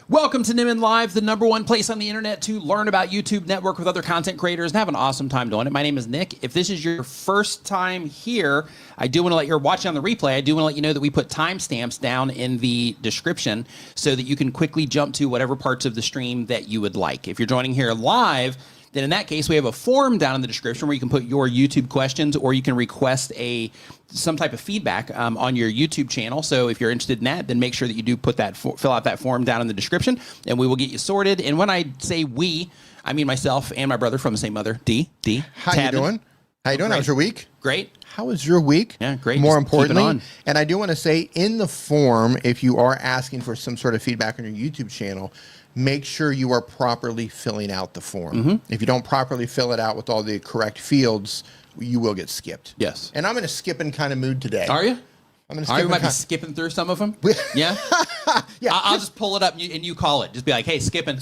Welcome to Nimmin Live, the #1 place on the internet to learn about YouTube, network with other content creators, and have an awesome time doing it. My name is Nick. If this is your first time here, I do want to let you're watching on the replay. I do want to let you know that we put timestamps down in the description so that you can quickly jump to whatever parts of the stream that you would like. If you're joining here live, then in that case, we have a form down in the description where you can put your YouTube questions, or you can request some type of feedback on your YouTube channel. So if you're interested in that, then make sure that you do put that fill out that form down in the description, and we will get you sorted. And when I say we, I mean myself and my brother from the same mother, D. How you doing? How you doing? How was your week? Great. How was your week? Yeah, great. More importantly, and I do want to say in the form, if you are asking for some sort of feedback on your YouTube channel, make sure you are properly filling out the form. If you don't properly fill it out with all the correct fields, you will get skipped. Yes. And I'm in a skipping kind of mood today. Are you? I'm going to You might be skipping through some of them. Yeah? Yeah. I'll just pull it up and you call it. Just be like, hey, skipping.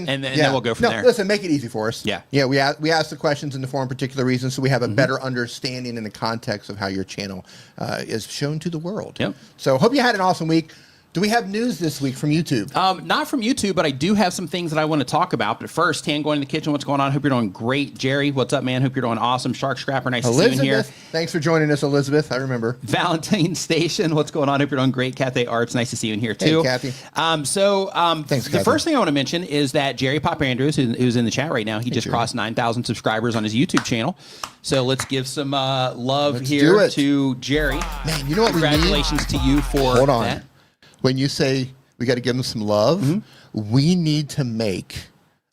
And then we'll go from there. Listen, make it easy for us. Yeah. Yeah, we ask the questions in the form for particular reasons so we have a better understanding in the context of how your channel is shown to the world. Yep. So hope you had an awesome week. Do we have news this week from YouTube? Not from YouTube, but I do have some things that I want to talk about. But first, Tan going in the kitchen. What's going on? Hope you're doing great. Jerry, what's up, man? Hope you're doing awesome. Shark Scrapper, nice to see you in here. Thanks for joining us, Elizabeth. I remember. Valentine Station, what's going on? Hope you're doing great. Cathay Arts, nice to see you in here too. Hey, Kathy. Thanks, Kathy. The first thing I want to mention is that Jerry Pop Andrews, who's in the chat right now, he just crossed 9,000 subscribers on his YouTube channel. So let's give some love here to Jerry. Man, you know what? Congratulations to you for Hold on. that. When you say we got to give them some love, we need to make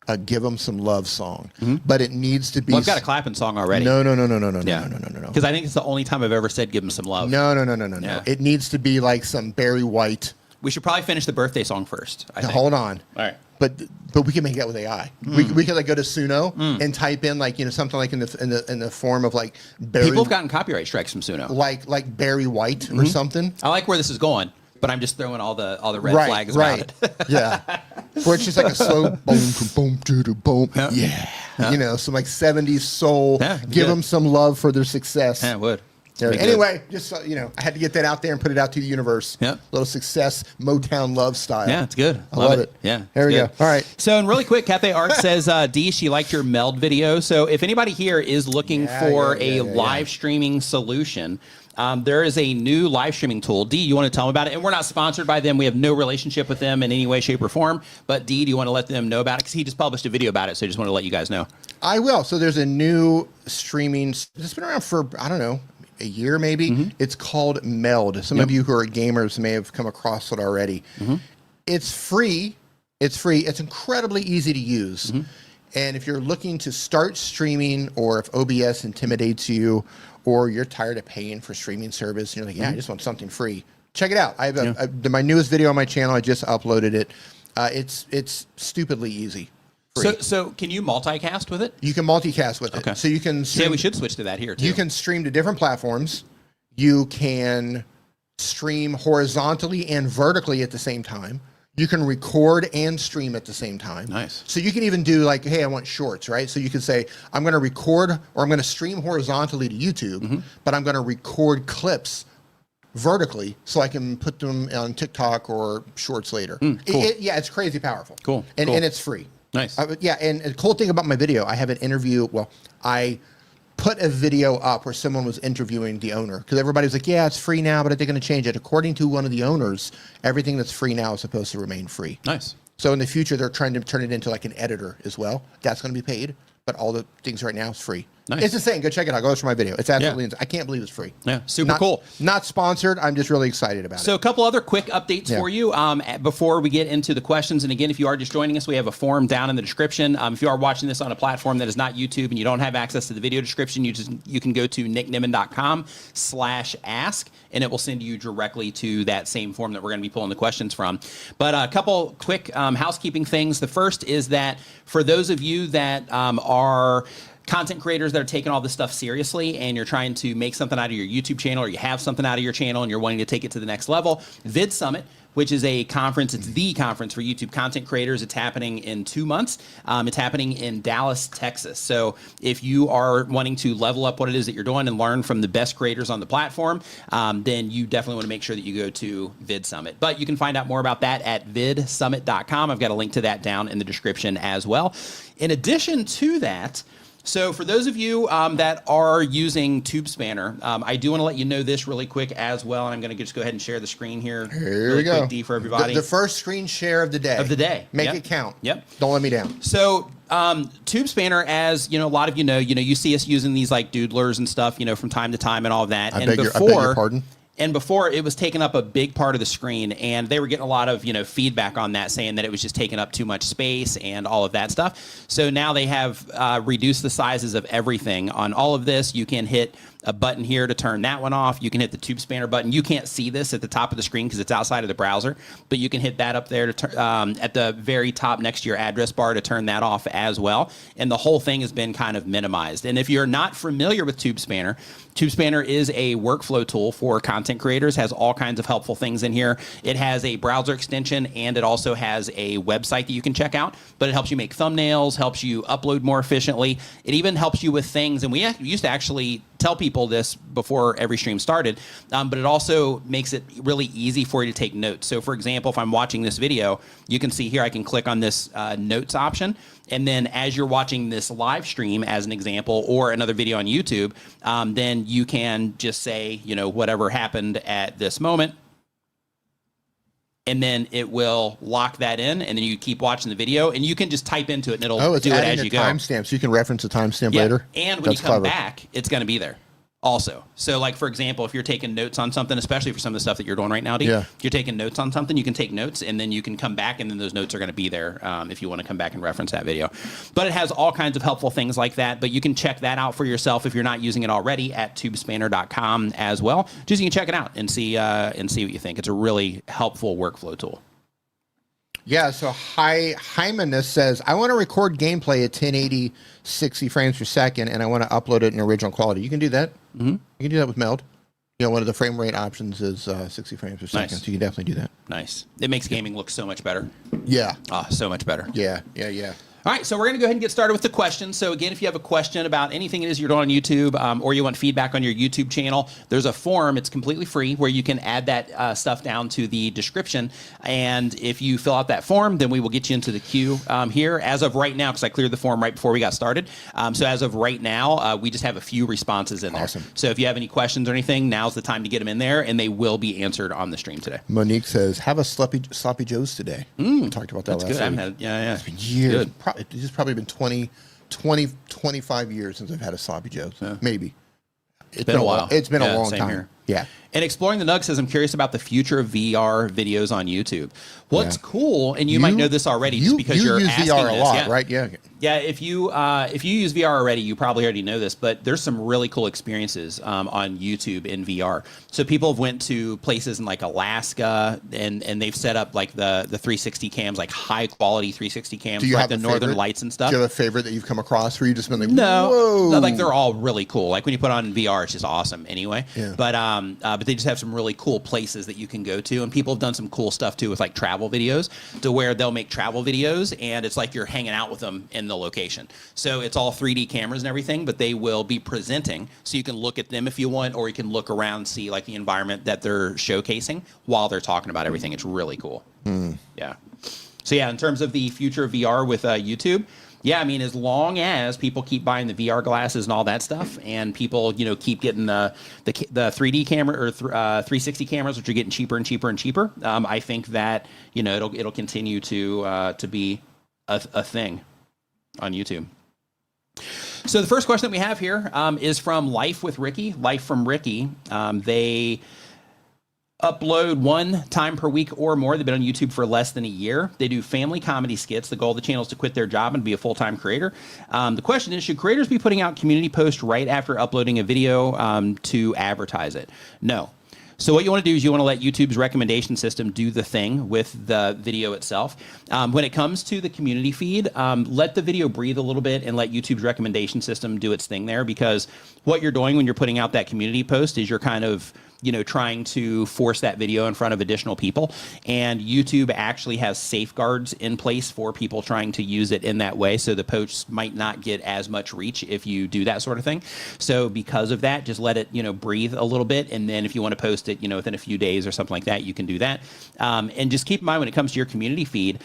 a give them some love song, but it needs to be. Well, I've got a clapping song already. No. Because I think it's the only time I've ever said give them some love. No. Yeah. It needs to be like some Barry White. We should probably finish the birthday song first. I think. Hold on. All right. But we can make that with AI. We could like go to Suno and type in like something like in the form of like Barry. People have gotten copyright strikes from Suno. Like Barry White or something. I like where this is going. But I'm just throwing all the red flags about it. Yeah. Where it's just like a slow boom, boom, boom, boom. Yeah. Some like 70s soul. Yeah, give them some love for their success. Yeah, it would. Anyway, just I had to get that out there and put it out to the universe. Yeah. Little success, Motown love style. Yeah, it's good. I love it. Yeah. There we go. All right. So, and really quick, Cathay Art says, D, she liked your meld video. So if anybody here is looking for a live streaming solution, there is a new live streaming tool. D, you want to tell them about it? And we're not sponsored by them. We have no relationship with them in any way, shape, or form. But D, do you want to let them know about it? Because he just published a video about it. So I just want to let you guys know. I will. So there's a new streaming. It's been around for, I don't know, a year maybe. It's called Meld. Some of you who are gamers may have come across it already. It's free. It's free. It's incredibly easy to use. And if you're looking to start streaming, or if OBS intimidates you, or you're tired of paying for streaming service, and you're like, yeah, I just want something free, check it out. I have my newest video on my channel. I just uploaded it. It's stupidly easy. So can you multicast with it? You can multicast with it. Okay. So you can stream, we should switch to that here too. You can stream to different platforms. You can stream horizontally and vertically at the same time. You can record and stream at the same time. Nice. So you can even do like, hey, I want shorts, right? So you can say, I'm going to record or I'm going to stream horizontally to YouTube, but I'm going to record clips vertically so I can put them on TikTok or shorts later. Cool. It's crazy powerful. Cool. And it's free. Nice. And the cool thing about my video, I have an interview. Well, I put a video up where someone was interviewing the owner, because everybody was like, yeah, it's free now, but they're going to change it. According to one of the owners, everything that's free now is supposed to remain free. Nice. So in the future, they're trying to turn it into like an editor as well. That's going to be paid, but all the things right now is free. Nice. It's insane. Go check it out. Go watch my video. It's absolutely insane. I can't believe it's free. Yeah, super cool. Not sponsored. I'm just really excited about it. So a couple other quick updates for you before we get into the questions. And again, if you are just joining us, we have a form down in the description. If you are watching this on a platform that is not YouTube and you don't have access to the video description, you can go to nicknimmin.com/ask, and it will send you directly to that same form that we're going to be pulling the questions from. But a couple quick housekeeping things. The first is that for those of you that are content creators that are taking all this stuff seriously and you're trying to make something out of your YouTube channel, or you have something out of your channel and you're wanting to take it to the next level, Vid Summit which is a conference. It's the conference for YouTube content creators. It's happening in 2 months. It's happening in Dallas, Texas. So if you are wanting to level up what it is that you're doing and learn from the best creators on the platform, then you definitely want to make sure that you go to Vid Summit. But you can find out more about that at vidsummit.com. I've got a link to that down in the description as well. In addition to that, so for those of you that are using TubeSpanner, I do want to let you know this really quick as well. And I'm going to just go ahead and share the screen here. Here really we go. Quick, D, for everybody. The first screen share of the day. Make it count. Yep. Don't let me down. So TubeSpanner, as you know, a lot of you see us using these like doodlers and stuff, from time to time and all of that. I beg your pardon. And before, it was taking up a big part of the screen, and they were getting a lot of feedback on that, saying that it was just taking up too much space and all of that stuff. So now they have reduced the sizes of everything on all of this. You can hit a button here to turn that one off. You can hit the TubeSpanner button. You can't see this at the top of the screen because it's outside of the browser, but you can hit that up there to at the very top next to your address bar to turn that off as well. And the whole thing has been kind of minimized. And if you're not familiar with TubeSpanner, TubeSpanner is a workflow tool for content creators, has all kinds of helpful things in here. It has a browser extension, and it also has a website that you can check out, but it helps you make thumbnails, helps you upload more efficiently. It even helps you with things, and we used to actually tell people this before every stream started, but it also makes it really easy for you to take notes. So for example, if I'm watching this video, you can see here I can click on this notes option, and then as you're watching this live stream as an example, or another video on YouTube, then you can just say, whatever happened at this moment, and then it will lock that in, and then you keep watching the video, and you can just type into it, and it'll do it as you go. Timestamp, so you can reference a timestamp later. And when you come back, it's going to be there also. So like, for example, if you're taking notes on something, especially for some of the stuff that you're doing right now, if you're taking notes on something, you can take notes, and then you can come back, and then those notes are going to be there if you want to come back and reference that video. But it has all kinds of helpful things like that, but you can check that out for yourself if you're not using it already at tubespanner.com as well. Just you can check it out and see what you think. It's a really helpful workflow tool. Yeah, so Hymanus says, I want to record gameplay at 1080, 60 frames per second, and I want to upload it in original quality. You can do that. Mm-hmm. You can do that with Meld. One of the frame rate options is 60 frames per second, so you can definitely do that. Nice. It makes gaming look so much better. Yeah. So much better. Yeah. All right, so we're going to go ahead and get started with the questions. So again, if you have a question about anything it is you're doing on YouTube, or you want feedback on your YouTube channel, there's a form. It's completely free where you can add that stuff down to the description. And if you fill out that form, then we will get you into the queue here. As of right now, because I cleared the form right before we got started. So as of right now, we just have a few responses in there. Awesome. So if you have any questions or anything, now's the time to get them in there, and they will be answered on the stream today. Monique says, have a sloppy Joe's today. We talked about that last week. I haven't had, yeah. It's been years. It's probably been 25 years since I've had a sloppy Joe's. Yeah. Maybe. It's been a while. It's been a long time. Here. Yeah. And Exploring the Nug says, I'm curious about the future of VR videos on YouTube. What's cool, and you might know this already just because you're asking VR a lot, this, right? Yeah. Yeah, if you use VR already, you probably already know this, but there's some really cool experiences on YouTube in VR. So people have went to places in like Alaska, and they've set up like the 360 cams, like high quality 360 cams, like the Northern Lights and stuff. Do you have a favorite that you've come across where you just been like, no, whoa? Like they're all really cool. Like when you put on VR, it's just awesome anyway. Yeah. But they just have some really cool places that you can go to, and people have done some cool stuff too with like travel videos, to where they'll make travel videos, and it's like you're hanging out with them in the location. So it's all 3D cameras and everything, but they will be presenting, so you can look at them if you want, or you can look around and see like the environment that they're showcasing while they're talking about everything. It's really cool. Yeah. So yeah, in terms of the future of VR with YouTube, yeah, I mean, as long as people keep buying the VR glasses and all that stuff, and people, keep getting the 3D camera or 360 cameras, which are getting cheaper and cheaper and cheaper, I think that it'll continue to be a thing on YouTube. So the first question that we have here is from Life with Ricky. Life from Ricky. They upload 1 time per week or more. They've been on YouTube for less than a year. They do family comedy skits. The goal of the channel is to quit their job and be a full-time creator. The question is, should creators be putting out community posts right after uploading a video to advertise it? No. So what you want to do is you want to let YouTube's recommendation system do the thing with the video itself. When it comes to the community feed, let the video breathe a little bit and let YouTube's recommendation system do its thing there, because what you're doing when you're putting out that community post is you're kind of trying to force that video in front of additional people. And YouTube actually has safeguards in place for people trying to use it in that way. So the posts might not get as much reach if you do that sort of thing. So because of that, just let it, breathe a little bit. And then if you want to post it, within a few days or something like that, you can do that. And just keep in mind when it comes to your community feed,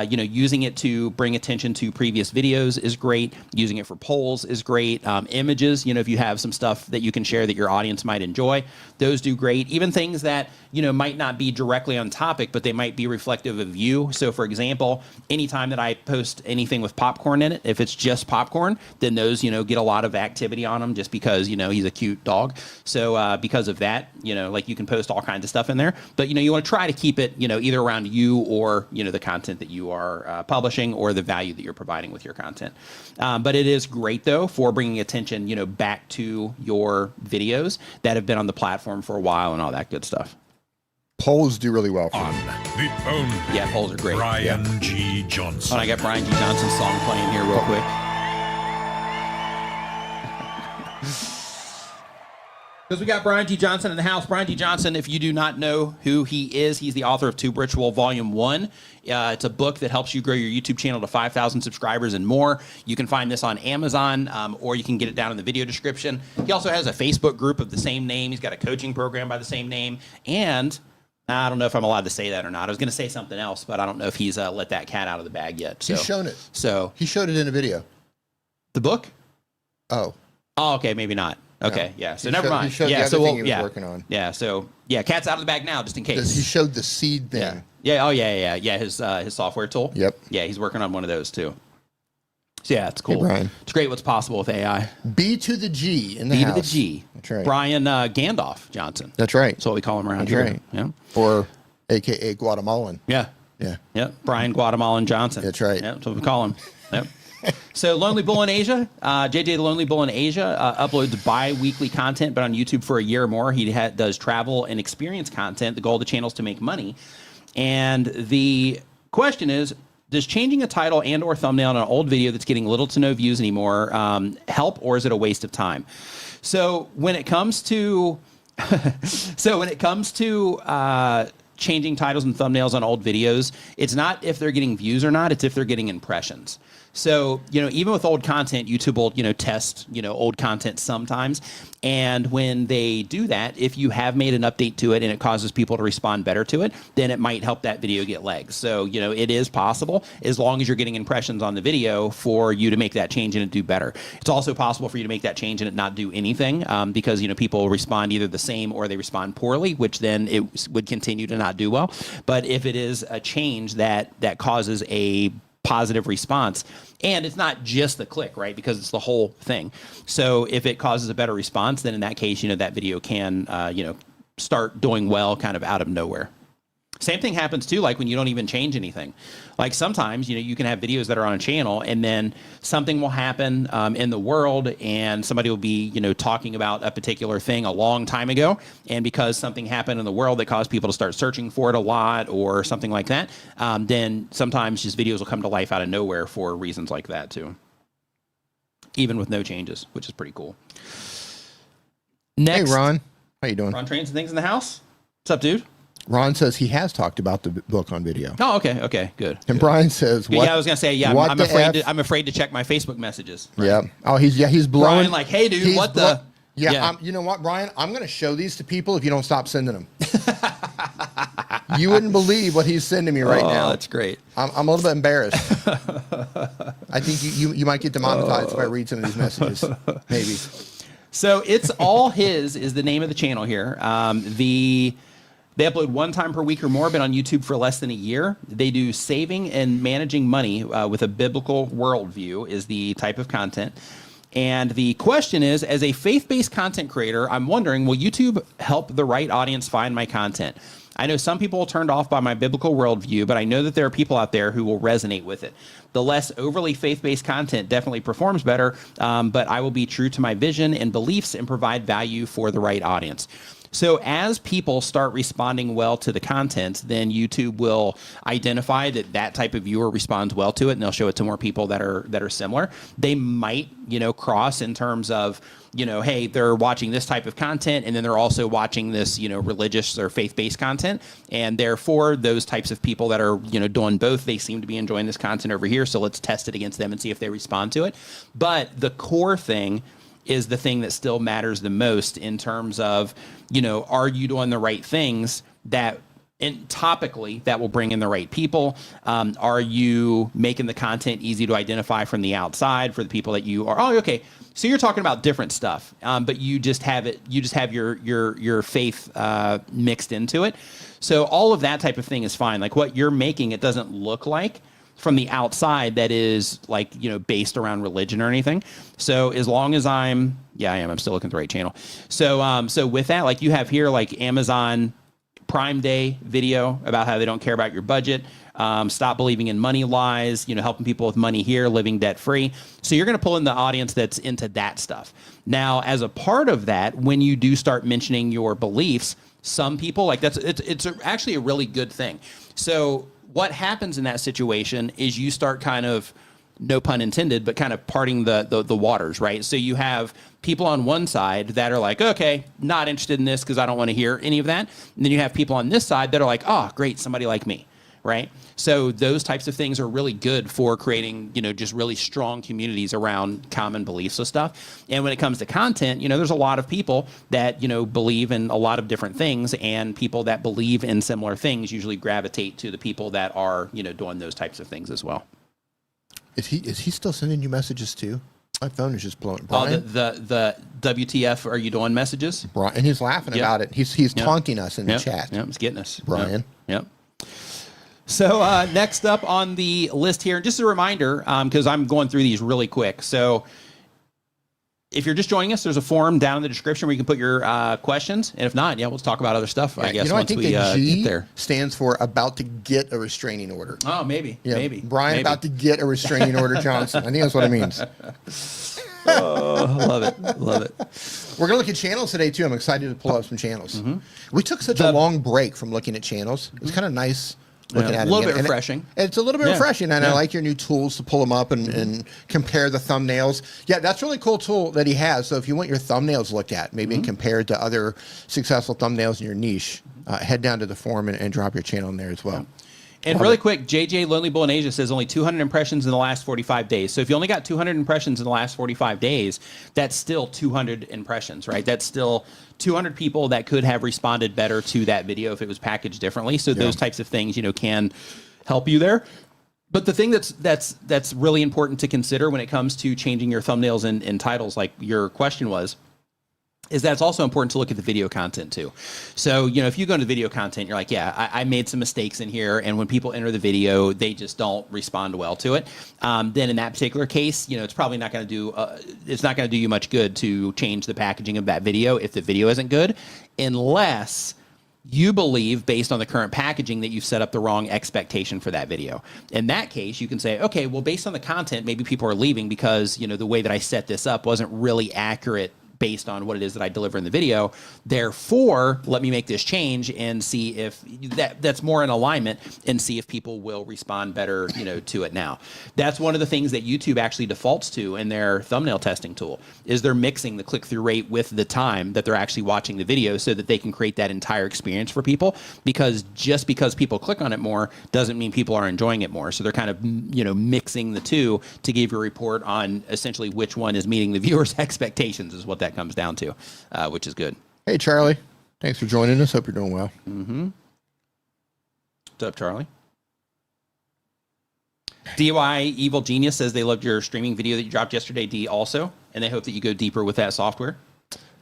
using it to bring attention to previous videos is great. Using it for polls is great. Images, if you have some stuff that you can share that your audience might enjoy, those do great. Even things that, might not be directly on topic, but they might be reflective of you. So for example, anytime that I post anything with popcorn in it, if it's just popcorn, then those, get a lot of activity on them just because, he's a cute dog. So because of that, like you can post all kinds of stuff in there, but, you want to try to keep it, either around you or, the content that you are publishing or the value that you're providing with your content. But it is great though for bringing attention, back to your videos that have been on the platform for a while and all that good stuff. Polls do really well for On me. the own. Yeah, polls are great. Brian G. Oh, Johnson. I got Brian G. Johnson's song playing here real quick. Because we got Brian G. Johnson in the house. Brian G. Johnson, if you do not know who he is, he's the author of Tube Ritual Volume 1. It's a book that helps you grow your YouTube channel to 5,000 subscribers and more. You can find this on Amazon, or you can get it down in the video description. He also has a Facebook group of the same name. He's got a coaching program by the same name. And I don't know if I'm allowed to say that or not. I was going to say something else, but I don't know if he's let that cat out of the bag yet. So, He's shown it. So He showed it in a video. the book? Oh. Oh, okay, maybe not. Okay, No. yeah. So He never showed- mind. he showed the Yeah, other so thing we'll, he was yeah, working on. yeah. So yeah, cat's out of the bag now, just in case. He showed the seed thing. Yeah. Yeah. Oh, yeah. His software tool. Yep. Yeah, he's working on one of those too. So yeah, it's cool. Hey, Brian. It's great what's possible with AI. B to the G in the B house. to the G. That's right. Brian Gandalf Johnson. That's right. That's what we call him around That's here. right. Yeah. Or AKA Guatemalan. Yeah. Yeah. Yep. Brian Guatemalan Johnson. That's right. Yep. That's what we call him. Yep. So Lonely Bull in Asia, JJ the Lonely Bull in Asia uploads bi-weekly content, but on YouTube for a year or more. He does travel and experience content. The goal of the channel is to make money. And the question is, does changing a title and or thumbnail on an old video that's getting little to no views anymore help, or is it a waste of time? So when it comes to changing titles and thumbnails on old videos, it's not if they're getting views or not, it's if they're getting impressions. So, even with old content, YouTube will, test, old content sometimes. And when they do that, if you have made an update to it and it causes people to respond better to it, then it might help that video get legs. So, it is possible, as long as you're getting impressions on the video, for you to make that change and it do better. It's also possible for you to make that change and it not do anything, because, people respond either the same or they respond poorly, which then it would continue to not do well. But if it is a change that causes a positive response, and it's not just the click, right? Because it's the whole thing. So if it causes a better response, then in that case, that video can, start doing well kind of out of nowhere. Same thing happens too, like when you don't even change anything. Like sometimes, you can have videos that are on a channel and then something will happen in the world and somebody will be, talking about a particular thing a long time ago. And because something happened in the world that caused people to start searching for it a lot or something like that, then sometimes just videos will come to life out of nowhere for reasons like that too. Even with no changes, which is pretty cool. Next. Hey, Ron. How you doing? Ron Trains and Things in the house. What's up, dude? Ron says he has talked about the book on video. Oh, okay, good. And Brian says, Yeah, I was gonna say, yeah, what I'm the afraid. F? I'm afraid to check my Facebook messages. Yeah. Oh, he's blowing. Brian, like, hey, dude, what the? Yeah. You know what, Brian? I'm going to show these to people if you don't stop sending them. You wouldn't believe what he's sending me right now. That's great. I'm a little bit embarrassed. I think you might get demonetized if I read some of these messages. Maybe. So It's All His is the name of the channel here. They upload one time per week or more, been on YouTube for less than a year. They do saving and managing money with a biblical worldview is the type of content. And the question is, as a faith-based content creator, I'm wondering, will YouTube help the right audience find my content? I know some people are turned off by my biblical worldview, but I know that there are people out there who will resonate with it. The less overly faith-based content definitely performs better, but I will be true to my vision and beliefs and provide value for the right audience. So as people start responding well to the content, then YouTube will identify that type of viewer responds well to it, and they'll show it to more people that are similar. They might, cross in terms of, hey, they're watching this type of content, and then they're also watching this, religious or faith-based content, and therefore those types of people that are, doing both, they seem to be enjoying this content over here, so let's test it against them and see if they respond to it. But the core thing is the thing that still matters the most in terms of, are you doing the right things that topically that will bring in the right people? Are you making the content easy to identify from the outside for the people that you are? Oh, okay. So you're talking about different stuff, but you just have it. You just have your faith mixed into it. So all of that type of thing is fine. Like what you're making, it doesn't look like from the outside that is like, based around religion or anything. So as long as I am. I'm still looking at the right channel. So with that, like you have here, like Amazon Prime Day video about how they don't care about your budget. Stop believing in money lies, helping people with money here, living debt free. So you're going to pull in the audience that's into that stuff. Now, as a part of that, when you do start mentioning your beliefs, some people like it's actually a really good thing. So what happens in that situation is you start kind of, no pun intended, but kind of parting the waters, right? So you have people on one side that are like, okay, not interested in this because I don't want to hear any of that. And then you have people on this side that are like, oh, great, somebody like me, right? So those types of things are really good for creating, just really strong communities around common beliefs and stuff. And when it comes to content, there's a lot of people that, believe in a lot of different things, and people that believe in similar things usually gravitate to the people that are, doing those types of things as well. Is he still sending you messages too? My phone is just blowing. Brian? Oh, the WTF are you doing messages? Brian, and he's laughing about it. He's taunting us in the chat. Yep, it's getting us. Brian. Yep. So next up on the list here, just a reminder, because I'm going through these really quick. So if you're just joining us, there's a forum down in the description where you can put your questions. And if not, we'll talk about other stuff, I guess, once we get there. Stands for about to get a restraining order. Oh, maybe. Maybe. Brian about to get a restraining order, Johnson. I think that's what it means. Oh, love it. We're going to look at channels today, too. I'm excited to pull up some channels. We took such a long break from looking at channels. It was kind of nice. Looking at a little bit refreshing. It's a little bit refreshing, and I like your new tools to pull them up and compare the thumbnails. Yeah, that's a really cool tool that he has. So if you want your thumbnails looked at, maybe compared to other successful thumbnails in your niche, head down to the forum and drop your channel in there as well. And really quick, JJ Lonely Bull in Asia says only 200 impressions in the last 45 days. So if you only got 200 impressions in the last 45 days, that's still 200 impressions, right? That's still 200 people that could have responded better to that video if it was packaged differently. So those types of things, can help you there. But the thing that's really important to consider when it comes to changing your thumbnails and titles, like your question was, is that it's also important to look at the video content too. So, if you go into video content, you're like, yeah, I made some mistakes in here. And when people enter the video, they just don't respond well to it. Then in that particular case, it's probably not going to do, it's not going to do you much good to change the packaging of that video if the video isn't good, unless you believe, based on the current packaging, that you've set up the wrong expectation for that video. In that case, you can say, okay, well, based on the content, maybe people are leaving because, the way that I set this up wasn't really accurate based on what it is that I deliver in the video. Therefore, let me make this change and see if that's more in alignment, and see if people will respond better, to it now. That's one of the things that YouTube actually defaults to in their thumbnail testing tool, is they're mixing the click-through rate with the time that they're actually watching the video so that they can create that entire experience for people, because just because people click on it more doesn't mean people are enjoying it more. So they're kind of, mixing the two to give you a report on essentially which one is meeting the viewer's expectations, is what that comes down to, which is good. Hey, Charlie. Thanks for joining us. Hope you're doing well. What's up, Charlie? DIY Evil Genius says they loved your streaming video that you dropped yesterday, D, also, and they hope that you go deeper with that software.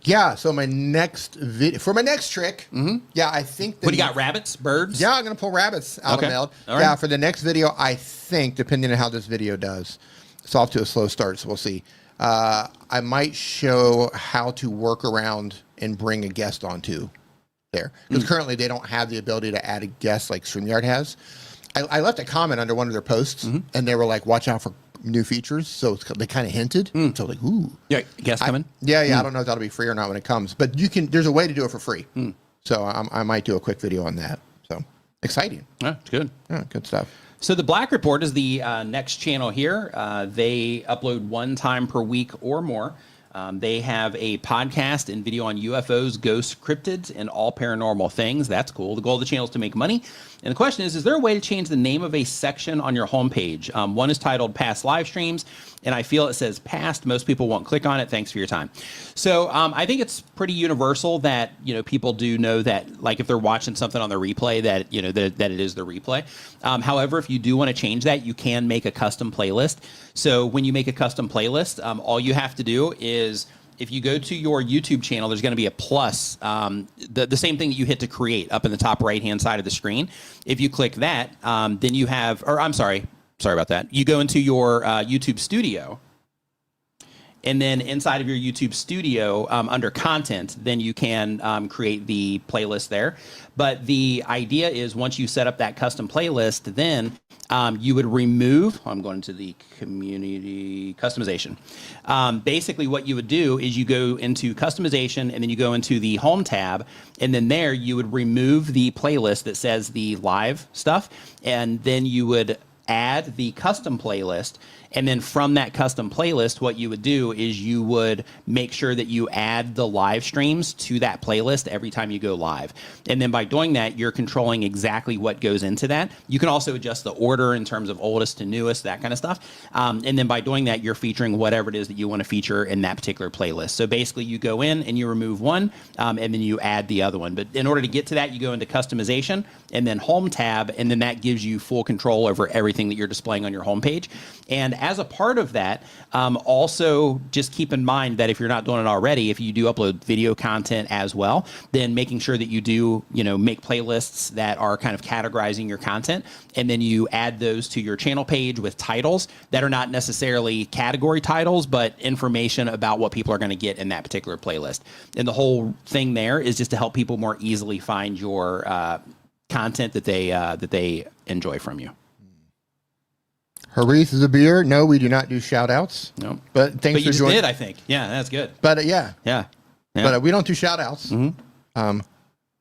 Yeah, so my next video, for my next trick, I think that... What do you got, rabbits, birds? Yeah, I'm going to pull rabbits out of Meld. All right. Yeah, for the next video, I think, depending on how this video does, it's off to a slow start, so we'll see. I might show how to work around and bring a guest onto there. Because currently they don't have the ability to add a guest like StreamYard has. I left a comment under one of their posts, and they were like, watch out for new features, so they kind of hinted. So like, ooh, Yeah, guess coming. I don't know if that'll be free or not when it comes, but you can. There's a way to do it for free. So I might do a quick video on that. So exciting. Yeah, it's good. Yeah, good stuff. So the Black Report is the next channel here. They upload 1 time per week or more. They have a podcast and video on UFOs, ghosts, cryptids, and all paranormal things. That's cool. The goal of the channel is to make money. And the question is there a way to change the name of a section on your homepage? One is titled Past Live Streams, and I feel it says past. Most people won't click on it. Thanks for your time. So I think it's pretty universal that, people do know that, like, if they're watching something on the replay, that, that it is the replay. However, if you do want to change that, you can make a custom playlist. So when you make a custom playlist, all you have to do is, if you go to your YouTube channel, there's going to be a plus, the same thing that you hit to create up in the top right-hand side of the screen. If you click that, then you have, or I'm sorry about that. You go into your YouTube studio, and then inside of your YouTube studio, under content, then you can create the playlist there. But the idea is once you set up that custom playlist, then you would remove, I'm going to the community customization. Basically what you would do is you go into customization, and then you go into the home tab, and then there you would remove the playlist that says the live stuff, and then you would add the custom playlist. And then from that custom playlist, what you would do is you would make sure that you add the live streams to that playlist every time you go live. And then by doing that, you're controlling exactly what goes into that. You can also adjust the order in terms of oldest to newest, that kind of stuff. And then by doing that, you're featuring whatever it is that you want to feature in that particular playlist. So basically you go in and you remove one, and then you add the other one. But in order to get to that, you go into customization and then home tab, and then that gives you full control over everything that you're displaying on your homepage. And as a part of that, also just keep in mind that if you're not doing it already, if you do upload video content as well, then making sure that you do, make playlists that are kind of categorizing your content, and then you add those to your channel page with titles that are not necessarily category titles, but information about what people are going to get in that particular playlist. And the whole thing there is just to help people more easily find your content that they enjoy from you. Harith is a beer. No, we do not do shout outs. No. But thanks for joining. But you did, I think. Yeah, that's good. But yeah. But we don't do shout outs.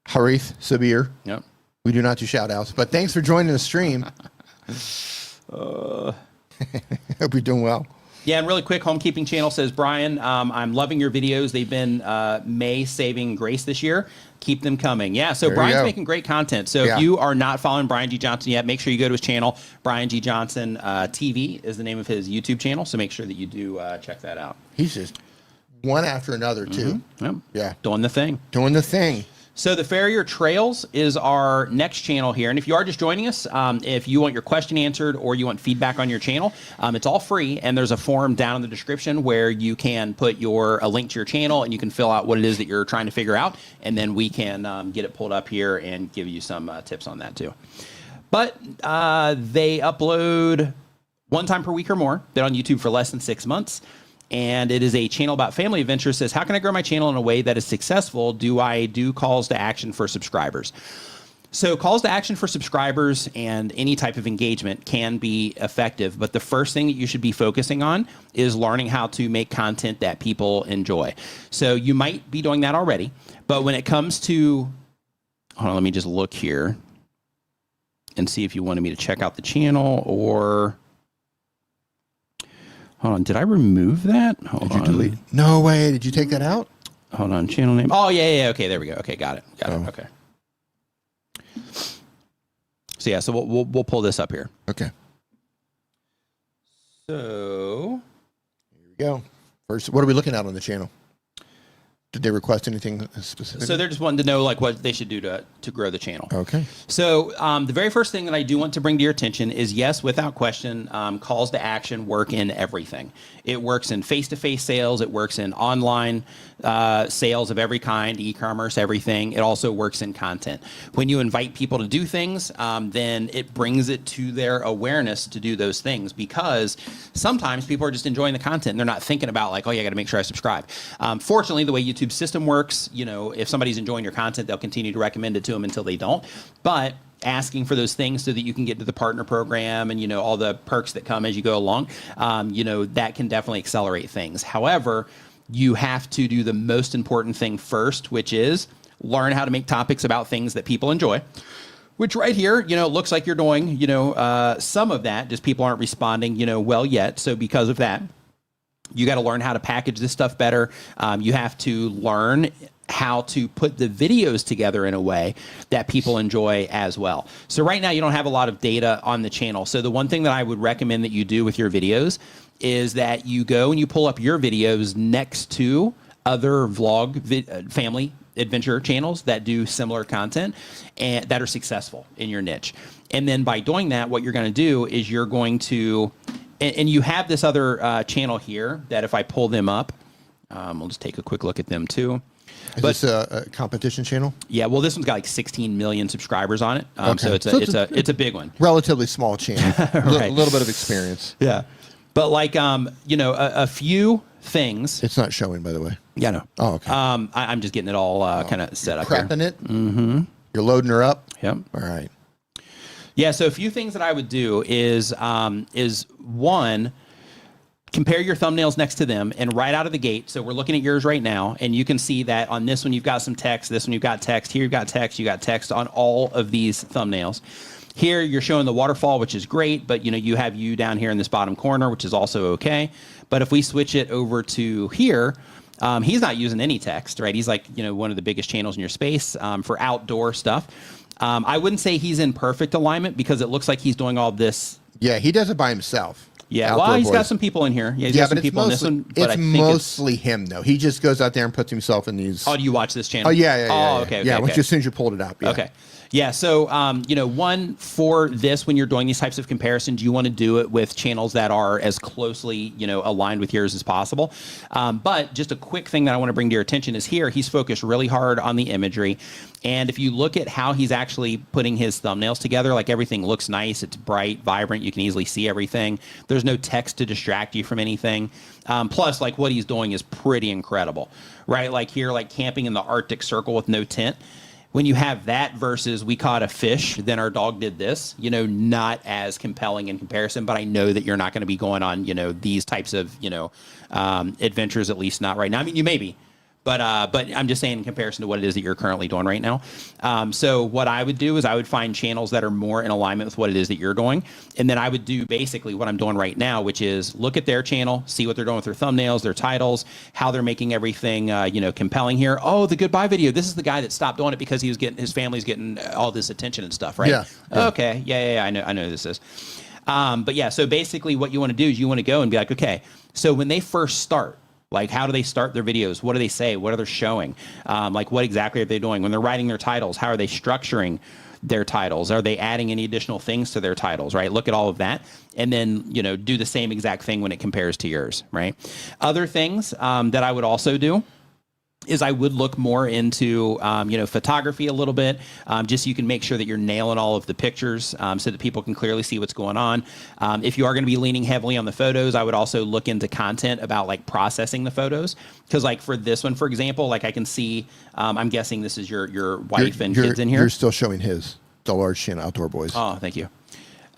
Harith Sabir. Yep. We do not do shout outs. But thanks for joining the stream. Hope you're doing well. Yeah, and really quick, Homekeeping Channel says, Brian, I'm loving your videos. They've been May saving grace this year. Keep them coming. Yeah, so Brian's making great content. So if you are not following Brian G. Johnson yet, make sure you go to his channel. Brian G. Johnson TV is the name of his YouTube channel. So make sure that you do check that out. He's just one after another, too. Yep. Yeah. Doing the thing. Doing the thing. So the Farrier Trails is our next channel here. And if you are just joining us, if you want your question answered or you want feedback on your channel, it's all free. And there's a form down in the description where you can put a link to your channel, and you can fill out what it is that you're trying to figure out. And then we can get it pulled up here and give you some tips on that too. But they upload 1 time per week or more. They're on YouTube for less than 6 months. And it is a channel about family adventures. Says, how can I grow my channel in a way that is successful? Do I do calls to action for subscribers? So calls to action for subscribers and any type of engagement can be effective. But the first thing that you should be focusing on is learning how to make content that people enjoy. So you might be doing that already. But when it comes to, hold on, let me just look here and see if you wanted me to check out the channel or... Hold on, did I remove that? Hold on. Delete? No way. Did you take that out? Hold on, channel name. Oh, yeah. Okay, there we go. Okay, got it. Okay. So yeah, so we'll pull this up here. Okay. So here we go. First, what are we looking at on the channel? Did they request anything specific? So they're just wanting to know like what they should do to grow the channel. Okay. So the very first thing that I do want to bring to your attention is, yes, without question, calls to action work in everything. It works in face-to-face sales. It works in online sales of every kind, e-commerce, everything. It also works in content. When you invite people to do things, then it brings it to their awareness to do those things, because sometimes people are just enjoying the content and they're not thinking about like, oh yeah, I got to make sure I subscribe. Fortunately, the way YouTube YouTube system works. You know, if somebody's enjoying your content, they'll continue to recommend it to them until they don't. But asking for those things so that you can get to the partner program and, you know, all the perks that come as you go along, you know, that can definitely accelerate things. However, you have to do the most important thing first, which is learn how to make topics about things that people enjoy, which right here, you know, looks like you're doing, you know, some of that, just people aren't responding, you know, well yet. So because of that, you got to learn how to package this stuff better. You have to learn how to put the videos together in a way that people enjoy as well. So right now you don't have a lot of data on the channel. So the one thing that I would recommend that you do with your videos is that you go and you pull up your videos next to other vlog family adventure channels that do similar content and that are successful in your niche. And then by doing that, what you're going to do is you're going to, and you have this other channel here that if I pull them up, we'll just take a quick look at them too. Is this a competition channel? Yeah, well, this one's got like 16 million subscribers on it, Okay. so it's a big one. Relatively small channel, Right. A little bit of experience. Yeah, but like you know, a few things. It's not showing, by the way. Yeah, no. Oh, okay. I'm just getting it all kind of set up here. Prepping it. Mm-hmm. You're loading her up. Yep. All right. Yeah, so a few things that I would do is one, compare your thumbnails next to them and right out of the gate. So we're looking at yours right now, and you can see that on this one you've got some text, this one you've got text, here you've got text, you got text on all of these thumbnails. Here you're showing the waterfall, which is great, but you know you have you down here in this bottom corner, which is also okay. But if we switch it over to here, he's not using any text, right? He's like, you know, one of the biggest channels in your space for outdoor stuff. I wouldn't say he's in perfect alignment because it looks like he's doing all this. Yeah, he does it by himself. Yeah, well, he's got some people in here. Yeah, he's got some people in this one. But it's mostly him, though. He just goes out there and puts himself in these. Oh, do you watch this channel? Oh, yeah. Oh, okay. Yeah, as soon as you pulled it up. Yeah. Okay. Yeah, so, you know, one, for this, when you're doing these types of comparisons, you want to do it with channels that are as closely, you know, aligned with yours as possible. But just a quick thing that I want to bring to your attention is here, he's focused really hard on the imagery. And if you look at how he's actually putting his thumbnails together, like everything looks nice, it's bright, vibrant, you can easily see everything. There's no text to distract you from anything. Plus, like what he's doing is pretty incredible, right? Like here, like camping in the Arctic Circle with no tent. When you have that versus we caught a fish, then our dog did this, you know, not as compelling in comparison, but I know that you're not going to be going on, you know, these types of, you know, adventures, at least not right now. I mean, you may be, but I'm just saying in comparison to what it is that you're currently doing right now. So what I would do is I would find channels that are more in alignment with what it is that you're doing. And then I would do basically what I'm doing right now, which is look at their channel, see what they're doing with their thumbnails, their titles, how they're making everything, you know, compelling here. Oh, the goodbye video. This is the guy that stopped doing it because he was getting, his family's getting all this attention and stuff, right? Yeah. Okay. Yeah. I know who this is. But yeah, so basically what you want to do is you want to go and be like, okay, so when they first start, like, how do they start their videos? What do they say? What are they showing? Like, what exactly are they doing? When they're writing their titles, how are they structuring their titles? Are they adding any additional things to their titles, right? Look at all of that. And then, you know, do the same exact thing when it compares to yours, right? Other things that I would also do is I would look more into, you know, photography a little bit, just so you can make sure that you're nailing all of the pictures so that people can clearly see what's going on. If you are going to be leaning heavily on the photos, I would also look into content about like processing the photos. Because like for this one, for example, like I can see, I'm guessing this is your wife and kids in here. You're still showing the large channel, Outdoor Boys. Oh, thank you.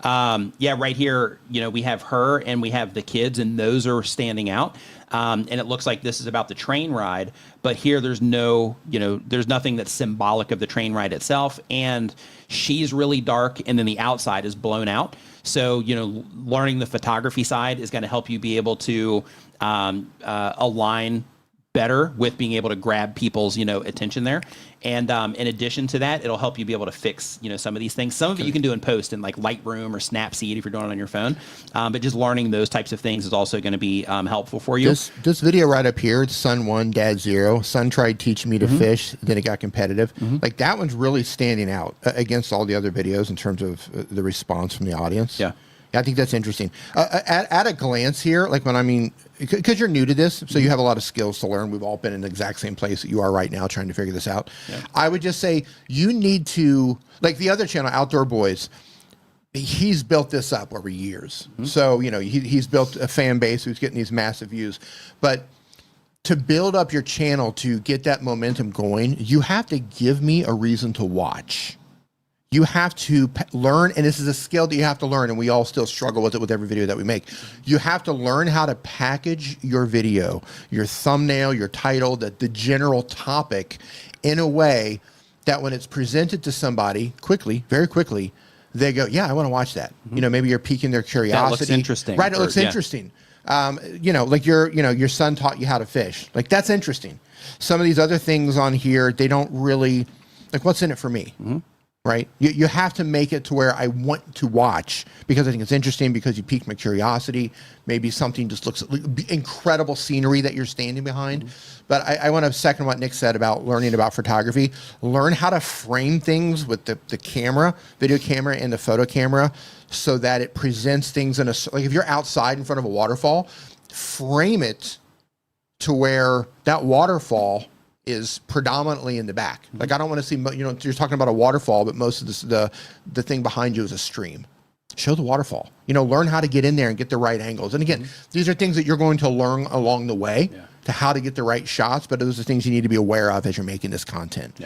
Yeah, right here, you know, we have her and we have the kids, and those are standing out. And it looks like this is about the train ride, but here there's no, you know, there's nothing that's symbolic of the train ride itself. And she's really dark, and then the outside is blown out. So, you know, learning the photography side is going to help you be able to align better with being able to grab people's, you know, attention there. And in addition to that, it'll help you be able to fix, you know, some of these things. Some of it you can do in post in like Lightroom or Snapseed if you're doing it on your phone. But just learning those types of things is also going to be helpful for you. This video right up here, it's son 1, dad 0. Son tried teaching me to fish, then it got competitive. Like that one's really standing out against all the other videos in terms of the response from the audience. Yeah. I think that's interesting. At a glance here, like when I mean, because you're new to this, so you have a lot of skills to learn. We've all been in the exact same place that you are right now trying to figure this out. Yeah. I would just say you need to, like the other channel, Outdoor Boys, he's built this up over years. So, you know, he's built a fan base who's getting these massive views. But to build up your channel, to get that momentum going, you have to give me a reason to watch. You have to learn, and this is a skill that you have to learn, and we all still struggle with it with every video that we make. You have to learn how to package your video, your thumbnail, your title, the general topic in a way that when it's presented to somebody quickly, very quickly, they go, yeah, I want to watch that. You know, maybe you're piquing their curiosity. That looks interesting. Right, it looks interesting. You know, like your son taught you how to fish. Like, that's interesting. Some of these other things on here, they don't really, like, what's in it for me? Right? You have to make it to where I want to watch because I think it's interesting, because you piqued my curiosity. Maybe something just looks incredible scenery that you're standing behind. But I want to second what Nick said about learning about photography. Learn how to frame things with the camera, video camera, and the photo camera, so that it presents things in a, like if you're outside in front of a waterfall, frame it to where that waterfall is predominantly in the back. Like, I don't want to see, you know, you're talking about a waterfall, but most of this, the thing behind you is a stream. Show the waterfall. You know, learn how to get in there and get the right angles. And again, these are things that you're going to learn along the way to how to get the right shots, but those are things you need to be aware of as you're making this content.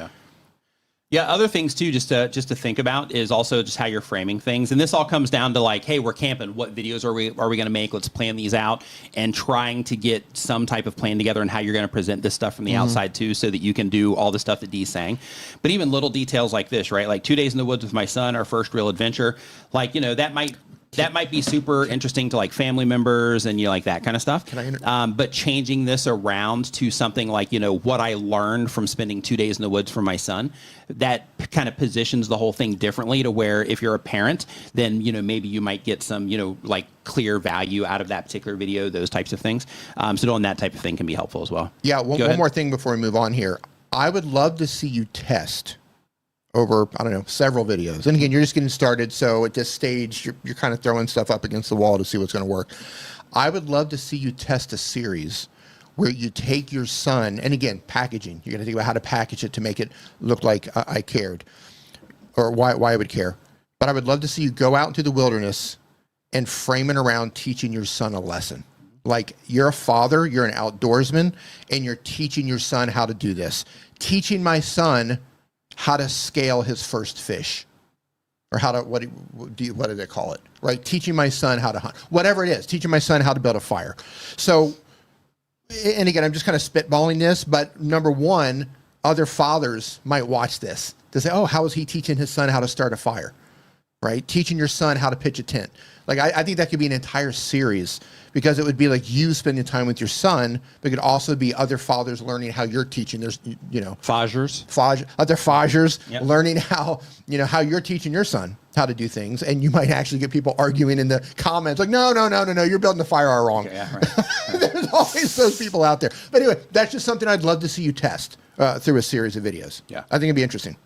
Yeah, other things too, just to think about, is also just how you're framing things. And this all comes down to, like, hey, we're camping. What videos are we going to make? Let's plan these out, and trying to get some type of plan together on how you're going to present this stuff from the outside too, so that you can do all the stuff that Dee's saying. But even little details like this, right? Like 2 days in the woods with my son, our first real adventure. Like, you know, that might be super interesting to, like, family members and, you know, like that kind of stuff. But changing this around to something like, you know, what I learned from spending 2 days in the woods for my son, that kind of positions the whole thing differently, to where if you're a parent, then, you know, maybe you might get some, you know, like, clear value out of that particular video, those types of things. So doing that type of thing can be helpful as well. Yeah, one more thing before we move on here. I would love to see you test over, I don't know, several videos. And again, you're just getting started, so at this stage, you're kind of throwing stuff up against the wall to see what's going to work. I would love to see you test a series where you take your son, and again, packaging. You're going to think about how to package it to make it look like I cared, or why I would care. But I would love to see you go out into the wilderness and frame it around teaching your son a lesson. Like, you're a father, you're an outdoorsman, and you're teaching your son how to do this. Teaching my son how to scale his first fish, or how to, what do they call it? Right? Teaching my son how to hunt, whatever it is, teaching my son how to build a fire. So, and again, I'm just kind of spitballing this, but number one, other fathers might watch this to say, oh, how is he teaching his son how to start a fire? Right? Teaching your son how to pitch a tent. Like, I think that could be an entire series, because it would be like you spending time with your son, but it could also be other fathers learning how you're teaching. There's, you know, other fagers learning how, you know, how you're teaching your son how to do things. And you might actually get people arguing in the comments like, no, you're building the fire wrong. There's always those people out there. But anyway, that's just something I'd love to see you test through a series of videos. I think it'd be interesting.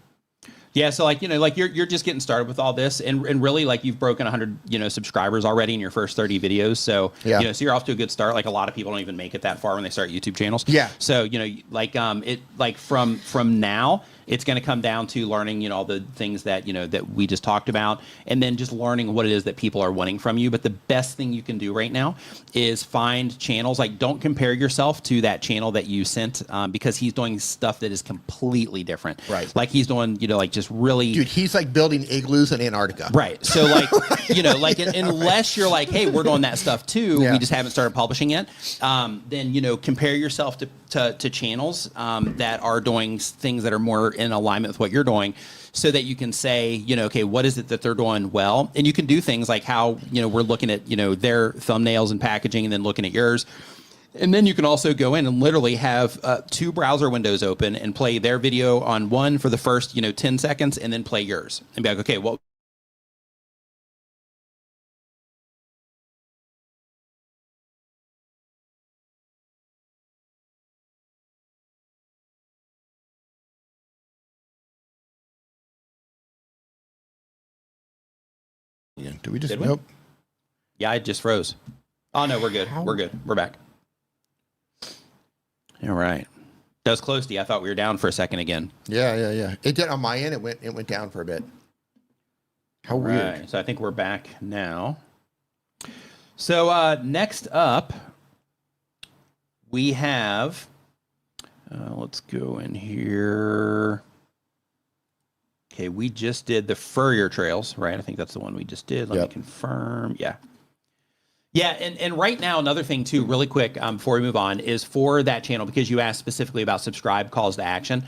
Yeah, so, like, you know, like you're just getting started with all this, and really, like, you've broken 100, you know, subscribers already in your first 30 videos. So, you know, so you're off to a good start. Like, a lot of people don't even make it that far when they start YouTube channels. So, you know, like, it, like, from now, it's going to come down to learning, you know, all the things that, you know, that we just talked about, and then just learning what it is that people are wanting from you. But the best thing you can do right now is find channels. Like, don't compare yourself to that channel that you sent, because he's doing stuff that is completely different. Like, he's doing, you know, like, just really, dude, he's like building igloos in Antarctica. So, like, you know, like, unless you're like, hey, we're doing that stuff too, we just haven't started publishing yet, then, you know, compare yourself to channels that are doing things that are more in alignment with what you're doing, so that you can say, you know, okay, what is it that they're doing well? And you can do things like how, you know, we're looking at, you know, their thumbnails and packaging, and then looking at yours. And then you can also go in and literally have 2 browser windows open and play their video on one for the first, you know, 10 seconds, and then play yours and be like, okay, well, Did we just? Did we? Nope. Yeah, I just froze. Oh no, we're good. We're good. We're back. All right. That was close to you. I thought we were down for a second again. Yeah. It did on my end. It went down for a bit. How weird. Right. So I think we're back now. So next up, we have, let's go in here. Okay, we just did the Furrier Trails, right? I think that's the one we just did. Let me confirm. Yeah. Yeah, and right now, another thing too, really quick, before we move on, is for that channel, because you asked specifically about subscribe calls to action,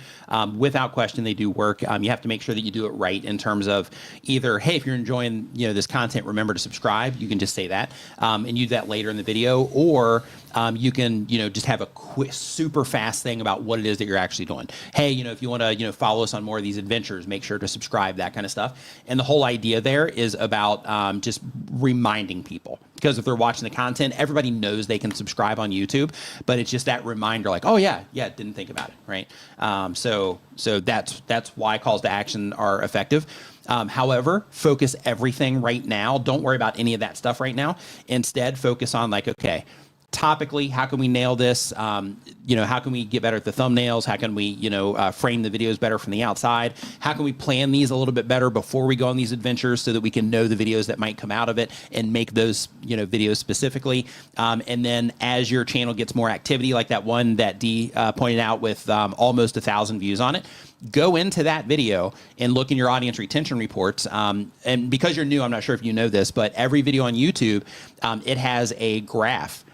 without question, they do work. You have to make sure that you do it right in terms of either, hey, if you're enjoying this content, remember to subscribe. You can just say that and use that later in the video, or you can just have a quick, super fast thing about what it is that you're actually doing. Hey, if you want to follow us on more of these adventures, make sure to subscribe, that kind of stuff. And the whole idea there is about just reminding people, because if they're watching the content, everybody knows they can subscribe on YouTube, but it's just that reminder, like, oh yeah, didn't think about it, right? So that's why calls to action are effective. However, focus everything right now. Don't worry about any of that stuff right now. Instead, focus on like, okay, topically, how can we nail this? How can we get better at the thumbnails? How can we, frame the videos better from the outside? How can we plan these a little bit better before we go on these adventures so that we can know the videos that might come out of it and make those, videos specifically? And then as your channel gets more activity, like that one that Dee pointed out with almost 1,000 views on it, go into that video and look in your audience retention reports. And because you're new, I'm not sure if you know this, but every video on YouTube, it has a graph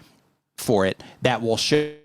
for it that will show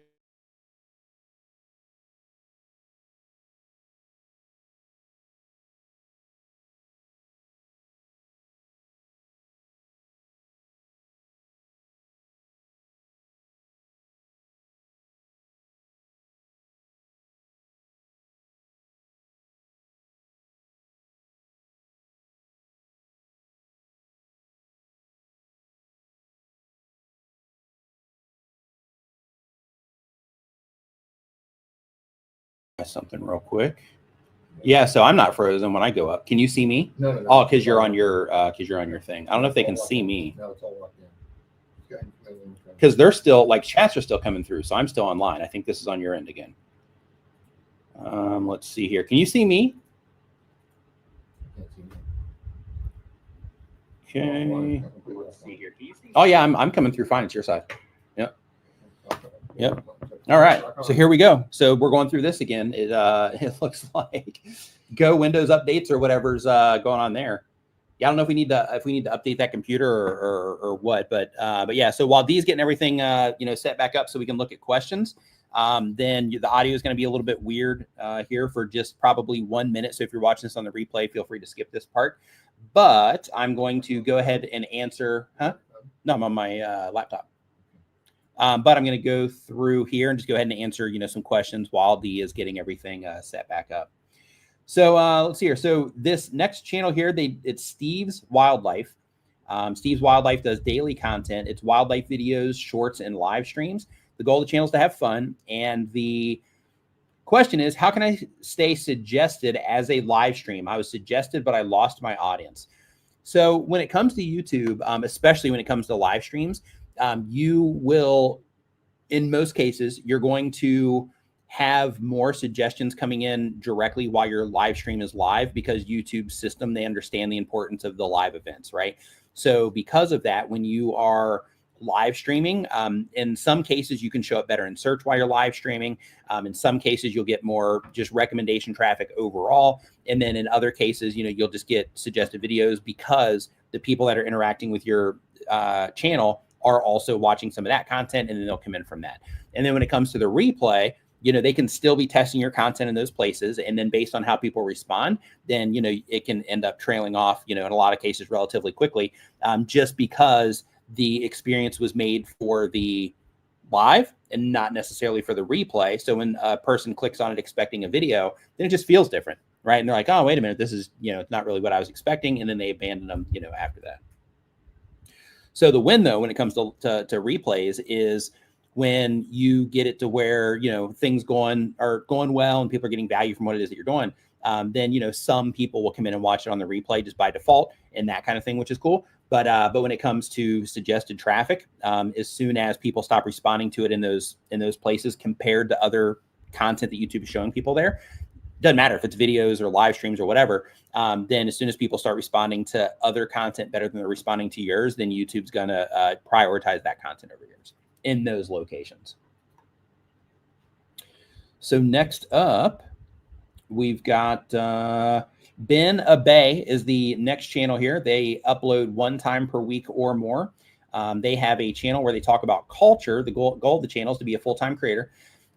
something real quick. Yeah, so I'm not frozen when I go up. Can you see me? No. Oh, because you're on your thing. I don't know if they can see me. No, it's all locked in. Okay. Because they're still, like, chats are still coming through, so I'm still online. I think this is on your end again. Let's see here. Can you see me? Okay. Let's see here. Can you see? Oh yeah, I'm coming through fine. It's your side. Yep. All right. So here we go. So we're going through this again. It looks like Go Windows updates or whatever's going on there. Yeah, I don't know if we need to update that computer or what, but yeah. So while Dee's getting everything set back up so we can look at questions, then the audio is going to be a little bit weird here for just probably 1 minute. So if you're watching this on the replay, feel free to skip this part. But I'm going to go ahead and answer. No, I'm on my laptop. But I'm going to go through here and just go ahead and answer some questions while Dee is getting everything set back up. So let's see here. So this next channel here, it's Steve's Wildlife. Steve's Wildlife does daily content. It's wildlife videos, shorts, and live streams. The goal of the channel is to have fun. And the question is, how can I stay suggested as a live stream? I was suggested, but I lost my audience. So when it comes to YouTube, especially when it comes to live streams, you will, in most cases, you're going to have more suggestions coming in directly while your live stream is live, because YouTube's system, they understand the importance of the live events, right? So because of that, when you are live streaming, in some cases you can show up better in search while you're live streaming. In some cases you'll get more just recommendation traffic overall, and then in other cases you'll just get suggested videos because the people that are interacting with your channel are also watching some of that content, and then they'll come in from that. And then when it comes to the replay, they can still be testing your content in those places. And then based on how people respond, then, it can end up trailing off, in a lot of cases relatively quickly, just because the experience was made for the live and not necessarily for the replay. So when a person clicks on it expecting a video, then it just feels different, right? And they're like, oh, wait a minute, this is, it's not really what I was expecting. And then they abandon them, after that. So the win, though, when it comes to replays, is when you get it to where things are going well and people are getting value from what it is that you're doing. Then some people will come in and watch it on the replay just by default and that kind of thing, which is cool. But when it comes to suggested traffic, as soon as people stop responding to it in those places compared to other content that YouTube is showing people there, doesn't matter if it's videos or live streams or whatever, then as soon as people start responding to other content better than they're responding to yours, then YouTube's going to prioritize that content over yours in those locations. So next up, we've got Ben Abay is the next channel here. They upload 1 time per week or more. They have a channel where they talk about culture. The goal of the channel is to be a full-time creator.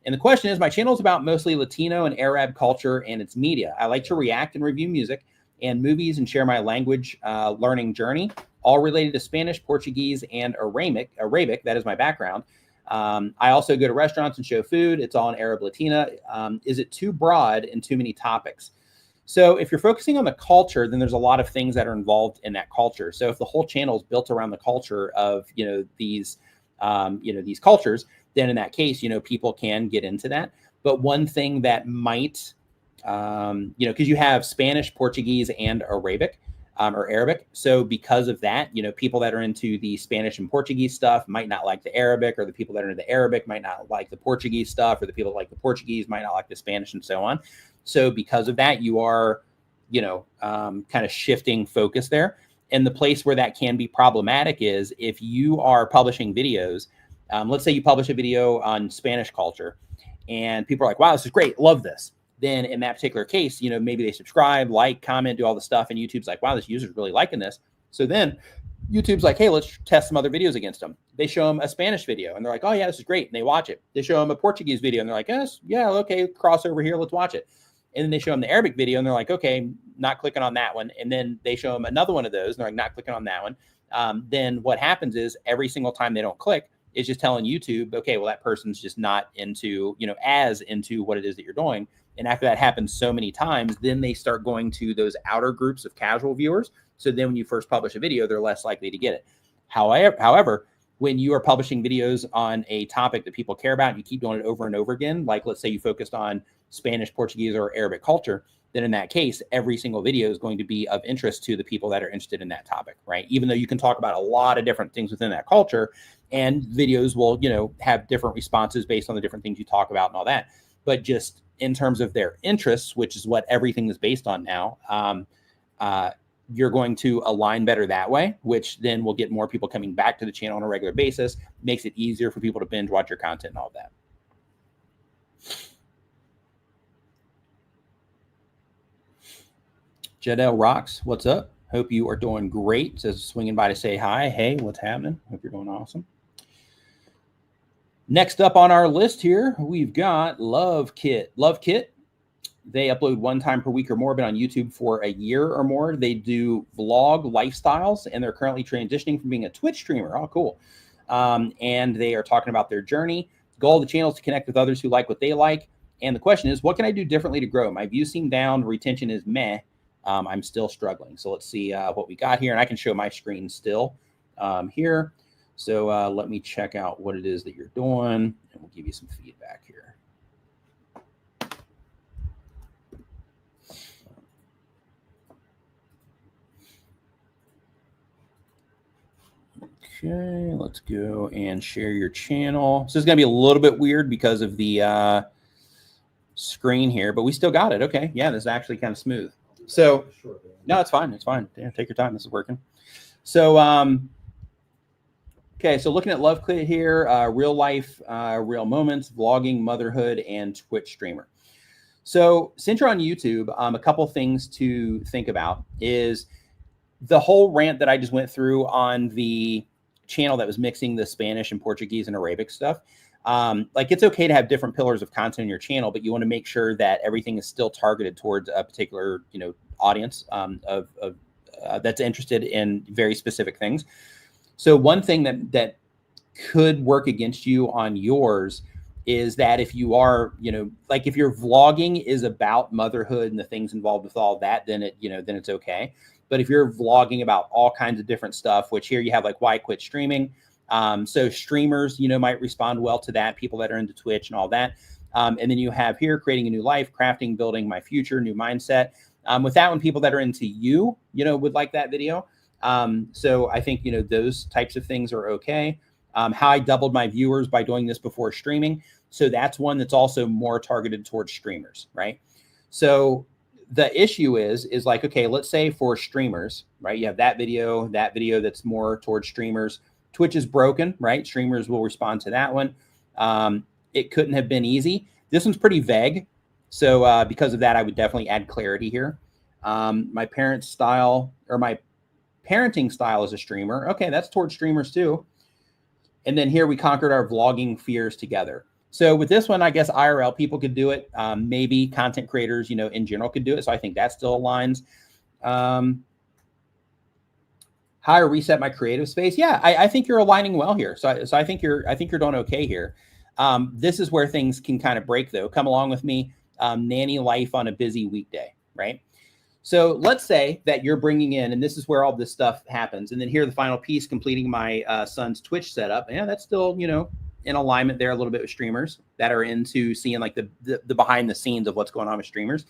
And the question is, my channel is about mostly Latino and Arab culture and its media. I like to react and review music and movies and share my language learning journey, all related to Spanish, Portuguese, and Arabic. That is my background. I also go to restaurants and show food. It's all in Arab Latina. Is it too broad and too many topics? So if you're focusing on the culture, then there's a lot of things that are involved in that culture. So if the whole channel is built around the culture of, these cultures, then in that case, people can get into that. But one thing that might, because you have Spanish, Portuguese, and Arabic. Or Arabic. So because of that, people that are into the Spanish and Portuguese stuff might not like the Arabic, or the people that are into the Arabic might not like the Portuguese stuff, or the people that like the Portuguese might not like the Spanish, and so on. So because of that, you are, kind of shifting focus there. And the place where that can be problematic is if you are publishing videos. Let's say you publish a video on Spanish culture and people are like, wow, this is great. Love this. Then in that particular case, maybe they subscribe, like, comment, do all the stuff. And YouTube's like, wow, this user's really liking this. So then YouTube's like, hey, let's test some other videos against them. They show them a Spanish video and they're like, oh yeah, this is great. And they watch it. They show them a Portuguese video and they're like, yes, yeah, okay, cross over here, let's watch it. And then they show them the Arabic video and they're like, okay, not clicking on that one. And then they show them another one of those and they're like, not clicking on that one. Then what happens is every single time they don't click, it's just telling YouTube, okay, well, that person's just not into, as into what it is that you're doing. And after that happens so many times, then they start going to those outer groups of casual viewers. So then when you first publish a video, they're less likely to get it. However, when you are publishing videos on a topic that people care about, and you keep doing it over and over again, like let's say you focused on Spanish, Portuguese, or Arabic culture, then in that case, every single video is going to be of interest to the people that are interested in that topic, right? Even though you can talk about a lot of different things within that culture, and videos will, have different responses based on the different things you talk about and all that. But just in terms of their interests, which is what everything is based on now, you're going to align better that way, which then will get more people coming back to the channel on a regular basis, makes it easier for people to binge watch your content and all of that. Jadel Rocks, what's up? Hope you are doing great. Says swinging by to say hi. Hey, what's happening? Hope you're doing awesome. Next up on our list here, we've got Love Kit. Love Kit, they upload 1 time per week or more, been on YouTube for a year or more. They do vlog lifestyles, and they're currently transitioning from being a Twitch streamer. Oh, cool. And they are talking about their journey. Goal of the channel is to connect with others who like what they like. And the question is, what can I do differently to grow? My views seem down. Retention is meh. I'm still struggling. So let's see what we got here. And I can show my screen still here. So let me check out what it is that you're doing, and we'll give you some feedback here. Okay, let's go and share your channel. So it's going to be a little bit weird because of the screen here, but we still got it. Okay, yeah, this is actually kind of smooth. So no, it's fine. It's fine. Yeah, take your time. This is working. So okay, so looking at Love Kit here, real life, real moments, vlogging, motherhood, and Twitch streamer. So since you're on YouTube, a couple things to think about is the whole rant that I just went through on the channel that was mixing the Spanish and Portuguese and Arabic stuff. Like it's okay to have different pillars of content in your channel, but you want to make sure that everything is still targeted towards a particular, audience that's interested in very specific things. So one thing that could work against you on yours is that if you are, like if your vlogging is about motherhood and the things involved with all that, then then it's okay. But if you're vlogging about all kinds of different stuff, which here you have like why quit streaming. So streamers, might respond well to that, people that are into Twitch and all that. And then you have here creating a new life, crafting, building my future, new mindset. With that one, people that are into you, would like that video. So I think, those types of things are okay. How I doubled my viewers by doing this before streaming. So that's one that's also more targeted towards streamers, right? So the issue is like, okay, let's say for streamers, right? You have that video that's more towards streamers. Twitch is broken, right? Streamers will respond to that one. It couldn't have been easy. This one's pretty vague. So because of that, I would definitely add clarity here. My parents' style or my parenting style as a streamer. Okay, that's towards streamers too. And then here we conquered our vlogging fears together. So with this one, I guess IRL people could do it. Maybe content creators, you know, in general could do it. So I think that still aligns. How I reset my creative space. Yeah, I think you're aligning well here. So I think you're doing okay here. This is where things can kind of break though. Come along with me. Nanny life on a busy weekday, right? So let's say that you're bringing in, and this is where all this stuff happens. And then here, the final piece, completing my son's Twitch setup. Yeah, that's still, you know, in alignment there a little bit with streamers that are into seeing like the behind the scenes of what's going on with streamers.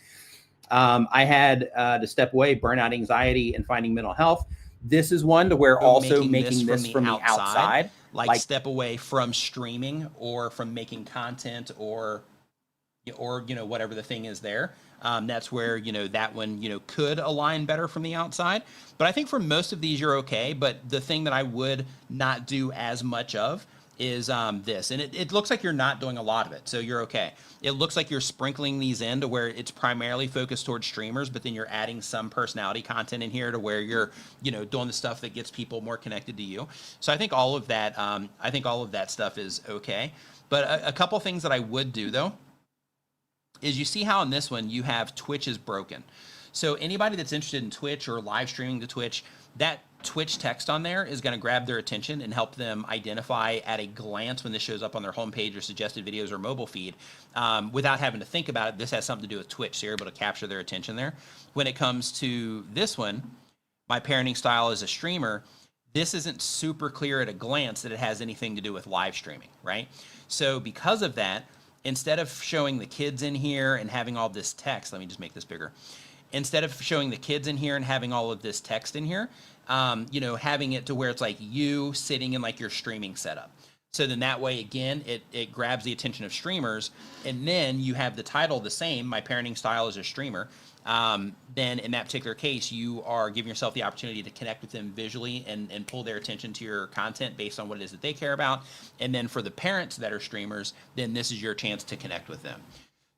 I had to step away, burnout, anxiety, and finding mental health. This is one to where also making this from the outside, like step away from streaming or from making content or you know, whatever the thing is there. That's where, you know, that one, you know, could align better from the outside. But I think for most of these, you're okay. But the thing that I would not do as much of is this. And it looks like you're not doing a lot of it. So you're okay. It looks like you're sprinkling these in to where it's primarily focused towards streamers, but then you're adding some personality content in here to where you're, you know, doing the stuff that gets people more connected to you. So I think all of that, stuff is okay. But a couple things that I would do though, is you see how in this one you have Twitch is broken. So anybody that's interested in Twitch or live streaming to Twitch, that Twitch text on there is going to grab their attention and help them identify at a glance when this shows up on their homepage or suggested videos or mobile feed without having to think about it. This has something to do with Twitch, so you're able to capture their attention there. When it comes to this one, my parenting style as a streamer, this isn't super clear at a glance that it has anything to do with live streaming, right? So because of that, instead of showing the kids in here and having all this text, let me just make this bigger. Instead of showing the kids in here and having all of this text in here, you know, having it to where it's like you sitting in like your streaming setup. So then that way, again, it grabs the attention of streamers. And then you have the title the same, my parenting style as a streamer. Then in that particular case, you are giving yourself the opportunity to connect with them visually and pull their attention to your content based on what it is that they care about. And then for the parents that are streamers, then this is your chance to connect with them.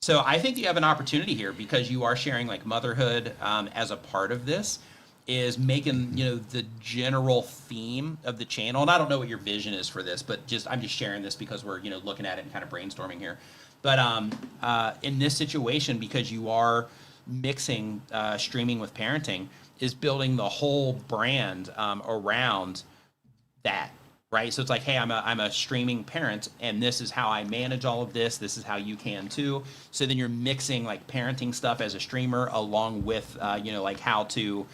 So I think you have an opportunity here because you are sharing like motherhood as a part of this, is making, you know, the general theme of the channel. And I don't know what your vision is for this, but I'm just sharing this because we're, you know, looking at it and kind of brainstorming here. But in this situation, because you are mixing streaming with parenting, is building the whole brand around that. Right. So it's like, hey, I'm a streaming parent and this is how I manage all of this. This is how you can too. So then you're mixing like parenting stuff as a streamer along with, you know, like how to,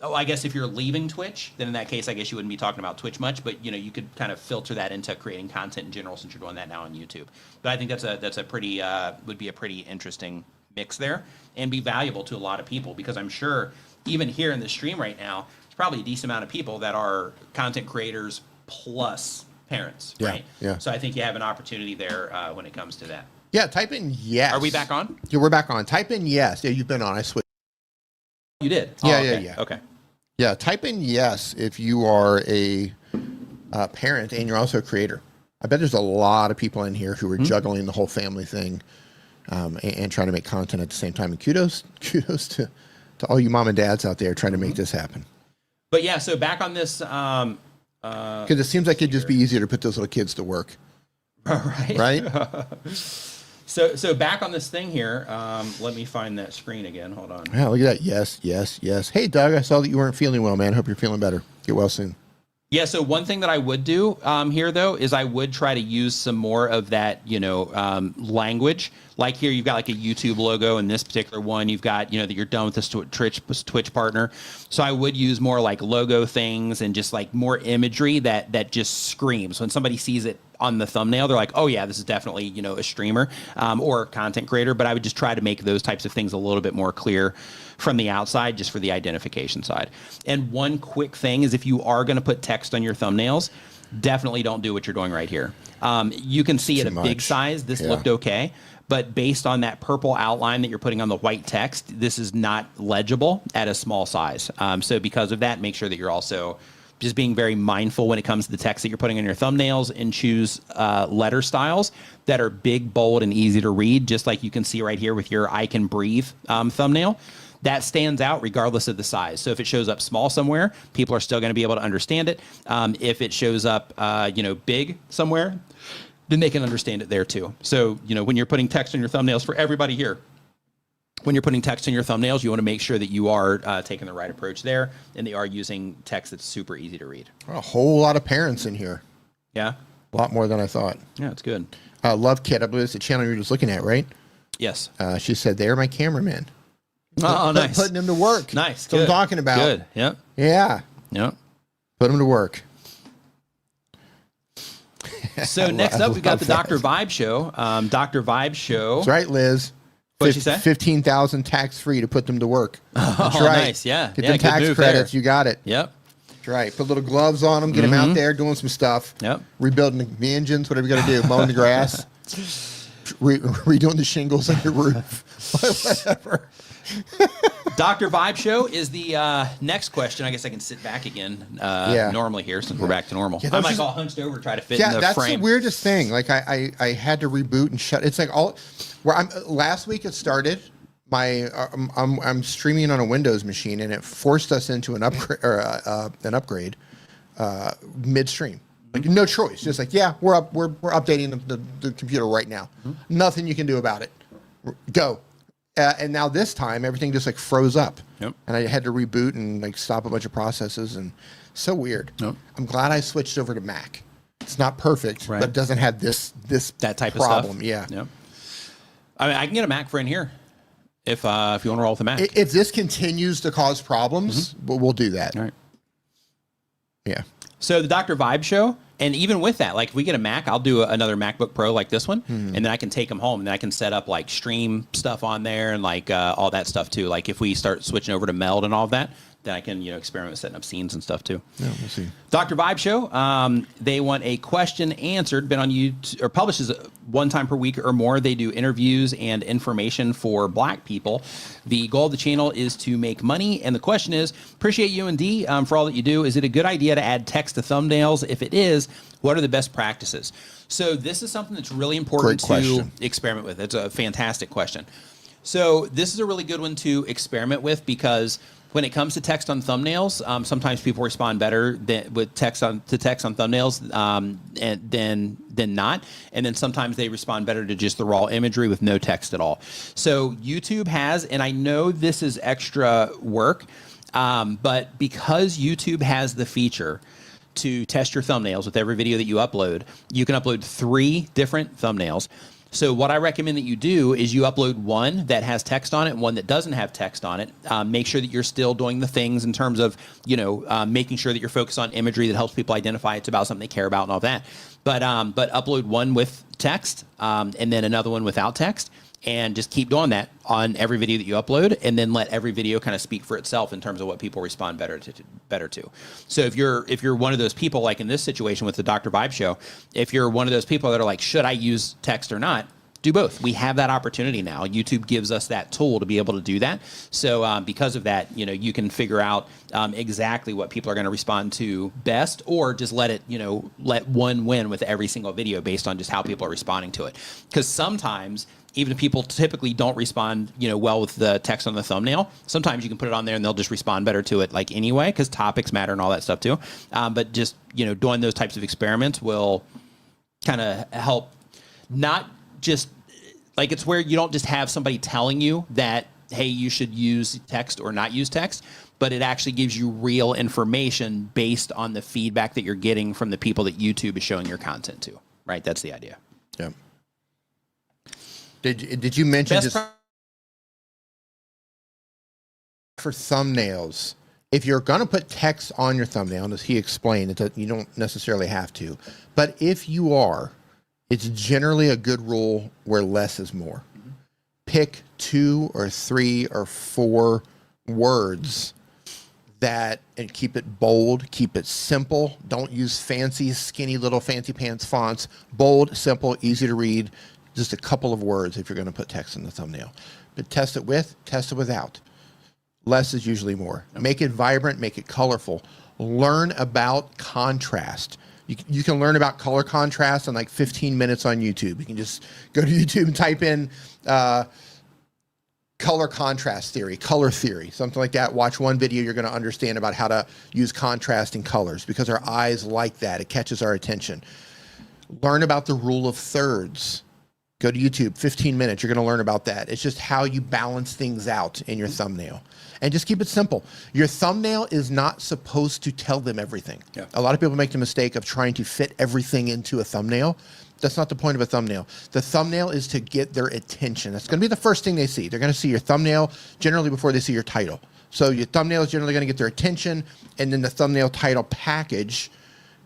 I guess if you're leaving Twitch, then in that case, I guess you wouldn't be talking about Twitch much, but you know, you could kind of filter that into creating content in general since you're doing that now on YouTube. But I think that's a pretty, would be a pretty interesting mix there and be valuable to a lot of people because I'm sure even here in the stream right now, there's probably a decent amount of people that are content creators plus parents, right? Yeah. So I think you have an opportunity there when it comes to that. Yeah, type in yes. Are we back on? Yeah, we're back on. Type in yes. Yeah, you've been on. I switched. You did? Yeah, oh, okay. yeah. Okay. Yeah, type in yes if you are a parent and you're also a creator. I bet there's a lot of people in here who are juggling the whole family thing and trying to make content at the same time. And kudos to all you mom and dads out there trying to make this happen. But yeah, so back on this... because it seems like it'd just be easier to put those little kids to work. Right? So back on this thing here, let me find that screen again. Hold on. Yeah, look at that. Yes, yes, yes. Hey, Doug, I saw that you weren't feeling well, man. Hope you're feeling better. Get well soon. Yeah, so one thing that I would do here, though, is I would try to use some more of that, you know, language. Like here, you've got like a YouTube logo. In this particular one, you've got, you know, that you're done with this Twitch partner. So I would use more like logo things and just like more imagery that just screams. When somebody sees it on the thumbnail, they're like, oh, yeah, this is definitely, you know, a streamer or a content creator. But I would just try to make those types of things a little bit more clear from the outside, just for the identification side. And one quick thing is if you are going to put text on your thumbnails, definitely don't do what you're doing right here. You can see at a big size, this looked okay. But based on that purple outline that you're putting on the white text, this is not legible at a small size. So because of that, make sure that you're also just being very mindful when it comes to the text that you're putting in your thumbnails, and choose letter styles that are big, bold, and easy to read, just like you can see right here with your I Can Breathe thumbnail. That stands out regardless of the size. So if it shows up small somewhere, people are still going to be able to understand it. If it shows up, big somewhere, then they can understand it there too. So, when you're putting text in your thumbnails for everybody here, when you're putting text in your thumbnails, you want to make sure that you are taking the right approach there, and they are using text that's super easy to read. A whole lot of parents in here. Yeah. A lot more than I thought. Yeah, it's good. Love Kid, I believe it's the channel you're just looking at, right? Yes. She said, they're my cameraman. Oh, nice. Putting them to work. Nice. That's what I'm talking about. Good. Yep. Yeah. Yep. Put them to work. So next up, we've got the Dr. Vibe Show. Dr. Vibe Show. That's right, Liz. What'd she say? 15,000 tax-free to put them to work. That's Oh, right. nice. Yeah. Get Yeah, them good tax move credits. there. You got it. Yep. That's right. Put little gloves on them. Get them out there doing some stuff. Yep. Rebuilding the engines, whatever you got to do. Mowing the grass. Redoing the shingles on your roof. Whatever. Dr. Vibe Show is the next question. I guess I can sit back again normally here since we're back to normal. Yeah, I'm like all hunched over to try to fit in the that's frame. the weirdest thing. Like I had to reboot and shut. It's like last week it started. I'm streaming on a Windows machine, and it forced us into an upgrade midstream. Like no choice, just like we're updating the computer right now. Nothing you can do about it. Go. And now this time everything just like froze up. Yep. And I had to reboot and like stop a bunch of processes, and so weird. Yep. I'm glad I switched over to Mac. It's not perfect, Right. but it doesn't have that type problem. of stuff. Yeah. Yep. I mean, I can get a Mac for in here if you want to roll with a Mac. If this continues to cause problems, we'll do that. All right. Yeah. So the Dr. Vibe Show, and even with that, like if we get a Mac, I'll do another MacBook Pro like this one, and then I can take them home, and then I can set up like stream stuff on there and like all that stuff too. Like if we start switching over to Meld and all of that, then I can experiment with setting up scenes and stuff too. Yeah, we'll see. Dr. Vibe Show, they want a question answered, been on YouTube, or publishes one time per week or more. They do interviews and information for Black people. The goal of the channel is to make money, and the question is, appreciate you and D for all that you do. Is it a good idea to add text to thumbnails? If it is, what are the best practices? So this is something that's really important to experiment with. It's a fantastic question. So this is a really good one to experiment with, because when it comes to text on thumbnails, sometimes people respond better with text on thumbnails than not, and then sometimes they respond better to just the raw imagery with no text at all. So YouTube has, and I know this is extra work, but because YouTube has the feature to test your thumbnails with every video that you upload, you can upload 3 different thumbnails. So what I recommend that you do is you upload one that has text on it and one that doesn't have text on it. Make sure that you're still doing the things in terms of, making sure that you're focused on imagery that helps people identify it's about something they care about and all that. But upload one with text and then another one without text, and just keep doing that on every video that you upload, and then let every video kind of speak for itself in terms of what people respond better to. So if you're one of those people, like in this situation with the Dr. Vibe Show, if you're one of those people that are like, should I use text or not? Do both. We have that opportunity now. YouTube gives us that tool to be able to do that. So because of that, you can figure out exactly what people are going to respond to best, or just let one win with every single video based on just how people are responding to it. Because sometimes, even if people typically don't respond, well with the text on the thumbnail, sometimes you can put it on there and they'll just respond better to it like anyway, because topics matter and all that stuff too. But just, doing those types of experiments will kind of help, not just like, it's where you don't just have somebody telling you that, hey, you should use text or not use text, but it actually gives you real information based on the feedback that you're getting from the people that YouTube is showing your content to, right? That's the idea. Yeah. Did you mention for thumbnails, if you're going to put text on your thumbnail, as he explained, that you don't necessarily have to, but if you are, it's generally a good rule where less is more. Pick 2 or 3 or 4 words and keep it bold, keep it simple. Don't use fancy, skinny little fancy pants fonts. Bold, simple, easy to read. Just a couple of words if you're going to put text in the thumbnail. But test it with, test it without. Less is usually more. Make it vibrant, make it colorful. learn about contrast. You can learn about color contrast in like 15 minutes on YouTube. You can just go to YouTube and type in color contrast theory, color theory, something like that. Watch one video, you're going to understand about how to use contrast in colors because our eyes like that. It catches our attention. Learn about the rule of thirds. Go to YouTube, 15 minutes, you're going to learn about that. It's just how you balance things out in your thumbnail. And just keep it simple. Your thumbnail is not supposed to tell them everything. Yeah. A lot of people make the mistake of trying to fit everything into a thumbnail. That's not the point of a thumbnail. The thumbnail is to get their attention. That's going to be the first thing they see. They're going to see your thumbnail generally before they see your title. So your thumbnail is generally going to get their attention, and then the thumbnail title package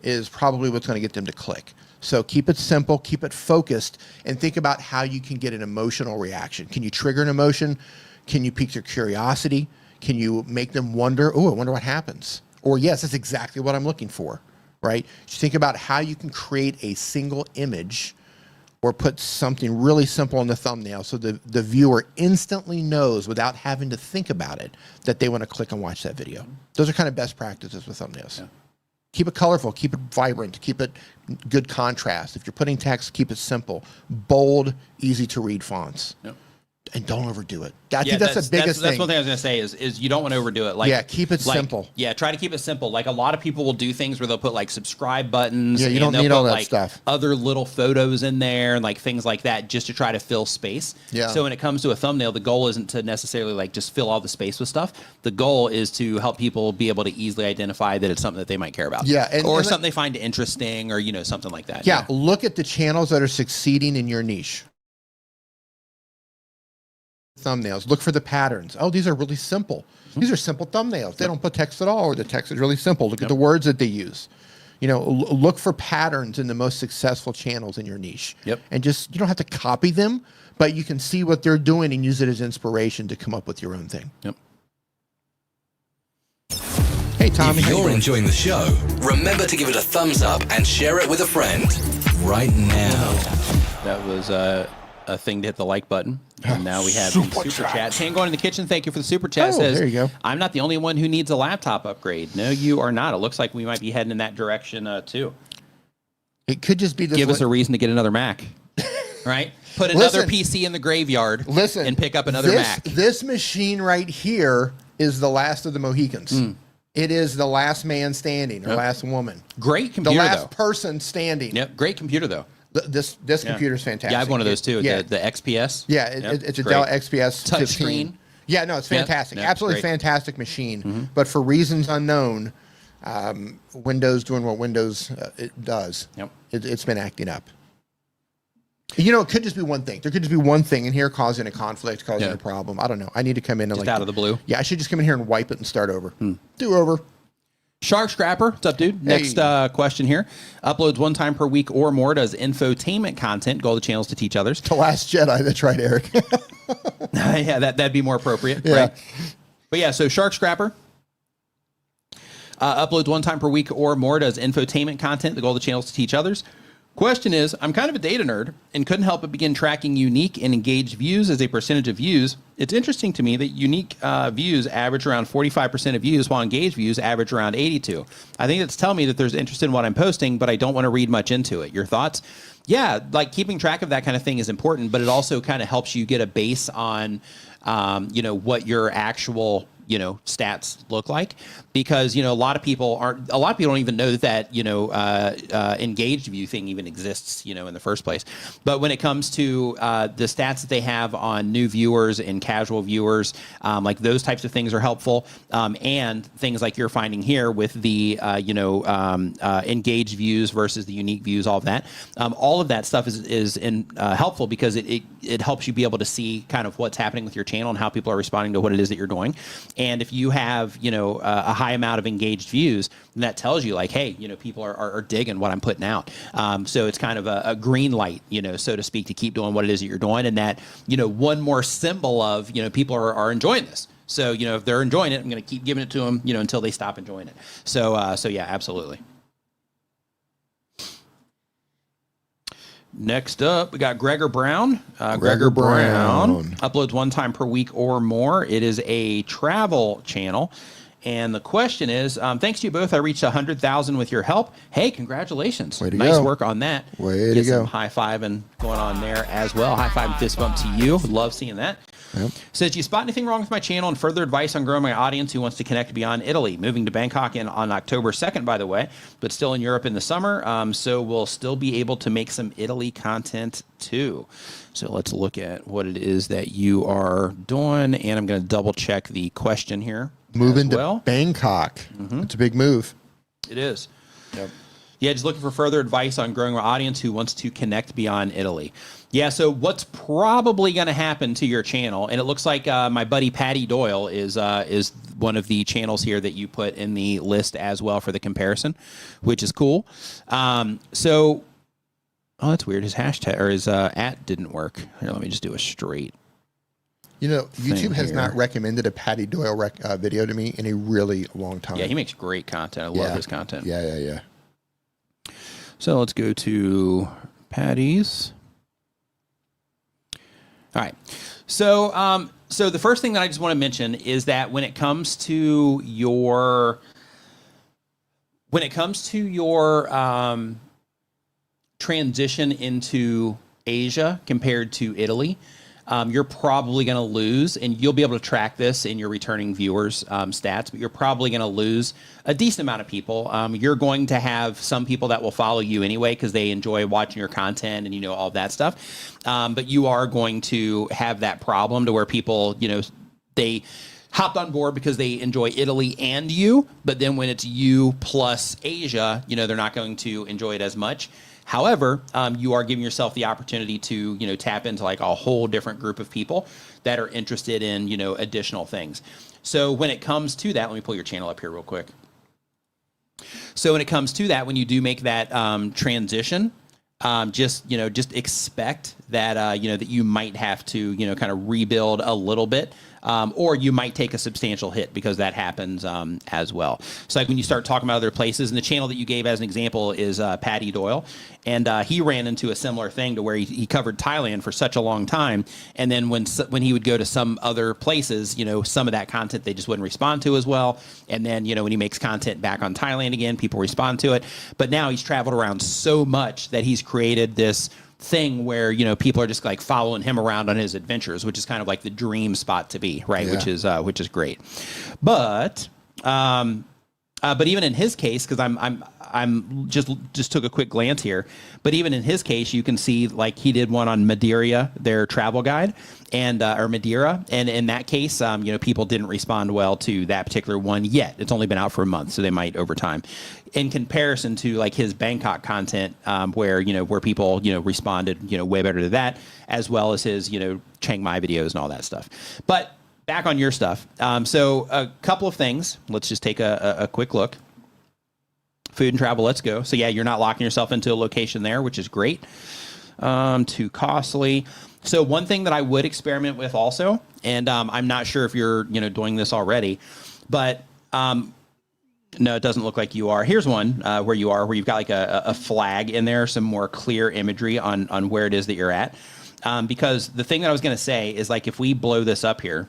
is probably what's going to get them to click. So keep it simple, keep it focused, and think about how you can get an emotional reaction. Can you trigger an emotion? Can you pique their curiosity? Can you make them wonder, oh, I wonder what happens? Or yes, that's exactly what I'm looking for, right? Just think about how you can create a single image or put something really simple in the thumbnail so the viewer instantly knows without having to think about it that they want to click and watch that video. Those are kind of best practices with thumbnails. Yeah. Keep it colorful, keep it vibrant, keep it good contrast. If you're putting text, keep it simple, bold, easy to read fonts. Yep. And don't overdo it. I think that's the biggest thing. That's one thing I was going to say is you don't want to overdo it. Like, yeah, keep it simple. Yeah, try to keep it simple. Like a lot of people will do things where they'll put like subscribe buttons. Yeah, you don't need all that stuff. Other little photos in there and like things like that just to try to fill space. Yeah. So when it comes to a thumbnail, the goal isn't to necessarily like just fill all the space with stuff. The goal is to help people be able to easily identify that it's something that they might care about. Yeah. Or something they find interesting or, something like that. Yeah. Look at the channels that are succeeding in your niche. Thumbnails. Look for the patterns. Oh, these are really simple. These are simple thumbnails. They don't put text at all, or the text is really simple. Look at the words that they use. Look for patterns in the most successful channels in your niche. Yep. And just, you don't have to copy them, but you can see what they're doing and use it as inspiration to come up with your own thing. Yep. Hey, Tommy. If you're enjoying the show, remember to give it a thumbs up and share it with a friend right now. That was a thing to hit the like button. And now we have super chat. Shane going in the kitchen. Thank you for the super chat. Says, there you go. I'm not the only one who needs a laptop upgrade. No, you are not. It looks like we might be heading in that direction too. It could just be this. Give us a reason to get another Mac, right? Put another PC in the graveyard. And pick up another Mac. This machine right here is the last of the Mohicans. It is the last man standing or last woman. Great computer, the last person standing. Yep. Great computer though. This computer is fantastic. Yeah, I have one of those too. The XPS. Yeah, it's a Dell XPS 15. Touchscreen. Yeah, no, it's fantastic. Absolutely fantastic machine. But for reasons unknown, Windows doing what Windows it does. Yep. It's been acting up. It could just be one thing. There could just be one thing in here causing a conflict, causing a problem. I don't know. I need to come in and just out of the blue. Yeah, I should just come in here and wipe it and start over. Do over. Shark Scrapper, what's up, dude? Next question here. Uploads one time per week or more. Does infotainment content go to channels to teach others? The Last Jedi. That's right, Eric. Yeah, that'd be more appropriate. Yeah. Right? But yeah, so Shark Scrapper uploads one time per week or more. Does infotainment content go to channels to teach others? Question is, I'm kind of a data nerd and couldn't help but begin tracking unique and engaged views as a percentage of views. It's interesting to me that unique views average around 45% of views, while engaged views average around 82. I think that's telling me that there's interest in what I'm posting, but I don't want to read much into it. Your thoughts? Yeah, like keeping track of that kind of thing is important, but it also kind of helps you get a base on, what your actual stats look like, because a lot of people don't even know that engaged view thing even exists in the first place. But when it comes to the stats that they have on new viewers and casual viewers, like those types of things are helpful, and things like you're finding here with the engaged views versus the unique views, all of that, all of that stuff is helpful because it helps you be able to see kind of what's happening with your channel and how people are responding to what it is that you're doing. And if you have, a high amount of engaged views, then that tells you like, hey, people are digging what I'm putting out. So it's kind of a green light, so to speak, to keep doing what it is that you're doing. And that, one more symbol of, people are enjoying this. So, if they're enjoying it, I'm going to keep giving it to them, until they stop enjoying it. So yeah, absolutely. Next up, we got Gregor Brown. Gregor Brown uploads one time per week or more. It is a travel channel, And the question is, thanks to you both, I reached 100,000 with your help. Hey, congratulations. Way to nice go. work on that. Way to Get go. some high-fiving going on there as well. High-five and fist bump to you. Love seeing that. Yep. Says, do you spot anything wrong with my channel and further advice on growing my audience who wants to connect beyond Italy? Moving to Bangkok on October 2nd, by the way, but still in Europe in the summer. So we'll still be able to make some Italy content too. So let's look at what it is that you are doing. And I'm going to double check the question here. Moving to Bangkok. It's a big move. It is. Yep. Yeah, just looking for further advice on growing our audience who wants to connect beyond Italy. Yeah, so what's probably going to happen to your channel, and it looks like my buddy Patty Doyle is one of the channels here that you put in the list as well for the comparison, which is cool. Oh, that's weird. His hashtag or his @ didn't work. Here, let me just do a straight. You know, YouTube has here. not recommended a Patty Doyle video to me in a really long time. Yeah, he makes great content. I love his content. Yeah. So let's go to Patty's. All right. So so the first thing that I just want to mention is that when it comes to your transition into Asia compared to Italy, you're probably going to lose, and you'll be able to track this in your returning viewers stats, but you're probably going to lose a decent amount of people. You're going to have some people that will follow you anyway because they enjoy watching your content and, you know, all that stuff. But you are going to have that problem to where people, you know, they hopped on board because they enjoy Italy and you, but then when it's you plus Asia, you know, they're not going to enjoy it as much. However, you are giving yourself the opportunity to, you know, tap into like a whole different group of people that are interested in, you know, additional things. So when it comes to that, let me pull your channel up here real quick. So when it comes to that, when you do make that transition, just expect that, you know, that you might have to, you know, kind of rebuild a little bit. Or you might take a substantial hit because that happens as well. So like when you start talking about other places, and the channel that you gave as an example is Patty Doyle, and he ran into a similar thing to where he covered Thailand for such a long time, and then when he would go to some other places, you know, some of that content they just wouldn't respond to as well, and then, you know, when he makes content back on Thailand again, people respond to it. But now he's traveled around so much that he's created this thing where, you know, people are just like following him around on his adventures, which is kind of like the dream spot to be, right? Yeah. Which is great. But even in his case, because I'm just took a quick glance here, but even in his case, you can see like he did one on Madeira, their travel guide, and or Madeira, and in that case, you know, people didn't respond well to that particular one yet. It's only been out for a month, so they might over time. In comparison to like his Bangkok content, where people, you know, responded, you know, way better to that, as well as his, you know, Chiang Mai videos and all that stuff. But back on your stuff. So a couple of things. Let's just take a quick look. Food and travel, let's go. So yeah, you're not locking yourself into a location there, which is great. Too costly. So one thing that I would experiment with also, and I'm not sure if you're, you know, doing this already, but no, it doesn't look like you are. Here's one where you are, where you've got like a flag in there, some more clear imagery on where it is that you're at. Because the thing that I was going to say is like if we blow this up here,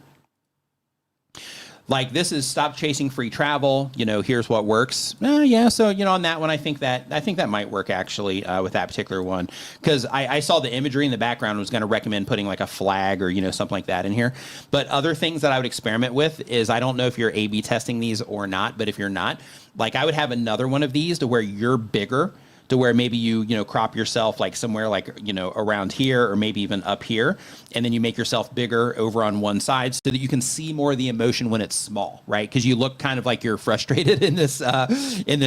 like this is stop chasing free travel. You know, here's what works. Yeah. So, you know, on that one, I think that might work actually with that particular one. Because I saw the imagery in the background and was going to recommend putting like a flag or, you know, something like that in here. But other things that I would experiment with is, I don't know if you're A/B testing these or not, but if you're not, like I would have another one of these to where you're bigger, to where maybe you know, crop yourself like somewhere like, you know, around here or maybe even up here. And then you make yourself bigger over on one side so that you can see more of the emotion when it's small, right? Because you look kind of like you're frustrated in this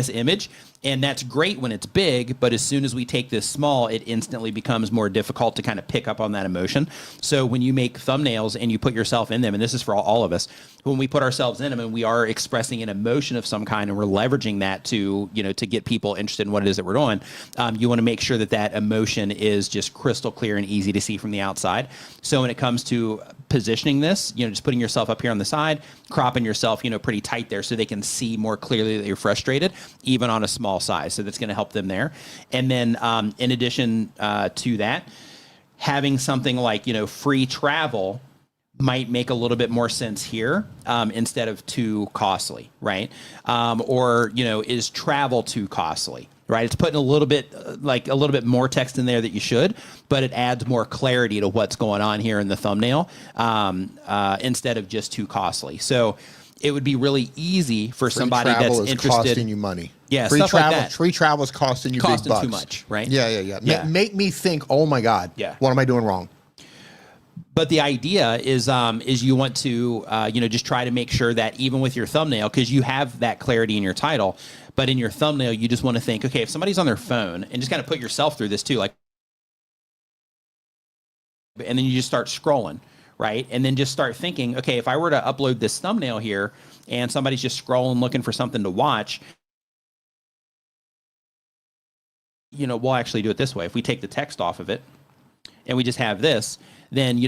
image. And that's great when it's big, but as soon as we take this small, it instantly becomes more difficult to kind of pick up on that emotion. So when you make thumbnails and you put yourself in them, and this is for all of us, when we put ourselves in them and we are expressing an emotion of some kind and we're leveraging that to, you know, to get people interested in what it is that we're doing, you want to make sure that that emotion is just crystal clear and easy to see from the outside. So when it comes to positioning this, you know, just putting yourself up here on the side, cropping yourself, you know, pretty tight there so they can see more clearly that you're frustrated, even on a small size. So that's going to help them there. And then in addition to that, having something like, you know, free travel might make a little bit more sense here instead of too costly, right? Or, is travel too costly, right? It's putting a little bit more text in there that you should, but it adds more clarity to what's going on here in the thumbnail instead of just too costly. So it would be really easy for somebody that's interested. Costing you money. Yeah, free stuff travel, like that. Free travel is costing you big bucks. Too much, right? Yeah. Make me think, oh my God, what am I doing wrong? But the idea is you want to, just try to make sure that even with your thumbnail, because you have that clarity in your title, but in your thumbnail, you just want to think, okay, if somebody's on their phone, and just kind of put yourself through this too, like, and then you just start scrolling, right? And then just start thinking, okay, if I were to upload this thumbnail here and somebody's just scrolling looking for something to watch, we'll actually do it this way. If we take the text off of it and we just have this, then,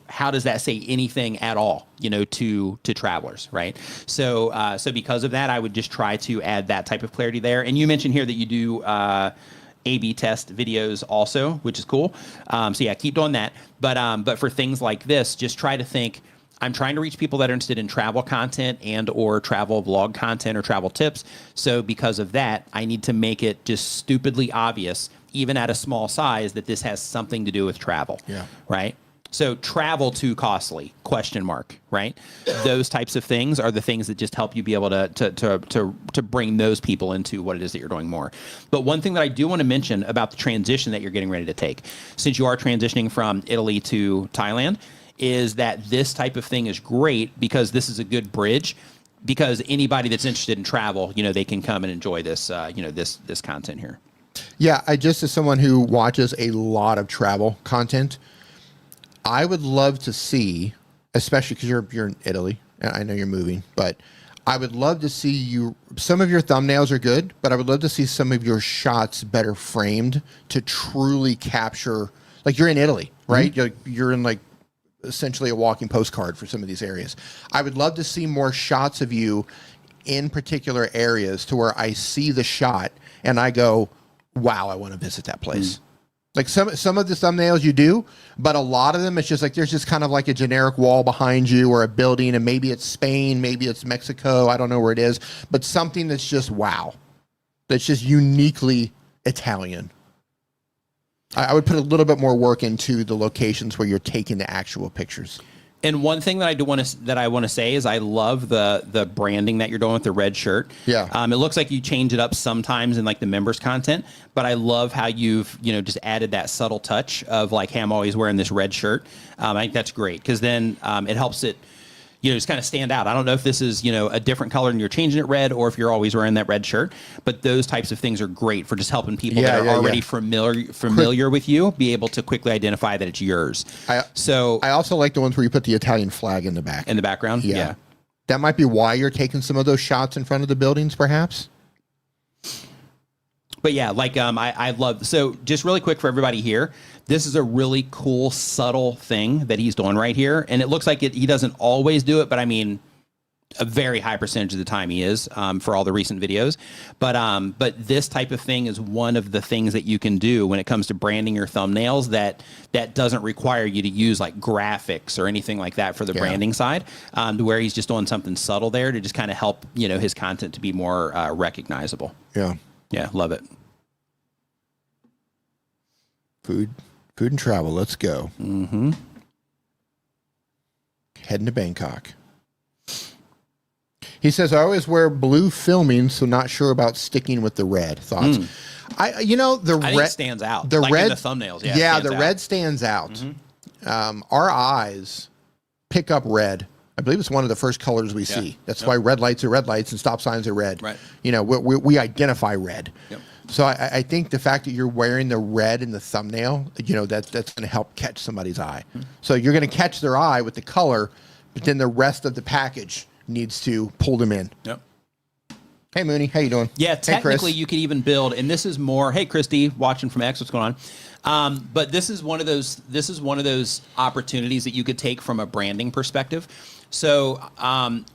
how does that say anything at all, to travelers, right? So because of that, I would just try to add that type of clarity there. And you mentioned here that you do A/B test videos also, which is cool. So yeah, keep doing that. But for things like this, just try to think, I'm trying to reach people that are interested in travel content and or travel vlog content or travel tips. So because of that, I need to make it just stupidly obvious, even at a small size, that this has something to do with travel. Yeah. Right? So travel too costly, ? Right? Those types of things are the things that just help you be able to bring those people into what it is that you're doing more. But one thing that I do want to mention about the transition that you're getting ready to take, since you are transitioning from Italy to Thailand, is that this type of thing is great because this is a good bridge. Because anybody that's interested in travel, they can come and enjoy this, this content here. Yeah, as someone who watches a lot of travel content, I would love to see, especially because you're in Italy, and I know you're moving, but I would love to see you. Some of your thumbnails are good, but I would love to see some of your shots better framed to truly capture, like you're in Italy, right? Mm-hmm. You're in like essentially a walking postcard for some of these areas. I would love to see more shots of you in particular areas to where I see the shot and I go, wow, I want to visit that place. Mm. Like some of the thumbnails you do, but a lot of them, it's just like there's just kind of like a generic wall behind you or a building, and maybe it's Spain, maybe it's Mexico, I don't know where it is, but something that's just wow, that's just uniquely Italian. I would put a little bit more work into the locations where you're taking the actual pictures. And one thing that I want to say is I love the branding that you're doing with the red shirt. Yeah. It looks like you change it up sometimes in like the members content, but I love how you've just added that subtle touch of like, hey, I'm always wearing this red shirt. I think that's great because then it helps it just kind of stand out. I don't know if this is a different color and you're changing it red, or if you're always wearing that red shirt. But those types of things are great for just helping people that are already familiar with you be able to quickly identify that it's yours. I also like the ones where you put the Italian flag in the back. In the background? Yeah. That might be why you're taking some of those shots in front of the buildings, perhaps. But yeah, like I love, so just really quick for everybody here, this is a really cool, subtle thing that he's doing right here. And it looks like he doesn't always do it, but I mean, a very high percentage of the time he is for all the recent videos. But this type of thing is one of the things that you can do when it comes to branding your thumbnails that doesn't require you to use like graphics or anything like that for the branding side, to where he's just doing something subtle there to just kind of help, his content to be more recognizable. Yeah. Yeah, love it. Food and travel. Let's go. Mm-hmm. Heading to Bangkok. He says, I always wear blue filming, so not sure about sticking with the red. Thoughts? I think it stands out. The like red, in the thumbnails. Yeah, the red stands out. Mm-hmm. Our eyes pick up red. I believe it's one of the first colors we see. That's why red lights are red lights and stop signs are red. Right. We identify red. Yep. So I think the fact that you're wearing the red in the thumbnail, that's going to help catch somebody's eye. Mm-hmm. So you're going to catch their eye with the color, but then the rest of the package needs to pull them in. Yep. Hey, Mooney, how you doing? Yeah, technically hey, you could even build, and this is more, hey, Christy, watching from X, what's going on? But this is one of those opportunities that you could take from a branding perspective. So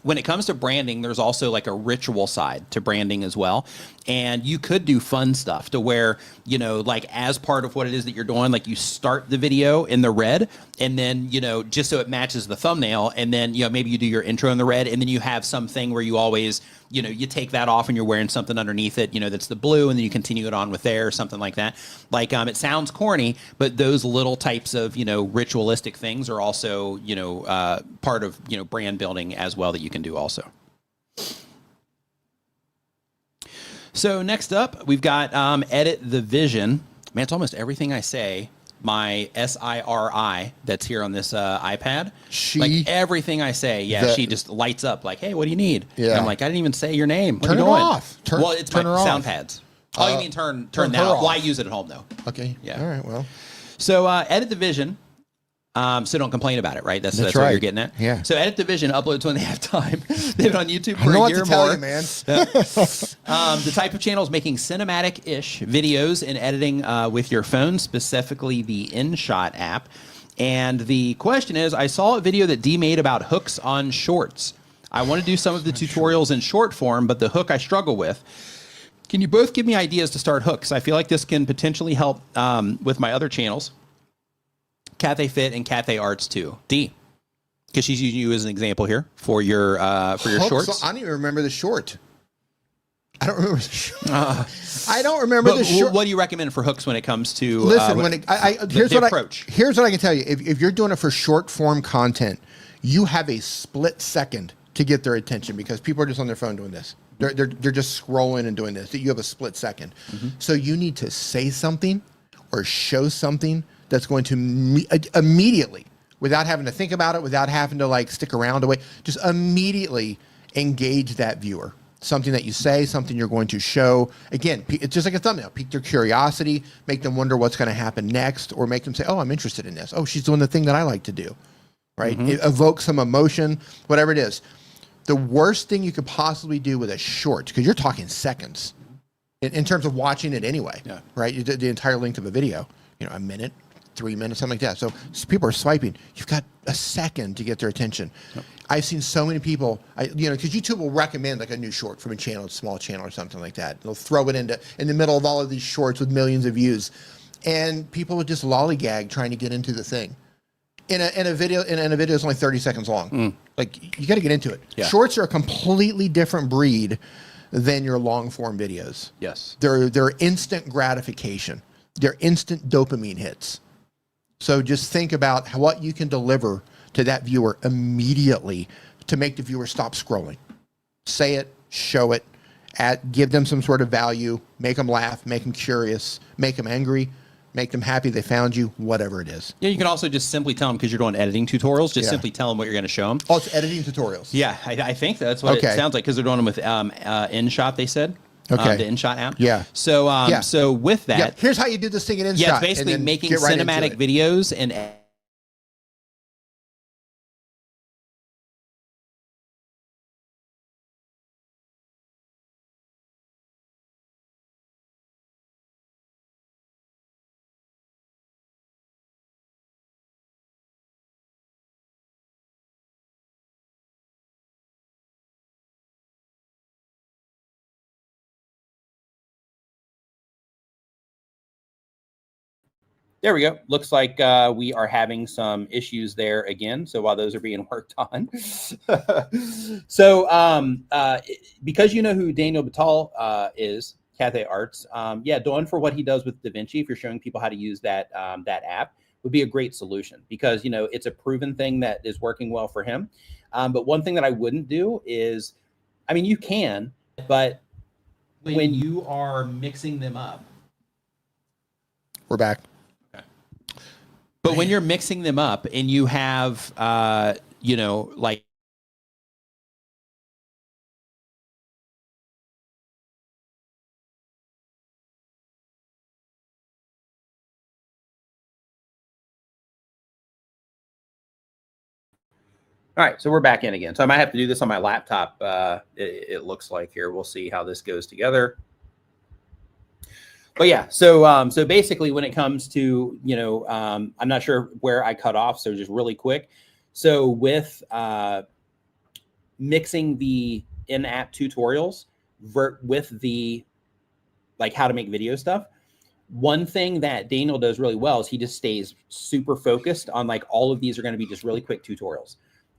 when it comes to branding, there's also like a ritual side to branding as well. And you could do fun stuff to where, you know, like as part of what it is that you're doing, like you start the video in the red and then, you know, just so it matches the thumbnail. And then, you know, maybe you do your intro in the red and then you have something where you always, you know, you take that off and you're wearing something underneath it, you know, that's the blue, and then you continue it on with there or something like that. Like, it sounds corny, but those little types of, you know, ritualistic things are also, you know, part of, you know, brand building as well that you can do also. So next up, we've got Edit the Vision. Man, it's almost everything I say. My SIRI that's here on this iPad. Like everything I say, she just lights up like, hey, what do you need? Yeah. And I'm like, I didn't even say your name. What are you doing? Off. Well, it's my sound pads. Oh, you mean turn that off? Well, I use it at home, though. Okay. Yeah. All right, well. So Edit the Vision. So don't complain about it, right? That's right. what you're getting at. Yeah. So Edit the Vision uploads when they have time. They've been on YouTube for I know a what year to tell more. you, man. The type of channel is making cinematic-ish videos and editing with your phone, specifically the InShot app. And the question is, I saw a video that D made about hooks on shorts. I want to do some of the tutorials in short form, but the hook I struggle with. Can you both give me ideas to start hooks? I feel like this can potentially help with my other channels. Cathay Fit and Cathay Arts too. D, because she's using you as an example here for your shorts. I don't even remember the short. I don't remember the short. I don't remember the short. What do you recommend for hooks when it comes to listen? Here's the what approach. Here's what I can tell you. If you're doing it for short form content, you have a split second to get their attention because people are just on their phone doing this. They're just scrolling and doing this. You have a split second, so you need to say something or show something that's going to immediately, without having to think about it, without having to like stick around to wait, just immediately engage that viewer. Something that you say, something you're going to show. Again, it's just like a thumbnail. Pique their curiosity, make them wonder what's going to happen next, or make them say, oh, I'm interested in this. Oh, she's doing the thing that I like to do, right? It evokes some emotion, whatever it is. The worst thing you could possibly do with a short, because you're talking seconds in terms of watching it anyway, right? You did the entire length of a video, you know, a minute, 3 minutes, something like that. So people are swiping. You've got a second to get their attention. Yep. I've seen so many people, because YouTube will recommend like a new short from a channel, a small channel or something like that. They'll throw it in the middle of all of these shorts with millions of views, and people would just lollygag trying to get into the thing. In a video is only 30 seconds long. Like you got to get into it. Yeah. Shorts are a completely different breed than your long form videos. Yes, they're instant gratification. They're instant dopamine hits. So just think about what you can deliver to that viewer immediately to make the viewer stop scrolling. Say it, show it, give them some sort of value, make them laugh, make them curious, make them angry, make them happy they found you, whatever it is. Yeah, you can also just simply tell them, because you're doing editing tutorials, just simply tell them what you're going to show them. Oh, it's editing tutorials. Yeah, I think that's what it sounds like, because they're doing them with InShot, they said. Okay. The InShot app. Yeah. So so with that, here's how you do this thing in InShot. Yeah, it's basically making cinematic videos and. There we go. Looks like we are having some issues there again. So while those are being worked on. So because you know who Daniel Batal is, Cathay Arts, doing for what he does with DaVinci, if you're showing people how to use that that app, would be a great solution, because, you know, it's a proven thing that is working well for him. But one thing that I wouldn't do is, I mean, you can, but when you are mixing them up. We're back. But when you're mixing them up and you have, you know, like. All right, so we're back in again. So I might have to do this on my laptop. It looks like here. We'll see how this goes together. But yeah, so so basically when it comes to, you know, I'm not sure where I cut off, so just really quick. So with mixing the in-app tutorials with the like how to make video stuff. One thing that Daniel does really well is he just stays super focused on like all of these are going to be just really quick tutorials.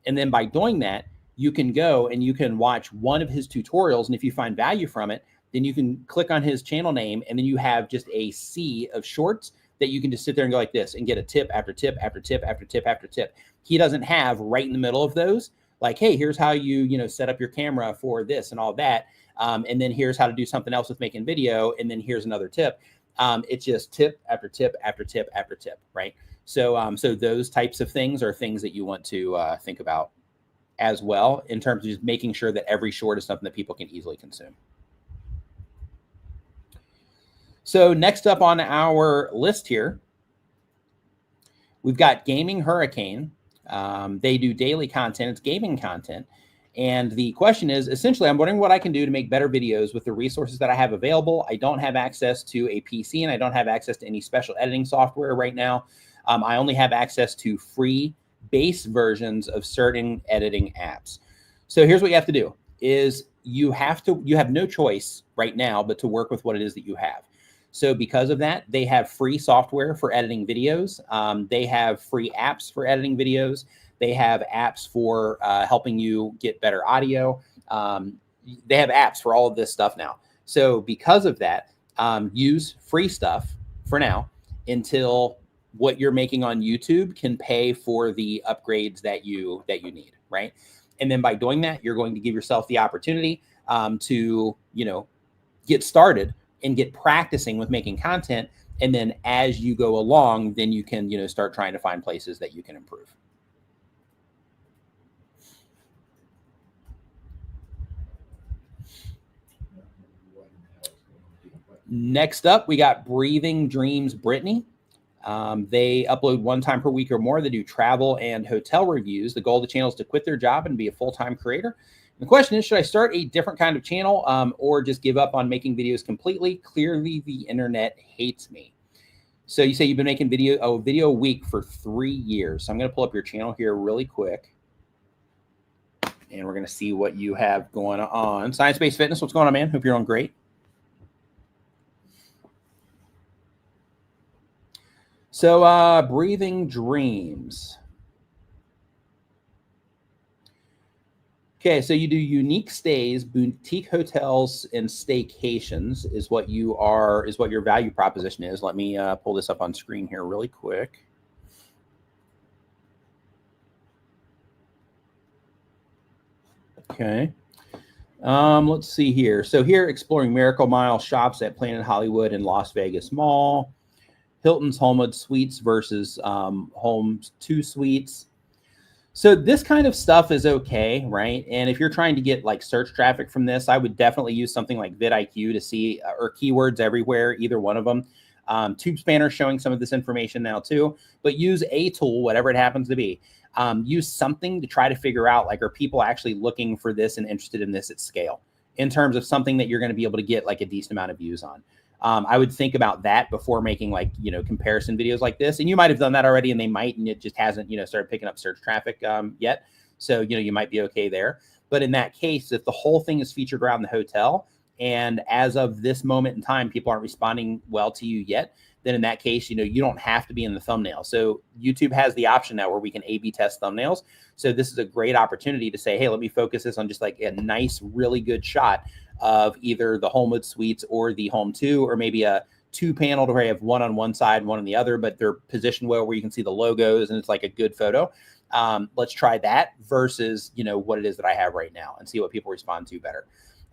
And then by doing that, you can go and you can watch one of his tutorials. And if you find value from it, then you can click on his channel name and then you have just a sea of shorts that you can just sit there and go like this and get a tip after tip after tip after tip after tip. He doesn't have right in the middle of those, like, hey, here's how you set up your camera for this and all that. And then here's how to do something else with making video. And then here's another tip. It's just tip after tip after tip after tip, right? So, so those types of things are things that you want to think about as well in terms of just making sure that every short is something that people can easily consume. So next up on our list here, we've got Gaming Hurricane. They do daily content. It's gaming content. And the question is, essentially, I'm wondering what I can do to make better videos with the resources that I have available. I don't have access to a PC and I don't have access to any special editing software right now. I only have access to free base versions of certain editing apps. So here's what you have to do is you have no choice right now but to work with what it is that you have. So because of that, they have free software for editing videos. They have free apps for editing videos. They have apps for helping you get better audio. They have apps for all of this stuff now. So because of that, use free stuff for now until what you're making on YouTube can pay for the upgrades that you need, right? And then by doing that, you're going to give yourself the opportunity to, get started and get practicing with making content. And then as you go along, then you can, start trying to find places that you can improve. Next up, we got Breathing Dreams Brittany. They upload 1 time per week or more. They do travel and hotel reviews. The goal of the channel is to quit their job and be a full-time creator. The question is, should I start a different kind of channel or just give up on making videos completely? Clearly, the internet hates me. So you say you've been making video a week for 3 years. So I'm going to pull up your channel here really quick. And we're going to see what you have going on. Science-Based Fitness, what's going on, man? Hope you're doing great. So Breathing Dreams. Okay, so you do unique stays, boutique hotels, and staycations is what your value proposition is. Let me pull this up on screen here really quick. Okay. Let's see here. So here, exploring Miracle Mile, shops at Planet Hollywood and Las Vegas Mall, Hilton's Homewood Suites versus Homes 2 Suites. So this kind of stuff is okay, right? And if you're trying to get like search traffic from this, I would definitely use something like vidIQ to see, or Keywords Everywhere, either one of them. TubeSpanner showing some of this information now too, but use a tool, whatever it happens to be. Use something to try to figure out, like, are people actually looking for this and interested in this at scale in terms of something that you're going to be able to get like a decent amount of views on. I would think about that before making like, comparison videos like this. And you might have done that already and they might, and it just hasn't, started picking up search traffic yet. So, you might be okay there. But in that case, if the whole thing is featured around the hotel and as of this moment in time, people aren't responding well to you yet, then in that case, you don't have to be in the thumbnail. So YouTube has the option now where we can A/B test thumbnails. So this is a great opportunity to say, hey, let me focus this on just like a nice, really good shot of either the Homewood Suites or the Home 2, or maybe a 2-panel where you have one on one side, one on the other, but they're positioned well where you can see the logos and it's like a good photo. Let's try that versus, what it is that I have right now and see what people respond to better.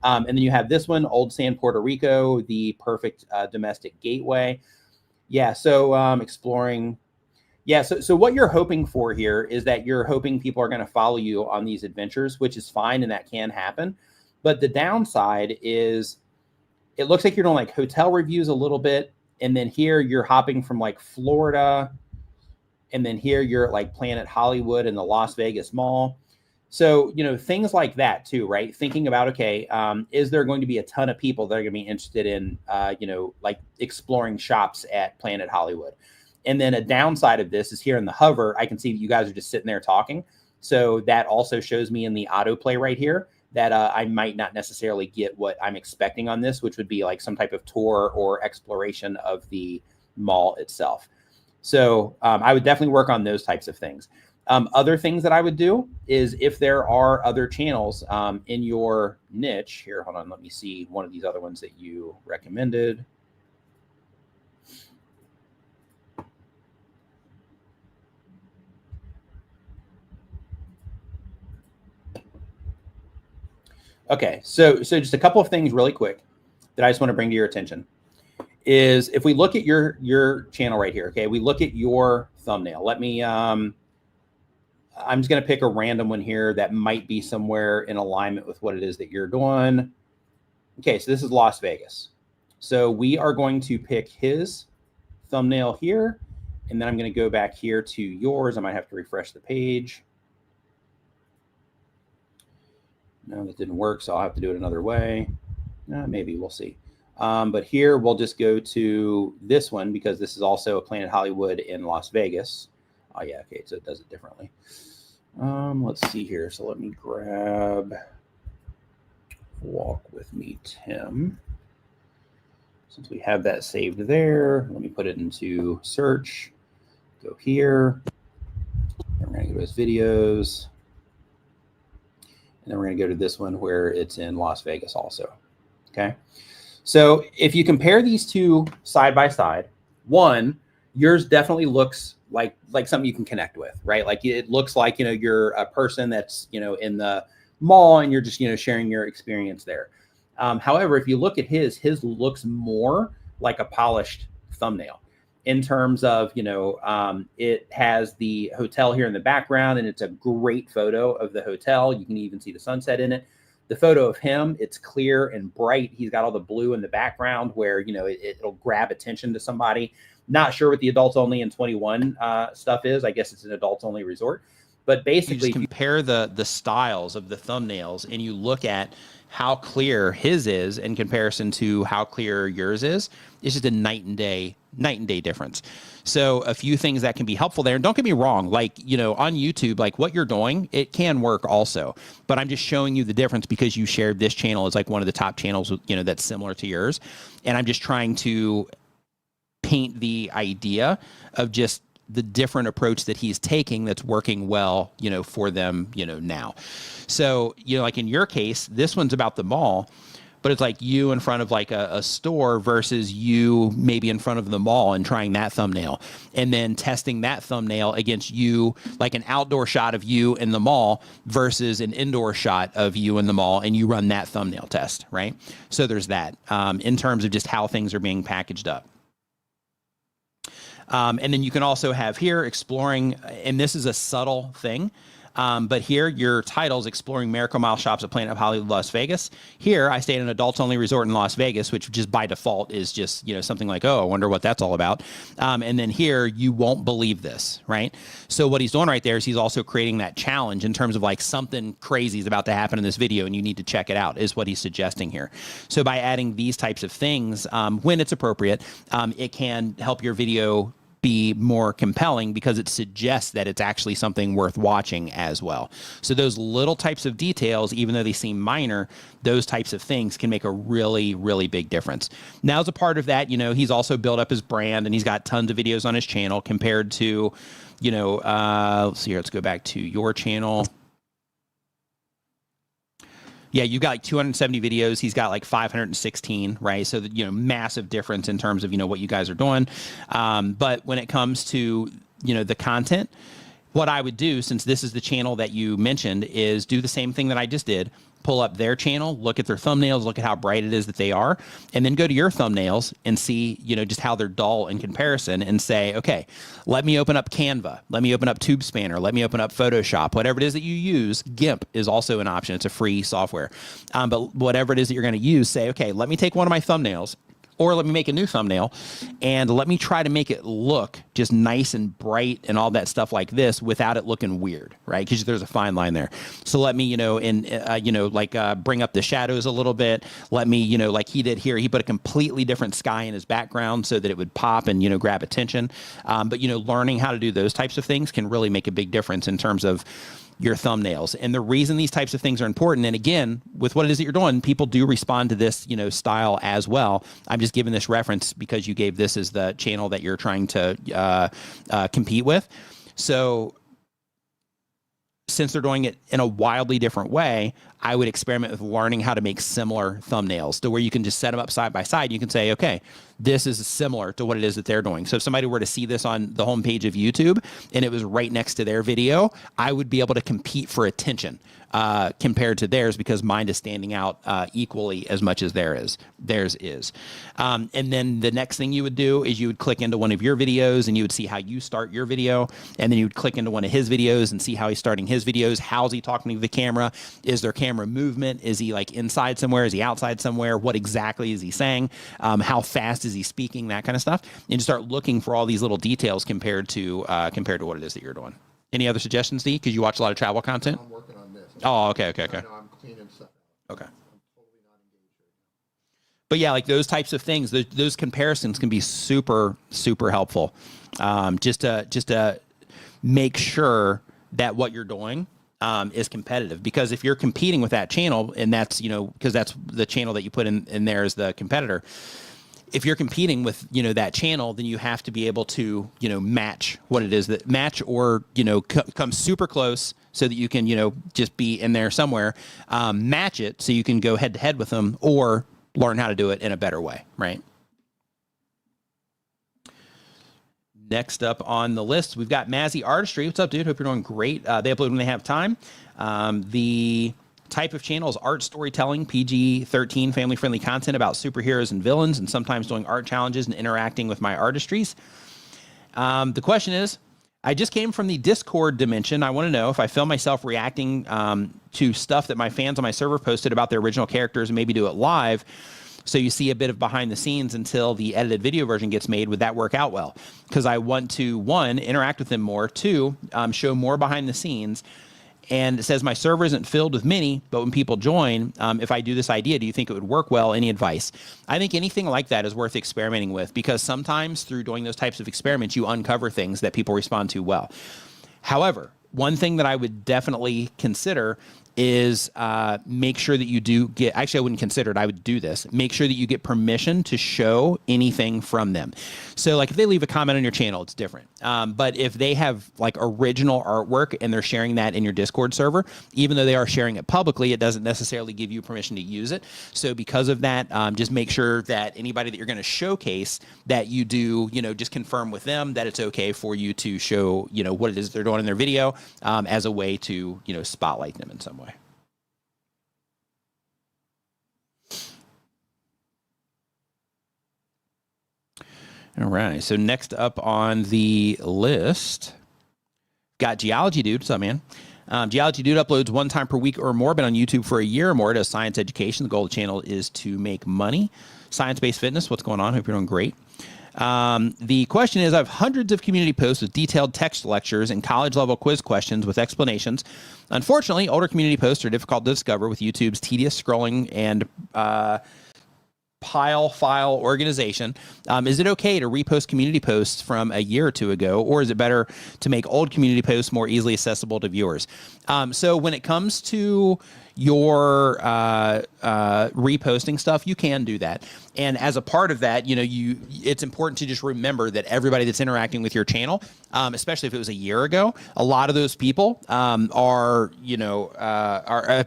And then you have this one, Old Sand, Puerto Rico, the perfect domestic gateway. Yeah, so exploring. Yeah, so what you're hoping for here is that you're hoping people are going to follow you on these adventures, which is fine and that can happen. But the downside is it looks like you're doing like hotel reviews a little bit. And then here you're hopping from like Florida. And then here you're at like Planet Hollywood and the Las Vegas Mall. So, things like that too, right? Thinking about, okay, is there going to be a ton of people that are going to be interested in, like exploring shops at Planet Hollywood? And then a downside of this is here in the hover, I can see that you guys are just sitting there talking. So that also shows me in the autoplay right here that I might not necessarily get what I'm expecting on this, which would be like some type of tour or exploration of the mall itself. So I would definitely work on those types of things. Other things that I would do is if there are other channels in your niche here, hold on, let me see one of these other ones that you recommended. Okay, so just a couple of things really quick that I just want to bring to your attention is if we look at your channel right here, okay, we look at your thumbnail. Let me, I'm just going to pick a random one here that might be somewhere in alignment with what it is that you're doing. Okay, so this is Las Vegas. So we are going to pick his thumbnail here, and then I'm going to go back here to yours. I might have to refresh the page. No, that didn't work, so I'll have to do it another way. Maybe, we'll see. But here we'll just go to this one because this is also a Planet Hollywood in Las Vegas. Oh yeah, okay, so it does it differently. Let's see here. So let me grab Walk With Me, Tim. Since we have that saved there, let me put it into search. Go here. And we're going to go to his videos. And then we're going to go to this one where it's in Las Vegas also. Okay. So if you compare these two side by side, one, yours definitely looks like something you can connect with, right? Like it looks like, you're a person that's, in the mall and you're just, sharing your experience there. However, if you look at his looks more like a polished thumbnail in terms of, it has the hotel here in the background and it's a great photo of the hotel. You can even see the sunset in it. The photo of him, it's clear and bright. He's got all the blue in the background where, it'll grab attention to somebody. Not sure what the adults only and 21 stuff is. I guess it's an adults only resort. But basically, you compare the styles of the thumbnails and you look at how clear his is in comparison to how clear yours is, it's just a night and day difference. So a few things that can be helpful there. And don't get me wrong, like, on YouTube, like what you're doing, it can work also. But I'm just showing you the difference because you shared this channel as like one of the top channels, that's similar to yours. And I'm just trying to paint the idea of just the different approach that he's taking that's working well, for them, now. So, like in your case, this one's about the mall, but it's like you in front of like a store versus you maybe in front of the mall and trying that thumbnail and then testing that thumbnail against you, like an outdoor shot of you in the mall versus an indoor shot of you in the mall, and you run that thumbnail test, right? So there's that in terms of just how things are being packaged up. And then you can also have here exploring, and this is a subtle thing, but here your title's exploring Miracle Mile shops at Planet Hollywood, Las Vegas. Here I stay at an adults only resort in Las Vegas, which just by default is just, something like, oh, I wonder what that's all about. And then here you won't believe this, right? So what he's doing right there is he's also creating that challenge in terms of like something crazy is about to happen in this video and you need to check it out is what he's suggesting here. So by adding these types of things, when it's appropriate, it can help your video be more compelling because it suggests that it's actually something worth watching as well. So those little types of details, even though they seem minor, those types of things can make a really, really big difference. Now, as a part of that, he's also built up his brand and he's got tons of videos on his channel compared to, let's see here, let's go back to your channel. Yeah, you got like 270 videos. He's got like 516, right? So, massive difference in terms of, what you guys are doing. But when it comes to, the content, what I would do, since this is the channel that you mentioned, is do the same thing that I just did. Pull up their channel, look at their thumbnails, look at how bright it is that they are, and then go to your thumbnails and see, just how they're dull in comparison and say, okay, let me open up Canva, let me open up Tube Spanner, let me open up Photoshop, whatever it is that you use. GIMP is also an option. It's a free software. But whatever it is that you're going to use, say, okay, let me take one of my thumbnails, or let me make a new thumbnail and let me try to make it look just nice and bright and all that stuff like this without it looking weird, right? Because there's a fine line there. So let me, bring up the shadows a little bit. Let me, like he did here, he put a completely different sky in his background so that it would pop and, grab attention. But learning how to do those types of things can really make a big difference in terms of your thumbnails. And the reason these types of things are important, and again, with what it is that you're doing, people do respond to this, you know, style as well. I'm just giving this reference because you gave this as the channel that you're trying to compete with. So since they're doing it in a wildly different way, I would experiment with learning how to make similar thumbnails to where you can just set them up side by side. You can say, okay, this is similar to what it is that they're doing. So if somebody were to see this on the homepage of YouTube and it was right next to their video, I would be able to compete for attention compared to theirs because mine is standing out equally as much as theirs is. And then the next thing you would do is you would click into one of your videos and you would see how you start your video. And then you would click into one of his videos and see how he's starting his videos. How's he talking to the camera? Is there camera movement? Is he like inside somewhere? Is he outside somewhere? What exactly is he saying? How fast is he speaking? That kind of stuff. And start looking for all these little details compared to what it is that you're doing. Any other suggestions, D? Because you watch a lot of travel content. I'm working on this. Oh, okay. I know I'm cleaning stuff out. Okay. I'm totally not engaged right now. But yeah, like those types of things, those comparisons can be super, super helpful. Just to make sure that what you're doing is competitive. Because if you're competing with that channel, and that's, you know, because that's the channel that you put in there as the competitor. If you're competing with, you know, that channel, then you have to be able to, you know, match what it is that match or, you know, come super close so that you can, you know, just be in there somewhere, match it so you can go head to head with them or learn how to do it in a better way, right? Next up on the list, we've got Mazzy Artistry. What's up, dude? Hope you're doing great. They upload when they have time. The type of channel is art storytelling, PG-13, family-friendly content about superheroes and villains, and sometimes doing art challenges and interacting with my artistries. The question is, I just came from the Discord dimension. I want to know if I film myself reacting to stuff that my fans on my server posted about their original characters and maybe do it live. So you see a bit of behind the scenes until the edited video version gets made. Would that work out well? Because I want to, one, interact with them more, two, show more behind the scenes. And it says my server isn't filled with many, but when people join, if I do this idea, do you think it would work well? Any advice? I think anything like that is worth experimenting with because sometimes through doing those types of experiments, you uncover things that people respond to well. However, one thing that I would definitely consider is make sure that you do get, actually I wouldn't consider it, I would do this, make sure that you get permission to show anything from them. So like if they leave a comment on your channel, it's different. But if they have like original artwork and they're sharing that in your Discord server, even though they are sharing it publicly, it doesn't necessarily give you permission to use it. So because of that, just make sure that anybody that you're going to showcase that you do, you know, just confirm with them that it's okay for you to show, you know, what it is they're doing in their video as a way to, you know, spotlight them in some way. All right, so next up on the list, got Geology Dude. What's up, man? Geology Dude uploads one time per week or more, been on YouTube for a year or more, does science education. The goal of the channel is to make money. Science-based fitness, what's going on? Hope you're doing great. The question is, I have hundreds of community posts with detailed text lectures and college-level quiz questions with explanations. Unfortunately, older community posts are difficult to discover with YouTube's tedious scrolling and file organization. Is it okay to repost community posts from a year or two ago, or is it better to make old community posts more easily accessible to viewers? So when it comes to your reposting stuff, you can do that. And as a part of that, you know, it's important to just remember that everybody that's interacting with your channel, especially if it was a year ago, a lot of those people are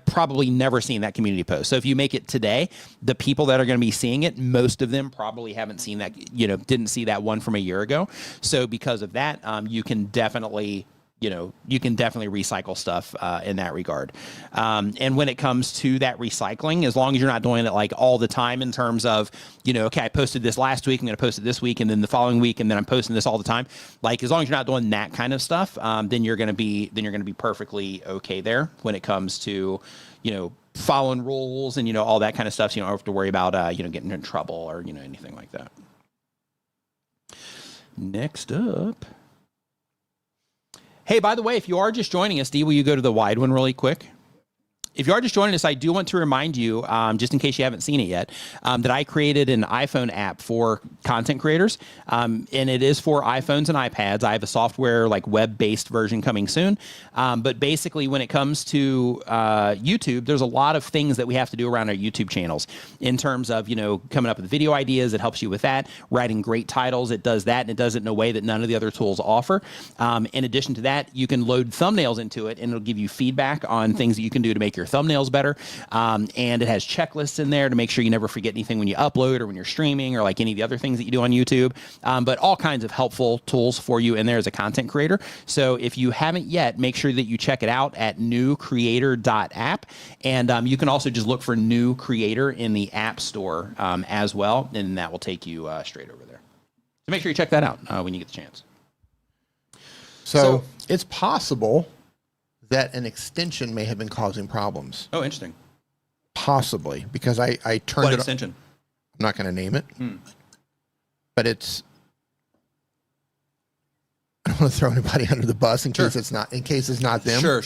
probably never seen that community post. So if you make it today, the people that are going to be seeing it, most of them probably haven't seen that, you know, didn't see that one from a year ago. So because of that, you can definitely recycle stuff in that regard. And when it comes to that recycling, as long as you're not doing it like all the time in terms of, you know, okay, I posted this last week, I'm going to post it this week, and then the following week, and then I'm posting this all the time. Like as long as you're not doing that kind of stuff, then you're going to be perfectly okay there when it comes to, you know, following rules and, you know, all that kind of stuff. So you don't have to worry about, you know, getting in trouble or, you know, anything like that. Next up. Hey, by the way, if you are just joining us, D, will you go to the wide one really quick? if you are just joining us, I do want to remind you, just in case you haven't seen it yet, that I created an iPhone app for content creators, and it is for iPhones and iPads. I have a software like web-based version coming soon, but basically when it comes to YouTube, there's a lot of things that we have to do around our YouTube channels in terms of, you know, coming up with video ideas. It helps you with that. Writing great titles, it does that, and it does it in a way that none of the other tools offer. In addition to that, you can load thumbnails into it, and it'll give you feedback on things that you can do to make your thumbnails better. And it has checklists in there to make sure you never forget anything when you upload or when you're streaming or like any of the other things that you do on YouTube. But all kinds of helpful tools for you in there as a content creator. So if you haven't yet, make sure that you check it out at newcreator.app. And you can also just look for New Creator in the App Store as well, and that will take you straight over there. So make sure you check that out when you get the chance. So it's possible that an extension may have been causing problems. Oh, interesting. Possibly, because I turned What it. extension? I'm not going to name it, but it's. I don't want to throw anybody under the bus in case it's not them. Sure.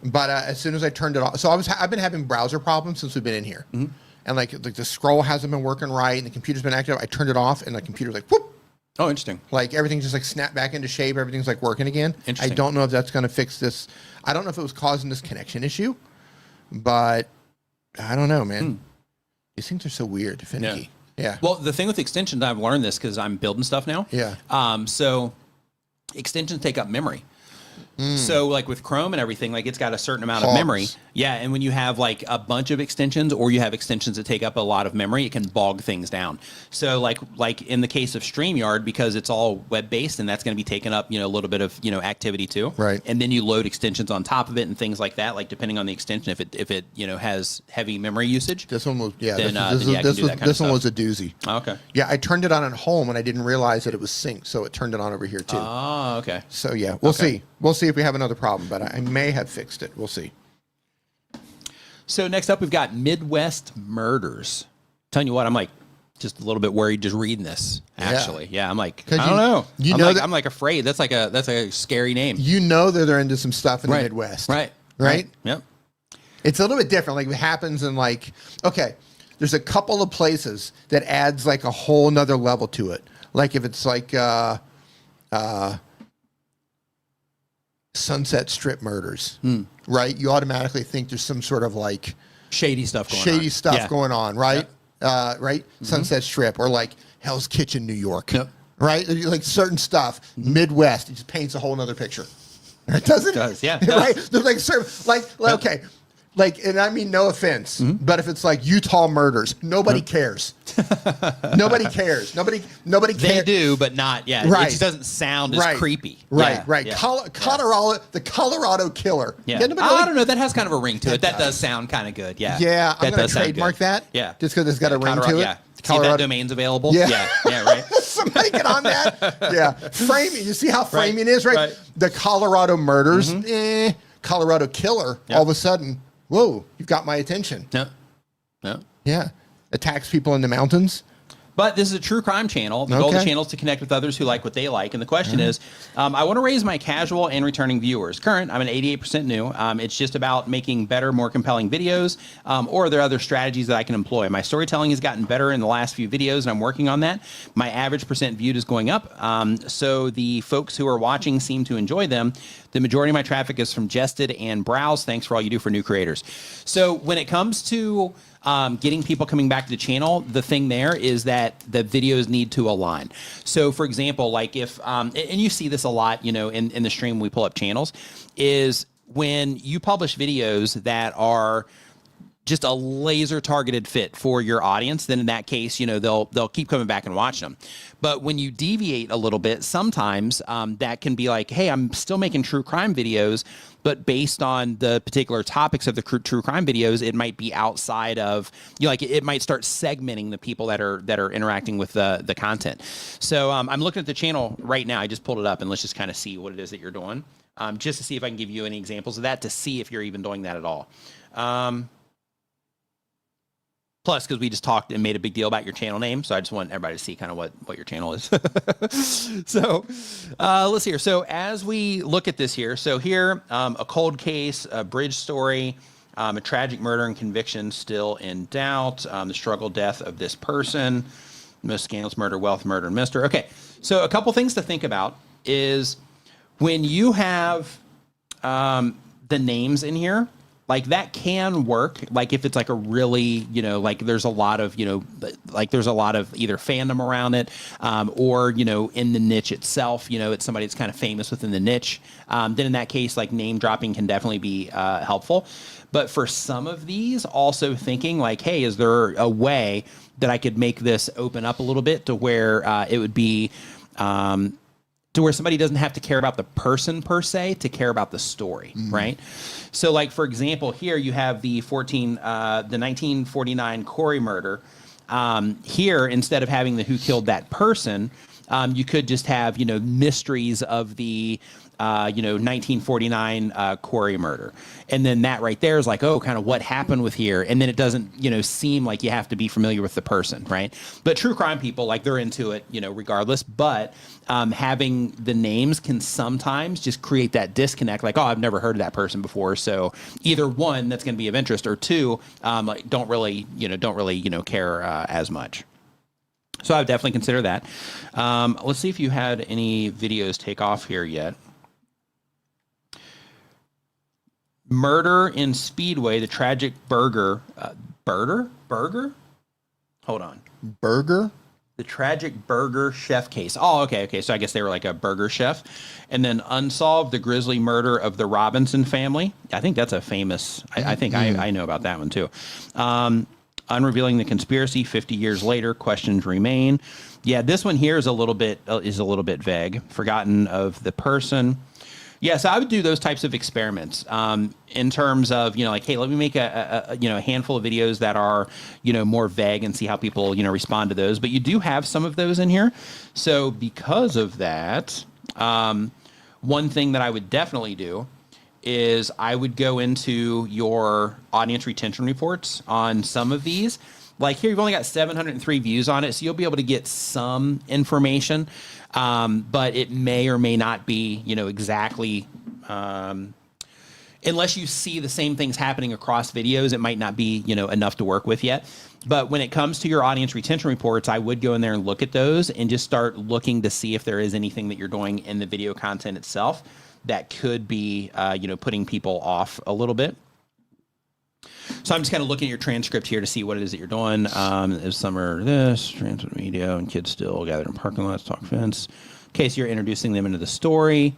But as soon as I turned it off, so I've been having browser problems since we've been in here, and like the scroll hasn't been working right, and the computer's been active. I turned it off, and the computer's like whoop. Oh, interesting. Like everything's just like snapped back into shape. Everything's like working again. I Interesting. don't know if that's going to fix this. I don't know if it was causing this connection issue, but I don't know, man. These things are so weird, finicky. Yeah. Well, the thing with extensions, I've learned this because I'm building stuff now. Yeah. So extensions take up memory. So like with Chrome and everything, like it's got a certain amount of memory. Yeah. And when you have like a bunch of extensions or you have extensions that take up a lot of memory, it can bog things down. So like in the case of StreamYard, because it's all web-based and that's going to be taking up, you know, a little bit of, you know, activity too. Right. And then you load extensions on top of it and things like that, like depending on the extension, if it, you know, has heavy memory usage. This one was, this one was a doozy. Oh, okay. Yeah. I turned it on at home and I didn't realize that it was synced. So it turned it on over here too. Oh, okay. So yeah, we'll see. We'll see if we have another problem, but I may have fixed it. We'll see. So next up, we've got Midwest Murders. Telling you what, I'm like just a little bit worried just reading this. Actually, yeah, I'm like, I don't know. I'm like afraid. That's like a scary name. You know that they're into some stuff in the Midwest, right? Yep. It's a little bit different. Like it happens in like, okay, there's a couple of places that adds like a whole nother level to it. Like if it's like Sunset Strip murders, right? You automatically think there's some sort of like shady stuff going on, right? Right? Sunset Strip or like Hell's Kitchen, New York, right? Like certain stuff, Midwest, it just paints a whole nother picture. It doesn't? It does, yeah. Right? There's like certain, okay. Like, and I mean no offense, but if it's like Utah murders, nobody cares. Nobody cares. Nobody cares. They do, but not, It just doesn't sound as creepy. Right. Colorado, the Colorado killer. Yeah. I don't know. That has kind of a ring to it. That does sound kind of good. Yeah. Yeah. I'm going to trademark that. Yeah. Just because it's got a ring to it. Yeah. See that domain's available? Yeah. Yeah, right. Somebody get on that. Yeah. Framing. You see how framing is, right? The Colorado murders, Colorado killer, all of a sudden, whoa, you've got my attention. No. Yeah. Attacks people in the mountains. But this is a true crime channel. The goal of the channel is to connect with others who like what they like. And the question is, I want to raise my casual and returning viewers. Current, I'm an 88% new. It's just about making better, more compelling videos. Or are there other strategies that I can employ? My storytelling has gotten better in the last few videos, and I'm working on that. My average percent viewed is going up. So the folks who are watching seem to enjoy them. The majority of my traffic is from Jested and Browse. Thanks for all you do for new creators. So when it comes to getting people coming back to the channel, the thing there is that the videos need to align. So for example, like if, and you see this a lot, you know, in the stream, we pull up channels, is when you publish videos that are just a laser targeted fit for your audience, then in that case, you know, they'll keep coming back and watch them. But when you deviate a little bit, sometimes that can be like, hey, I'm still making true crime videos, but based on the particular topics of the true crime videos, it might be outside of, you know, like it might start segmenting the people that are interacting with the content. So I'm looking at the channel right now. I just pulled it up, and let's just kind of see what it is that you're doing, just to see if I can give you any examples of that, to see if you're even doing that at all. Plus, because we just talked and made a big deal about your channel name, so I just want everybody to see kind of what your channel is. So let's see here. So as we look at this here, so here, a cold case, a bridge story, A tragic murder and conviction still in doubt. The struggle death of this person. Most scandalous murder, wealth, murder, and mister. Okay, so a couple things to think about is when you have the names in here, like that can work. Like if it's like a really, like there's a lot of, like there's a lot of either fandom around it, or, in the niche itself, it's somebody that's kind of famous within the niche. Then in that case, like name dropping can definitely be helpful. But for some of these, also thinking like, hey, is there a way that I could make this open up a little bit to where it would be, to where somebody doesn't have to care about the person per se to care about the story, right? So like, for example, here you have the 1949 Corey murder. Here, instead of having the who killed that person, you could just have, mysteries of the, 1949 Corey murder. And then that right there is like, oh, kind of what happened with here. And then it doesn't, seem like you have to be familiar with the person, right? But true crime people, like they're into it, regardless. But having the names can sometimes just create that disconnect. Like, oh, I've never heard of that person before. So either one, that's going to be of interest, or two, like don't really care as much. So I would definitely consider that. Let's see if you had any videos take off here yet. Murder in Speedway, the tragic burger. Burger? Hold on. Burger? The tragic burger chef case. Oh, okay. So I guess they were like a burger chef. And then Unsolved, the grisly murder of the Robinson family. I think that's a famous, I think I know about that one too. Unrevealing the conspiracy 50 years later, questions remain. Yeah, this one here is a little bit vague. Forgotten of the person. Yeah, so I would do those types of experiments in terms of, like, hey, let me make a handful of videos that are, more vague and see how people, respond to those. But you do have some of those in here. So because of that, one thing that I would definitely do is I would go into your audience retention reports on some of these. Like here, you've only got 703 views on it, so you'll be able to get some information, but it may or may not be, exactly, unless you see the same things happening across videos, it might not be, enough to work with yet. But when it comes to your audience retention reports, I would go in there and look at those and just start looking to see if there is anything that you're doing in the video content itself that could be, putting people off a little bit. So I'm just kind of looking at your transcript here to see what it is that you're doing. Is summer this, transmit media, and kids still gathered in parking lots, talk fence. Okay, so you're introducing them into the story.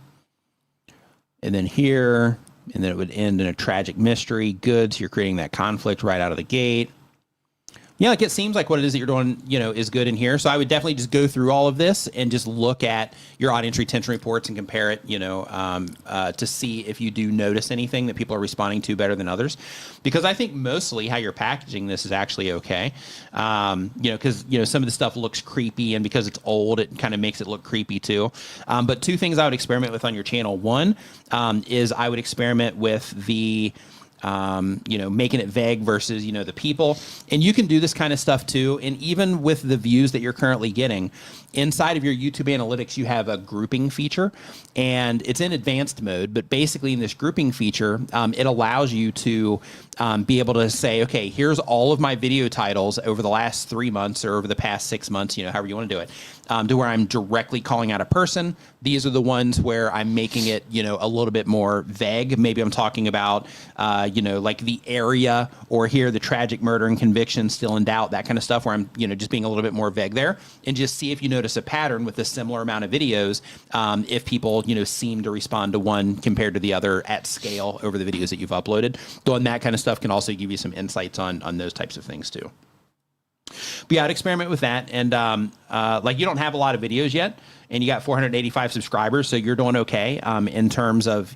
And then here, and then it would end in a tragic mystery. Good, so you're creating that conflict right out of the gate. Yeah, like it seems like what it is that you're doing, is good in here. So I would definitely just go through all of this and just look at your audience retention reports and compare it, to see if you do notice anything that people are responding to better than others. Because I think mostly how you're packaging this is actually okay. Because, some of the stuff looks creepy, and because it's old, it kind of makes it look creepy too. But two things I would experiment with on your channel. One is I would experiment with the making it vague versus, the people. And you can do this kind of stuff too. And even with the views that you're currently getting, inside of your YouTube analytics, you have a grouping feature, and it's in advanced mode. But basically in this grouping feature, it allows you to be able to say, okay, here's all of my video titles over the last 3 months or over the past 6 months, however you want to do it, to where I'm directly calling out a person. These are the ones where I'm making it, a little bit more vague. Maybe I'm talking about, like the area, or here, the tragic murder and conviction still in doubt, that kind of stuff, where I'm, just being a little bit more vague there, and just see if you notice a pattern with a similar amount of videos, if people, seem to respond to one compared to the other at scale over the videos that you've uploaded. Doing that kind of stuff can also give you some insights on those types of things too. But yeah, I'd experiment with that. And like you don't have a lot of videos yet, and you got 485 subscribers, so you're doing okay in terms of,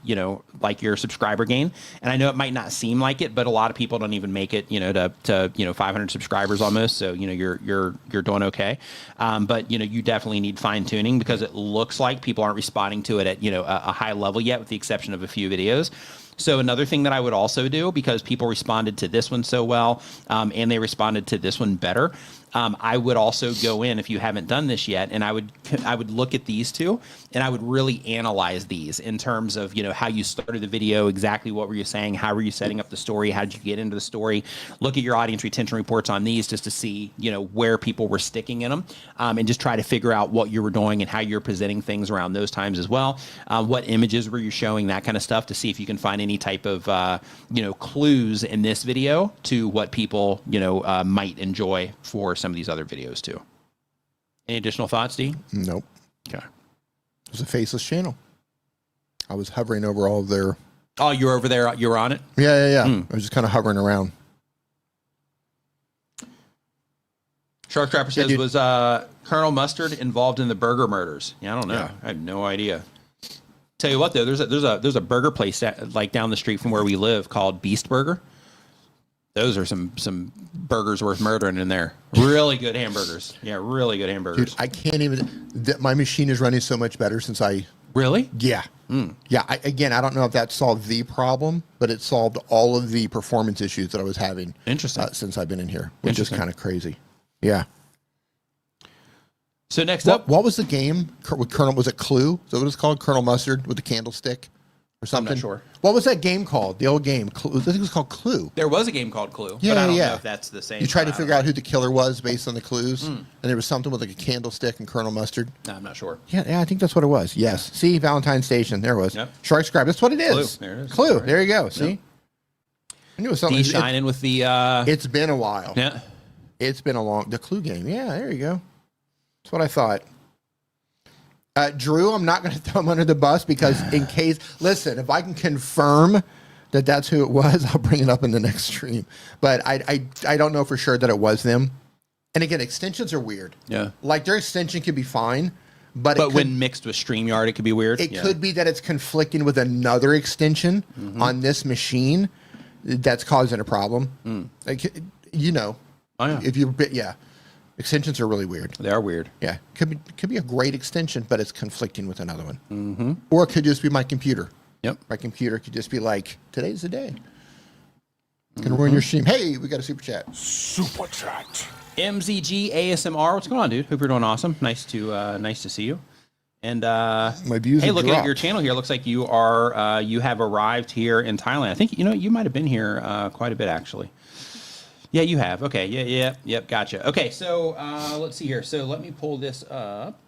like your subscriber gain. And I know it might not seem like it, but a lot of people don't even make it, to 500 subscribers almost. So, you're doing okay. But, you definitely need fine tuning, because it looks like people aren't responding to it at, a high level yet, with the exception of a few videos. So another thing that I would also do, because people responded to this one so well, and they responded to this one better, I would also go in, if you haven't done this yet, and I would look at these two, and I would really analyze these in terms of, how you started the video, exactly what were you saying, how were you setting up the story, how did you get into the story, look at your audience retention reports on these just to see, where people were sticking in them, and just try to figure out what you were doing and how you're presenting things around those times as well. What images were you showing, that kind of stuff, to see if you can find any type of, clues in this video to what people, might enjoy for some of these other videos too. Any additional thoughts, D? Nope. Okay. It was a faceless channel. I was hovering over all of their... Oh, you were over there. You were on it? Yeah. I was just kind of hovering around. Shark Trapper says, was Colonel Mustard involved in the burger murders? Yeah, I don't know. Yeah. I have no idea. Tell you what, though, there's a burger place like down the street from where we live called Beast Burger. Those are some burgers worth murdering in there. Really good hamburgers. Yeah, really good hamburgers. Dude, I can't even... my machine is running so much better since I... Really? Yeah. Yeah. I don't know if that solved the problem, but it solved all of the performance issues that I was having. Interesting. Since I've been in here, which is kind of crazy. Yeah. So next up... What was the game with Colonel... Was it Clue? Is that what it's called? Colonel Mustard with the candlestick? Or something? I'm not sure. What was that game called? The old game? Clue. I think it was called Clue. There was a game called Clue, Yeah, but I don't yeah. know if that's the same. You tried to figure out who the killer was based on the clues, and there was something with like a candlestick and Colonel Mustard. No, I'm not sure. Yeah, I think that's what it was. Yes. See, Valentine Station. There it was. Yep. Shark Scribe. That's what it is. Clue. There it is. Clue. Right. There you go. See? Yep. I knew it was something. D shining with the... It's been a while. Yeah. It's been the Clue game. Yeah, there you go. That's what I thought. Drew, I'm not going to throw him under the bus because in case... Listen, if I can confirm that that's who it was, I'll bring it up in the next stream. But I don't know for sure that it was them. And again, extensions are weird. Yeah. Like their extension could be fine, but when mixed with StreamYard, it could be weird. It could be that it's conflicting with another extension on this machine that's causing a problem. Like, Oh, yeah. if you... Yeah. Extensions are really weird. They are weird. Yeah. Could be a great extension, but it's conflicting with another one. Or it could just be my computer. Yep. My computer could just be like, today's the day. It's going to ruin your stream. Hey, we got a super chat. Super chat. MZG ASMR. What's going on, dude? Hope you're doing awesome. Nice to see you. And My views hey, have looking at dropped. your channel here, looks like you are you have arrived here in Thailand. I think you might have been here quite a bit actually. Yeah, you have. Okay. Yep. Gotcha. Okay, so let's see here. So let me pull this up.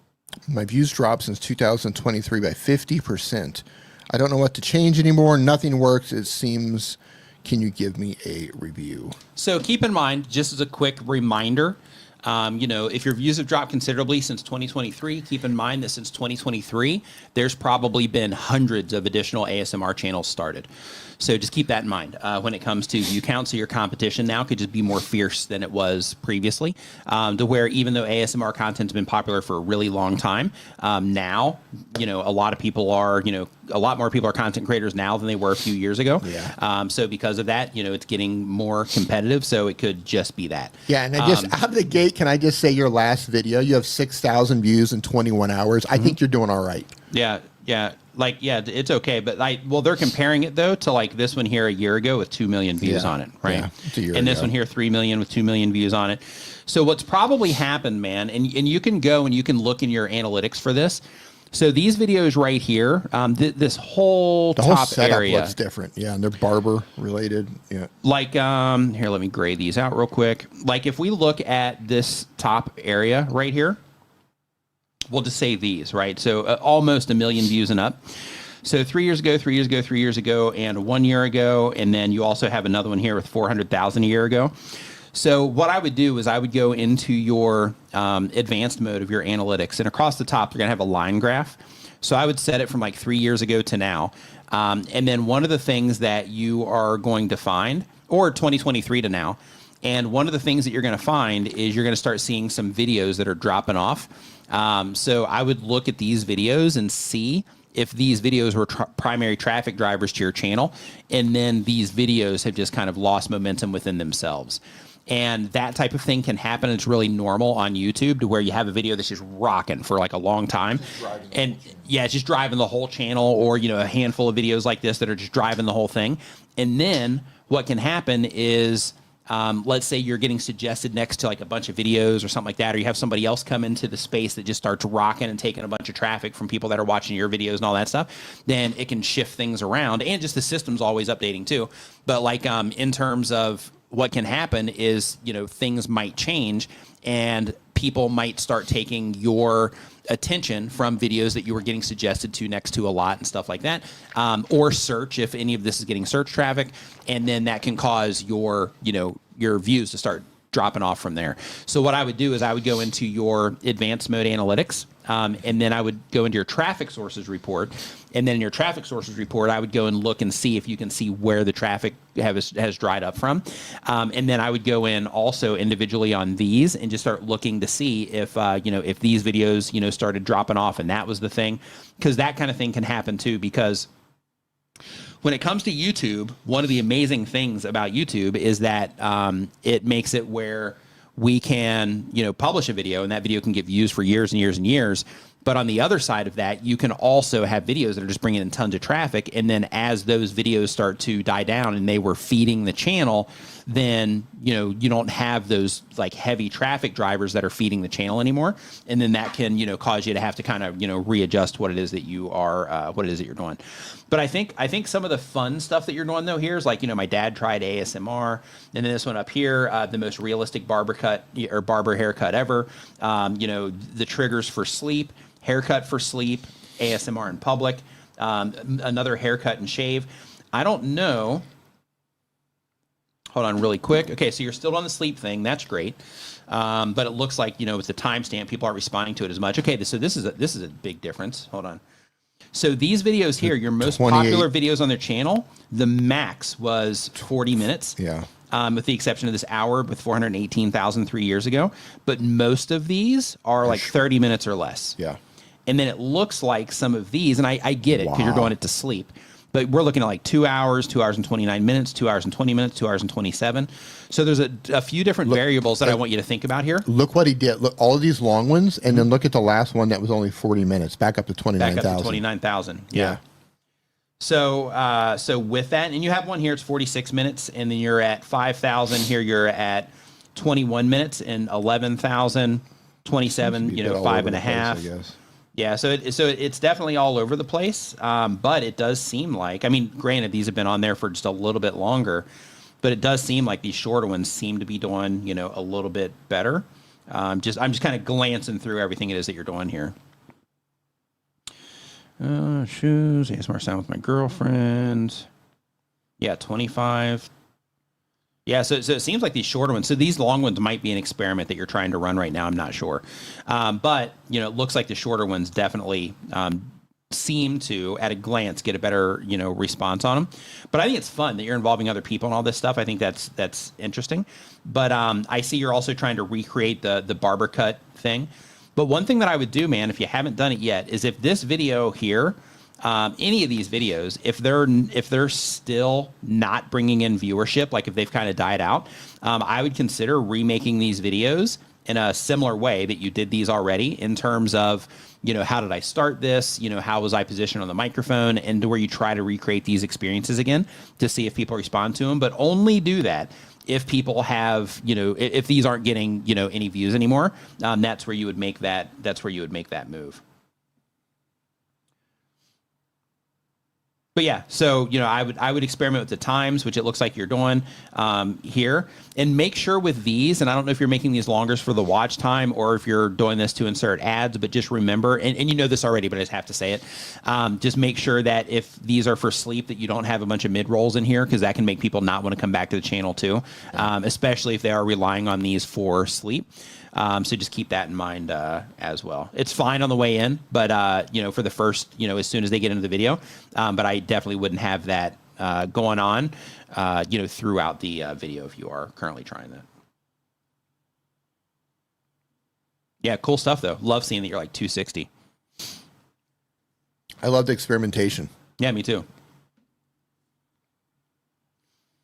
My views dropped since 2023 by 50%. I don't know what to change anymore. Nothing works. It seems. Can you give me a review? So keep in mind, just as a quick reminder, if your views have dropped considerably since 2023, keep in mind that since 2023, there's probably been hundreds of additional ASMR channels started. So just keep that in mind when it comes to view counts. So your competition now could just be more fierce than it was previously, to where even though ASMR content's been popular for a really long time, now, a lot of people are, a lot more people are content creators now than they were a few years ago. Yeah. So because of that, it's getting more competitive. So it could just be that. Yeah, and I just out of the gate, can I just say your last video, you have 6,000 views in 21 hours. I think you're doing all right. Yeah. It's okay, but they're comparing it though to like this one here a year ago with 2 million views on it, right? Yeah, it's a year and this ago. one here 3 million with 2 million views on it. So what's probably happened, man, and you can go and you can look in your analytics for this. So these videos right here, this whole The whole top setup area looks different. Yeah, and they're barber related. Yeah. Like, here, let me grade these out real quick. Like if we look at this top area right here, we'll just say these, right? So almost 1 million views and up. So 3 years ago, 3 years ago, 3 years ago, and 1 year ago. And then you also have another one here with 400,000 a year ago. So what I would do is I would go into your advanced mode of your analytics. And across the top, you're going to have a line graph. So I would set it from like 3 years ago to now. And then one of the things that you are going to find, or 2023 to now, and one of the things that you're going to find is you're going to start seeing some videos that are dropping off. So I would look at these videos and see if these videos were primary traffic drivers to your channel, and then these videos have just kind of lost momentum within themselves. And that type of thing can happen. It's really normal on YouTube to where you have a video that's just rocking for like a long time. And yeah, it's just driving the whole channel, or, a handful of videos like this that are just driving the whole thing. And then what can happen is let's say you're getting suggested next to like a bunch of videos or something like that, or you have somebody else come into the space that just starts rocking and taking a bunch of traffic from people that are watching your videos and all that stuff, then it can shift things around. And just the system's always updating too. But like in terms of what can happen is, things might change and people might start taking your attention from videos that you were getting suggested to next to a lot and stuff like that, or search if any of this is getting search traffic, and then that can cause your views to start dropping off from there. So what I would do is I would go into your advanced mode analytics, and then I would go into your traffic sources report, and then in your traffic sources report, I would go and look and see if you can see where the traffic has dried up from, and then I would go in also individually on these and just start looking to see if if these videos started dropping off, and that was the thing, because that kind of thing can happen too. Because when it comes to YouTube, one of the amazing things about YouTube is that it makes it where we can, publish a video, and that video can get views for years and years and years. But on the other side of that, you can also have videos that are just bringing in tons of traffic. And then as those videos start to die down and they were feeding the channel, then, you don't have those like heavy traffic drivers that are feeding the channel anymore. And then that can, cause you to have to kind of, readjust what it is that you are, what it is that you're doing. But I think some of the fun stuff that you're doing though here is like, my dad tried ASMR, and then this one up here, the most realistic barber haircut ever. The triggers for sleep, haircut for sleep, ASMR in public, another haircut and shave. I don't know. Hold on really quick. Okay, so you're still on the sleep thing. That's great. But it looks like, it's a timestamp. People aren't responding to it as much. Okay, so this is a big difference. Hold on. So these videos here, your most popular videos on their channel, the max was 40 minutes. Yeah. With the exception of this hour with 418,000 3 years ago. But most of these are like 30 minutes or less. Yeah. And then it looks like some of these, and I get it because you're doing it to sleep, but we're looking at like 2 hours, 2 hours and 29 minutes, 2 hours and 20 minutes, 2 hours and 27. So there's a few different variables that I want you to think about here. Look what he did. Look, all of these long ones, and then look at the last one that was only 40 minutes, back up to 29,000. Back up to 29,000. Yeah. So with that, and you have one here, it's 46 minutes, and then you're at 5,000. Here you're at 21 minutes and 11,000, 27, 5.5. I guess. Yeah, so it's definitely all over the place, but it does seem like, granted, these have been on there for just a little bit longer, but it does seem like these shorter ones seem to be doing, a little bit better. I'm just kind of glancing through everything it is that you're doing here. Shoes, ASMR sound with my girlfriend. Yeah, 25. Yeah, so it seems like these shorter ones. So these long ones might be an experiment that you're trying to run right now. I'm not sure. But, it looks like the shorter ones definitely seem to, at a glance, get a better, response on them. But I think it's fun that you're involving other people and all this stuff. I think that's interesting. But I see you're also trying to recreate the barber cut thing. But one thing that I would do, man, if you haven't done it yet, is if this video here, any of these videos, if they're still not bringing in viewership, like if they've kind of died out, I would consider remaking these videos in a similar way that you did these already, in terms of, how did I start this? How was I positioned on the microphone, and to where you try to recreate these experiences again to see if people respond to them. But only do that if people have, if these aren't getting, any views anymore. That's where you would make that. That's where you would make that move. But yeah, so, I would experiment with the times, which it looks like you're doing here, and make sure with these, and I don't know if you're making these longer for the watch time or if you're doing this to insert ads, but just remember, and you know this already, but I just have to say it, just make sure that if these are for sleep, that you don't have a bunch of mid-rolls in here, because that can make people not want to come back to the channel too, especially if they are relying on these for sleep. So just keep that in mind as well. It's fine on the way in, but for the first, as soon as they get into the video, but I definitely wouldn't have that going on, throughout the video if you are currently trying that. Yeah, cool stuff though. Love seeing that you're like 260. I love the experimentation. Yeah, me too.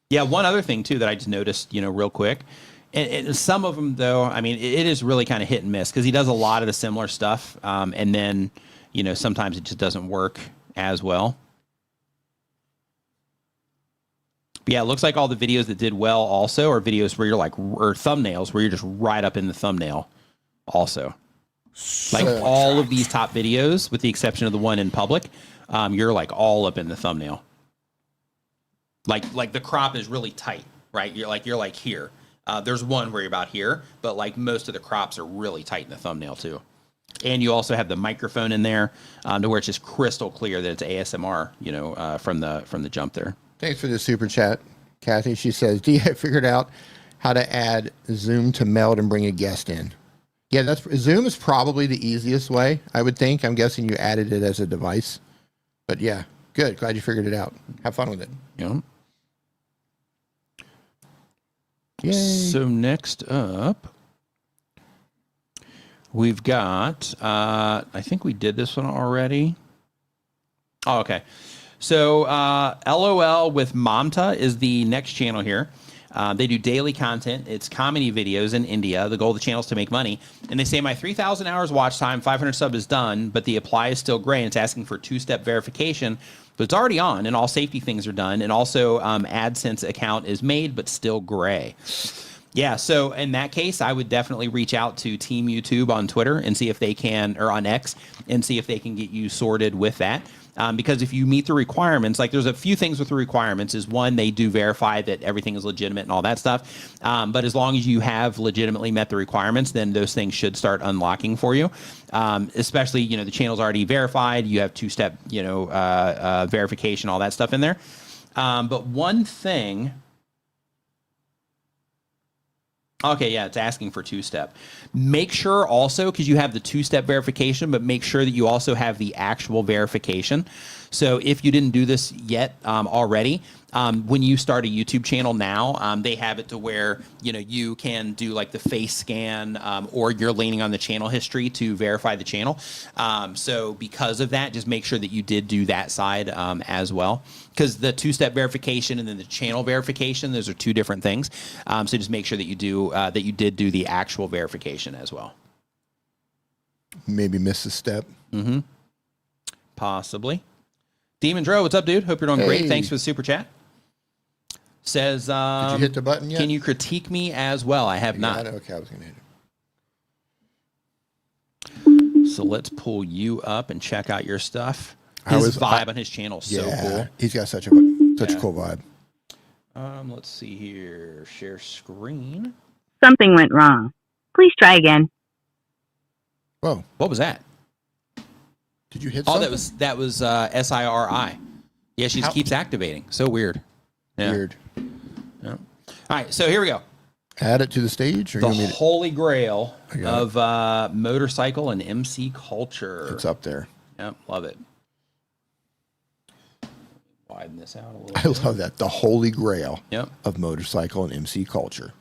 Yeah, one other thing too that I just noticed, real quick. And some of them, though, it is really kind of hit and miss, because he does a lot of the similar stuff, and then, sometimes it just doesn't work as well. But yeah, it looks like all the videos that did well also are videos where you're like, or thumbnails where you're just right up in the thumbnail also. Like all of these top videos, with the exception of the one in public, you're like all up in the thumbnail. Like the crop is really tight, right? You're like here. There's one where you're about here, but like most of the crops are really tight in the thumbnail too. And you also have the microphone in there to where it's just crystal clear that it's ASMR, you know, from the jump there. Thanks for the super chat, Kathy. She says, "D, I figured out how to add Zoom to Meld and bring a guest in." Yeah, Zoom is probably the easiest way, I would think. I'm guessing you added it as a device. But yeah, good. Glad you figured it out. Have fun with it. Yeah. Yay. So next up, we've got, I think we did this one already. Oh, okay. So LOL with Mamta is the next channel here. They do daily content. It's comedy videos in India. The goal of the channel is to make money. And they say my 3,000 hours watch time, 500 sub is done, but the apply is still gray. And it's asking for 2-step verification, but it's already on and all safety things are done. And also AdSense account is made, but still gray. Yeah, so in that case, I would definitely reach out to Team YouTube on Twitter and see if they can, or on X, and see if they can get you sorted with that. Because if you meet the requirements, like there's a few things with the requirements is one, they do verify that everything is legitimate and all that stuff. But as long as you have legitimately met the requirements, then those things should start unlocking for you. Especially, you know, the channel's already verified. You have 2-step, you know, verification, all that stuff in there. But one thing... Okay, yeah, it's asking for 2-step. Make sure also, because you have the 2-step verification, but make sure that you also have the actual verification. So if you didn't do this yet already, when you start a YouTube channel now, they have it to where, you know, you can do like the face scan or you're leaning on the channel history to verify the channel. So because of that, just make sure that you did do that side as well. Because the 2-step verification and then the channel verification, those are two different things. So just make sure that you do that you did do the actual verification as well. Maybe miss a step. Mm-hmm. Possibly. Demon Dro, what's up, dude? Hope you're doing great. Thanks for the super chat. Says, did you hit the button yet? Can you critique me as well? I have not. Okay, I was going to hit it. So let's pull you up and check out your stuff. His vibe on his channel is so cool. He's got such a cool vibe. Let's see here. Share screen. Something went wrong. Please try again. Whoa. What was that? Did you hit something? something? that was SIRI. Yeah, she just keeps activating. So weird. Yeah. Weird. Yeah. All right, so here we go. Add it to the stage? Or The you holy grail of motorcycle and MC culture. It's up there. Yep, love it. Widen this out a little I bit. love that. The holy grail Yep. of motorcycle and MC culture.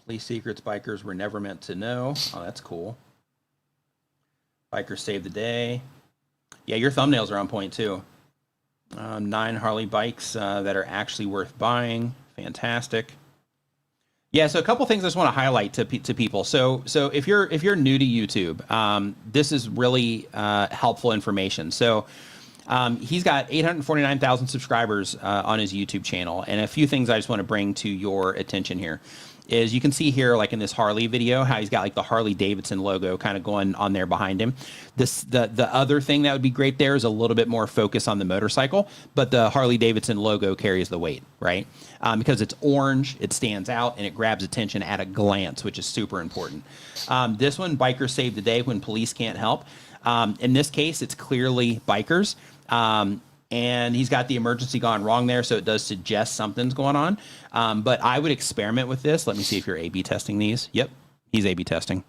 Police secrets bikers were never meant to know. Oh, that's cool. Bikers save the day. Yeah, your thumbnails are on point too. 9 Harley bikes that are actually worth buying. Fantastic. Yeah, so a couple things I just want to highlight to people. So if you're new to YouTube, this is really helpful information. So he's got 849,000 subscribers on his YouTube channel, and a few things I just want to bring to your attention here is you can see here, like in this Harley video, how he's got like the Harley Davidson logo kind of going on there behind him. The other thing that would be great there is a little bit more focus on the motorcycle, but the Harley Davidson logo carries the weight, right? Because it's orange, it stands out, and it grabs attention at a glance, which is super important. This one, Bikers Save the Day When Police Can't Help. In this case, it's clearly bikers. And he's got the emergency gone wrong there, so it does suggest something's going on. But I would experiment with this. Let me see if you're A/B testing these. Yep, he's A/B testing.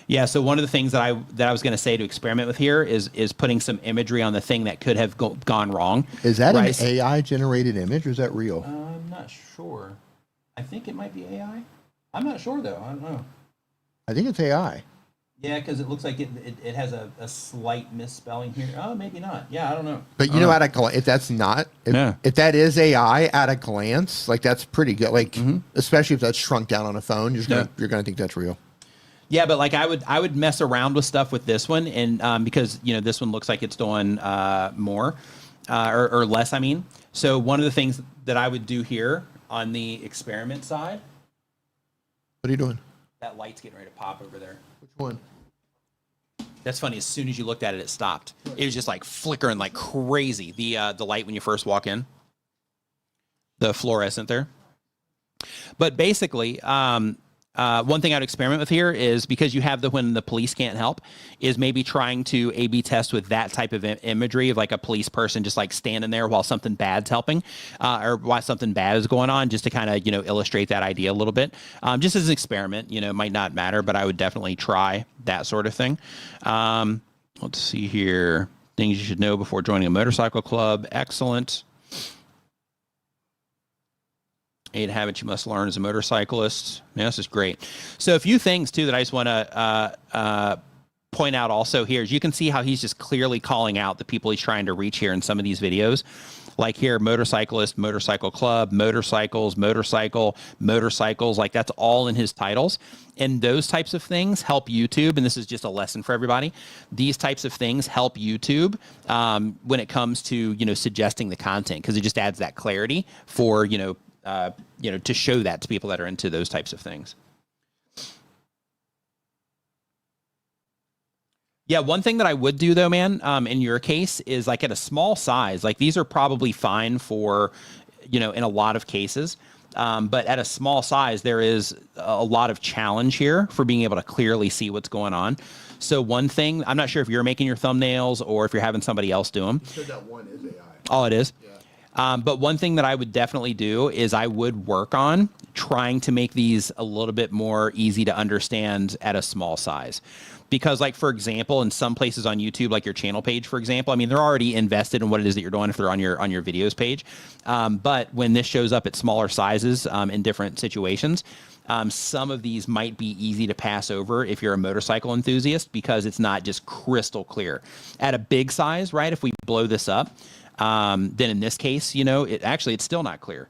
Yeah, so one of the things that I was going to say to experiment with here is putting some imagery on the thing that could have gone wrong. Is that right? an AI-generated image, or is that real? I'm not sure. I think it might be AI. I'm not sure, though. I don't know. I think it's AI. Yeah, because it looks like it has a slight misspelling here. Oh, maybe not. Yeah, I don't know. But you know, at a glance, if that's not, if that is AI at a glance, like that's pretty good. Like, especially if that's shrunk down on a phone, you're gonna think that's real. Yeah, but like I would mess around with stuff with this one, and because you know this one looks like it's doing more or less. I mean, So one of the things that I would do here on the experiment side, What are you doing? that light's getting ready to pop over there. Which one? That's funny. As soon as you looked at it, it stopped. It was just like flickering like crazy. The light when you first walk in, the fluorescent there. But basically, one thing I'd experiment with here is, because you have the when the police can't help, is maybe trying to A/B test with that type of imagery of like a police person just like standing there while something bad's helping, or while something bad is going on, just to kind of, illustrate that idea a little bit, just as an experiment. It might not matter, but I would definitely try that sort of thing. Let's see here. Things you should know before joining a motorcycle club. Excellent. 8 habits you must learn as a motorcyclist. Yeah, this is great. So a few things too that I just want to point out also here is you can see how he's just clearly calling out the people he's trying to reach here in some of these videos. Like here, motorcyclist, motorcycle club, motorcycles, motorcycle, motorcycles, like that's all in his titles. And those types of things help YouTube. And this is just a lesson for everybody. These types of things help YouTube when it comes to, suggesting the content, because it just adds that clarity for, to show that to people that are into those types of things. Yeah, one thing that I would do though, man, in your case is like at a small size, like these are probably fine for, in a lot of cases. But at a small size, there is a lot of challenge here for being able to clearly see what's going on. So one thing, I'm not sure if you're making your thumbnails or if you're having somebody else do them. You said that one is AI. Oh, it is? Yeah. But one thing that I would definitely do is I would work on trying to make these a little bit more easy to understand at a small size. Because like, for example, in some places on YouTube, like your channel page, for example, I mean, they're already invested in what it is that you're doing if they're on your videos page. But when this shows up at smaller sizes in different situations, some of these might be easy to pass over if you're a motorcycle enthusiast, because it's not just crystal clear. At a big size, right, if we blow this up, then in this case, it's still not clear,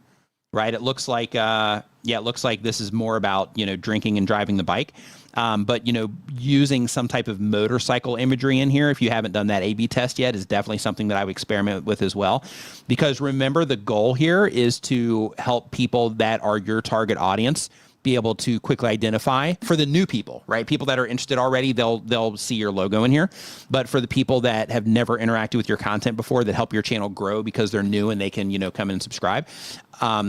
right? It looks like, it looks like this is more about, drinking and driving the bike. But, using some type of motorcycle imagery in here, if you haven't done that A/B test yet, is definitely something that I would experiment with as well. Because remember, the goal here is to help people that are your target audience be able to quickly identify. For the new people, right? People that are interested already, they'll see your logo in here. But for the people that have never interacted with your content before, that help your channel grow because they're new and they can, come in and subscribe.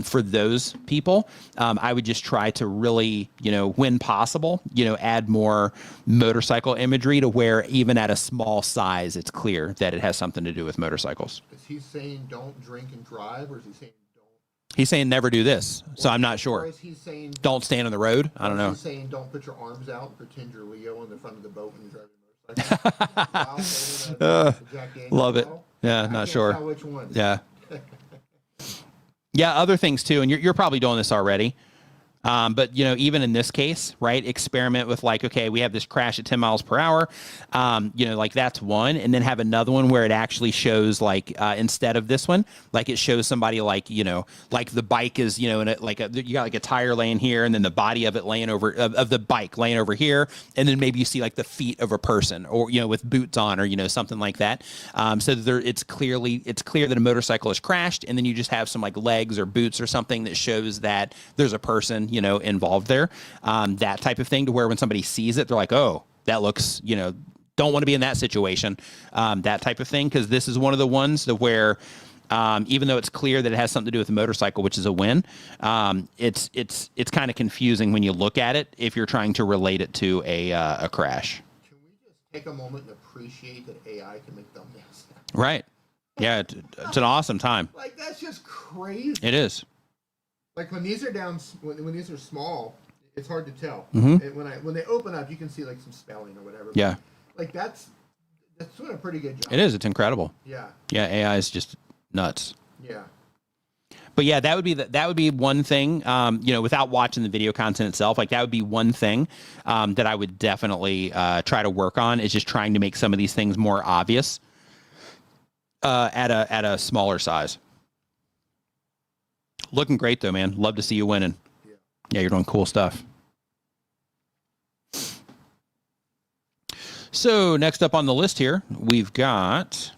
For those people, I would just try to really, when possible, add more motorcycle imagery to where even at a small size, it's clear that it has something to do with motorcycles. Is he saying don't drink and drive, or is he saying don't? He's saying never do this, so I'm not sure. Or is he saying Don't stand on the road? I don't know. He's saying don't put your arms out and pretend you're Leo in the front of the boat when you're driving a motorcycle. Love it. Yeah, not sure. Which one? Yeah. Yeah, other things too, and you're probably doing this already. But even in this case, right, experiment with like, okay, we have this crash at 10 miles per hour. Like that's one, and then have another one where it actually shows like, instead of this one, like it shows somebody like, like the bike is, in it, like you got like a tire laying here, and then the body of it laying over of the bike laying over here. And then maybe you see like the feet of a person, or, with boots on, or, something like that. So it's clear that a motorcycle has crashed, and then you just have some like legs or boots or something that shows that there's a person, involved there, that type of thing, to where when somebody sees it, they're like, oh, that looks, don't want to be in that situation, that type of thing. Because this is one of the ones that where, even though it's clear that it has something to do with the motorcycle, which is a win, it's kind of confusing when you look at it if you're trying to relate it to a crash. Can we just take a moment and appreciate that AI can make thumbnails? Right. Yeah, it's an awesome time. Like, that's just crazy. It is. Like when these are down, when these are small, it's hard to tell. Mm-hmm. And when they open up, you can see like some spelling or whatever. Yeah. Like that's doing a pretty good job. It is. It's incredible. Yeah. Yeah, AI is just nuts. Yeah. But yeah, that would be one thing. Without watching the video content itself, like that would be one thing that I would definitely try to work on, is just trying to make some of these things more obvious at a smaller size. Looking great though, man. Love to see you winning. Yeah, you're doing cool stuff. So next up on the list here, we've got,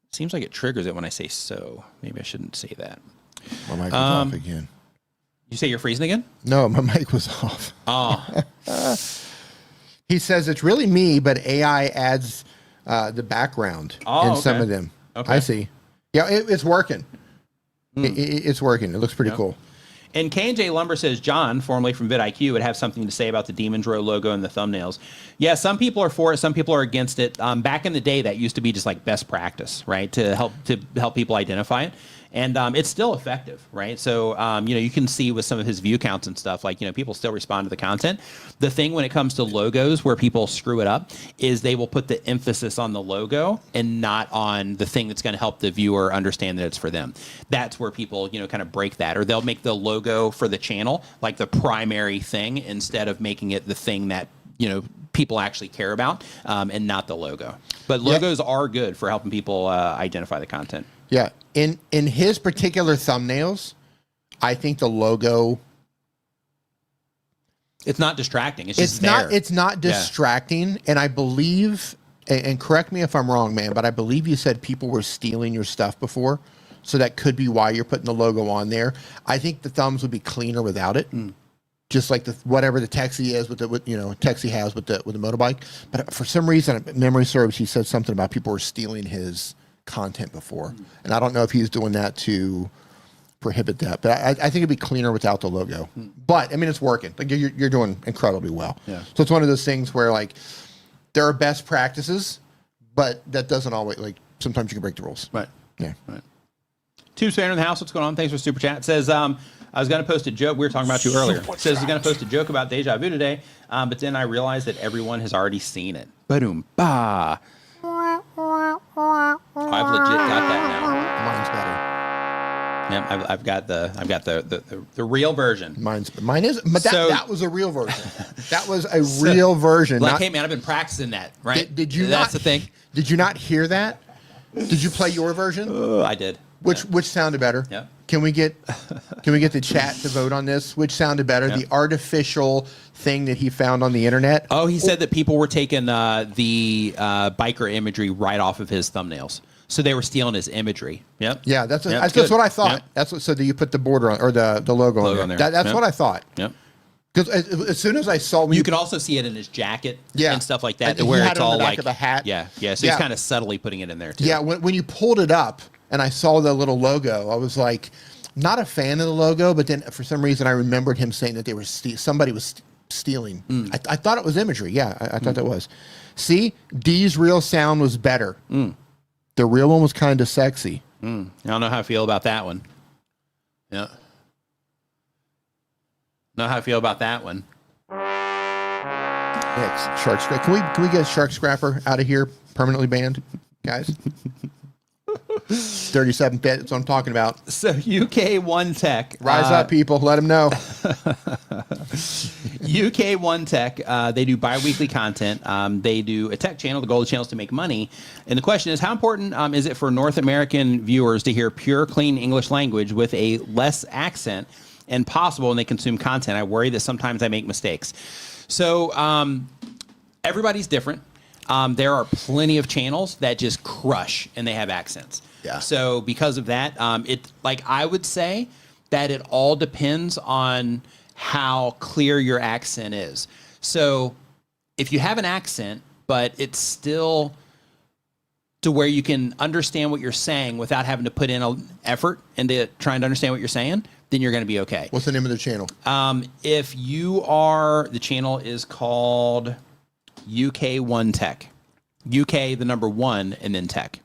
let's Seems like it triggers it when I say so. Maybe I shouldn't say that. My mic was off again. You say you're freezing again? No, my mic was off. Oh. He says it's really me, but AI adds the background in some of them. Okay. I see. Yeah, it's working. It's working. It looks pretty cool. And K&J Lumber says, John, formerly from vidIQ, would have something to say about the Demon's Row logo and the thumbnails. Yeah, some people are for it. Some people are against it. Back in the day, that used to be just like best practice, right? To help people identify it. And it's still effective, right? So, you can see with some of his view counts and stuff, like, people still respond to the content. The thing when it comes to logos where people screw it up is they will put the emphasis on the logo and not on the thing that's going to help the viewer understand that it's for them. That's where people, kind of break that. Or they'll make the logo for the channel like the primary thing instead of making it the thing that, people actually care about and not the logo. But logos are good for helping people identify the content. Yeah. In his particular thumbnails, I think the logo, it's not distracting. It's not distracting. And I believe, and correct me if I'm wrong, man, but I believe you said people were stealing your stuff before. So that could be why you're putting the logo on there. I think the thumbs would be cleaner without it. Just like whatever the Texie is Texie has with the motorbike. But for some reason, memory serves, he said something about people were stealing his content before, and I don't know if he's doing that to prohibit that, but I think it'd be cleaner without the logo. But I mean, it's working. Like you're doing incredibly well. Yeah. So it's one of those things where like there are best practices, but that doesn't always, like, sometimes you can break the rules. Right. Yeah. Right. Tube Spanner in the house. What's going on? Thanks for super chat. It says, I was going to post a joke. We were talking about you earlier. It says he's going to post a joke about Deja Vu today, but then I realized that everyone has already seen it. Ba-doom, ba. I've legit got that now. Mine's better. Yeah, I've got the real version. Mine is, but So- that was a real version. That was a real version. Like, hey man, I've been practicing that. Right? Did you? That's not, the thing. Did you not hear that? Did you play your version? I did. Which sounded better? Yeah. Can we get the chat to vote on this? Which sounded better? Yeah. The artificial thing that he found on the internet? Oh, he said that people were taking the biker imagery right off of his thumbnails. So they were stealing his imagery. Yep. Yeah, that's Yep, what I thought. Yep. That's what. So that you put the border on, or the logo on there. That's Yep. what I thought. Yep. Because as soon as I saw, You can also see it in his jacket and stuff like that, And he where had it's it on all the back like of the hat. Yeah. So Yeah. he's kind of subtly putting it in there too. Yeah, when you pulled it up and I saw the little logo, I was like, not a fan of the logo, but then for some reason I remembered him saying that they were somebody was stealing. I thought it was imagery. Yeah, I thought that was. See, D's real sound was better. The real one was kind of sexy. I don't know how I feel about that one. Yeah. Know how I feel about that one. Yeah, Shark Scrapper. Can we get Shark Scrapper out of here, permanently banned, guys? 37 bit. That's what I'm talking about. So UK One Tech. Rise up, people. Let them know. UK One Tech, they do bi-weekly content. They do a tech channel. The goal of the channel is to make money. And the question is, how important is it for North American viewers to hear pure, clean English language with a less accent and possible when they consume content? I worry that sometimes I make mistakes. So everybody's different. There are plenty of channels that just crush and they have accents. Yeah. So because of that, I would say that it all depends on how clear your accent is. So if you have an accent, but it's still to where you can understand what you're saying without having to put in an effort into trying to understand what you're saying, then you're going to be okay. What's the name of the channel? If you are, the channel is called UK One Tech. UK, the number one, and then tech.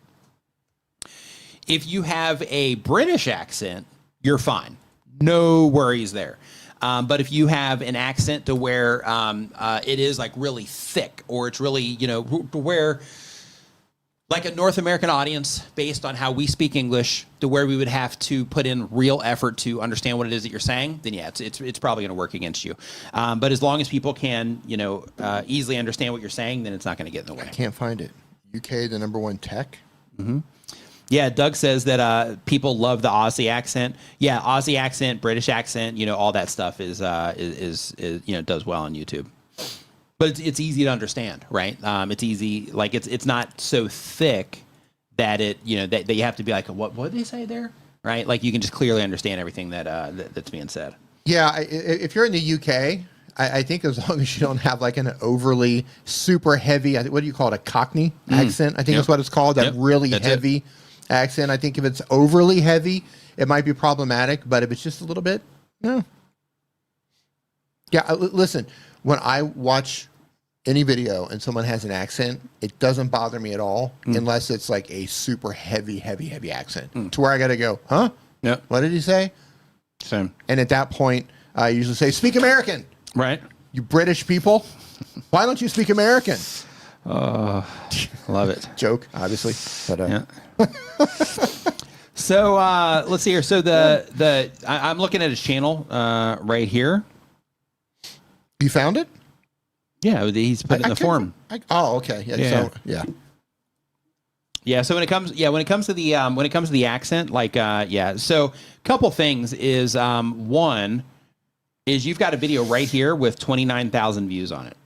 If you have a British accent, you're fine. No worries there. But if you have an accent to where it is like really thick, or it's really, to where like a North American audience, based on how we speak English, to where we would have to put in real effort to understand what it is that you're saying, then yeah, it's probably going to work against you. But as long as people can, easily understand what you're saying, then it's not going to get in the way. I can't find it. UK, the number one tech. Mm-hmm. Yeah, Doug says that people love the Aussie accent. Yeah, Aussie accent, British accent, all that stuff is does well on YouTube. But it's easy to understand, right? It's easy, like it's not so thick that it, that you have to be like, what did they say there? Right? Like you can just clearly understand everything that's being said. Yeah, if you're in the UK, I think as long as you don't have like an overly super heavy, what do you call it, a Cockney accent? I think that's what it's called, that really heavy accent. I think if it's overly heavy, it might be problematic, but if it's just a little bit, no. Yeah, listen, when I watch any video and someone has an accent, it doesn't bother me at all unless it's like a super heavy accent to where I got to go, huh? Yep. What did he say? Same. And at that point, I usually say, speak American. Right. You British people, why don't you speak American? Love it. Joke, obviously. But, yeah. So let's see here. So I'm looking at his channel right here. You found it? Yeah, he's put it in the form. Okay. Yeah. Yeah. So when it comes to the accent, like So couple things is one is you've got a video right here with 29,000 views on it.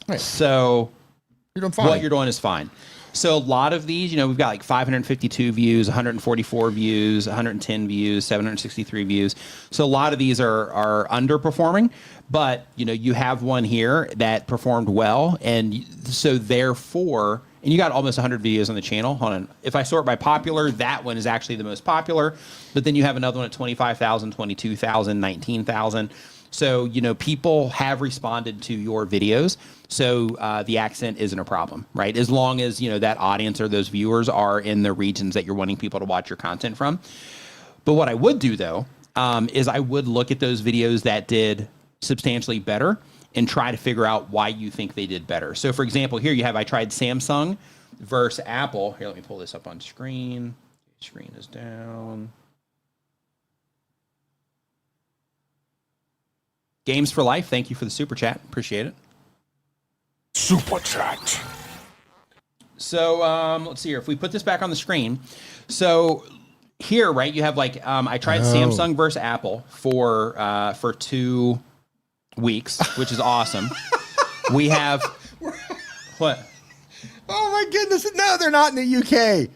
Right. So you're doing fine. What you're doing is fine. So a lot of these, we've got like 552 views, 144 views, 110 views, 763 views. So a lot of these are underperforming, but you have one here that performed well, and so therefore, and you got almost 100 videos on the channel. Hold on, if I sort by popular, that one is actually the most popular. But then you have another one at 25,000, 22,000, 19,000. So, people have responded to your videos. So the accent isn't a problem, right? As long as, that audience or those viewers are in the regions that you're wanting people to watch your content from. But what I would do, though, is I would look at those videos that did substantially better and try to figure out why you think they did better. So, for example, here you have I tried Samsung versus Apple. Here, let me pull this up on screen. Screen is down. Games for Life, thank you for the super chat. Appreciate it. Super chat. So let's see here. If we put this back on the screen, so here, right, you have like I tried Samsung versus Apple for 2 weeks, which is awesome. We have what? Oh my goodness! No, they're not in the UK.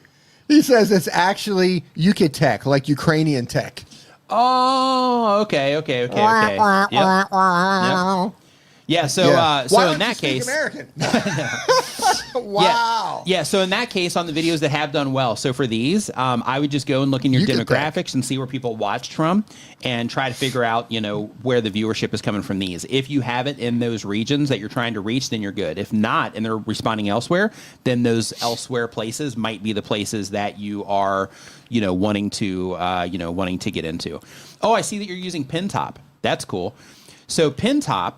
He says it's actually UK tech, like Ukrainian tech. Oh, okay. Yep. Yeah, so in that case, American? Wow. Yeah, so in that case, on the videos that have done well, so for these, I would just go and look in your demographics and see where people watched from, and try to figure out, where the viewership is coming from these. If you have it in those regions that you're trying to reach, then you're good. If not, and they're responding elsewhere, then those elsewhere places might be the places that you are, wanting to get into. Oh, I see that you're using Pintop. That's cool. So Pintop,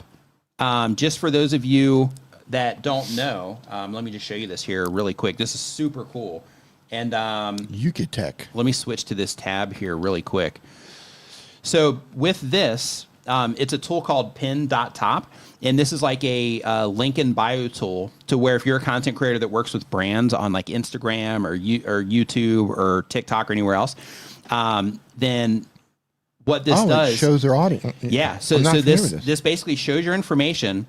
just for those of you that don't know, let me just show you this here really quick. This is super cool. And UK tech. Let me switch to this tab here really quick. So with this, it's a tool called pin.top. And this is like a link in bio tool to where if you're a content creator that works with brands on like Instagram or YouTube or TikTok or anywhere else, then what this does, it shows their audience. Yeah. So this basically shows your information,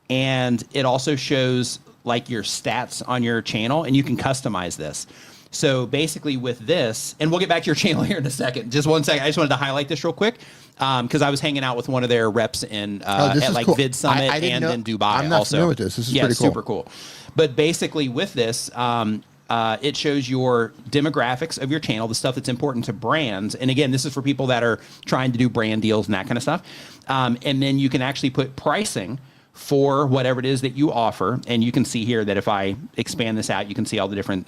and it also shows like your stats on your channel, and you can customize this. So basically with this, and we'll get back to your channel here in a second. Just one second. I just wanted to highlight this real quick because I was hanging out with one of their reps in at like cool. Vid Summit and in Dubai. I'm not also familiar with this. This is pretty cool. Super cool. But basically with this, it shows your demographics of your channel, the stuff that's important to brands. And again, this is for people that are trying to do brand deals and that kind of stuff. And then you can actually put pricing for whatever it is that you offer. And you can see here that if I expand this out, you can see all the different,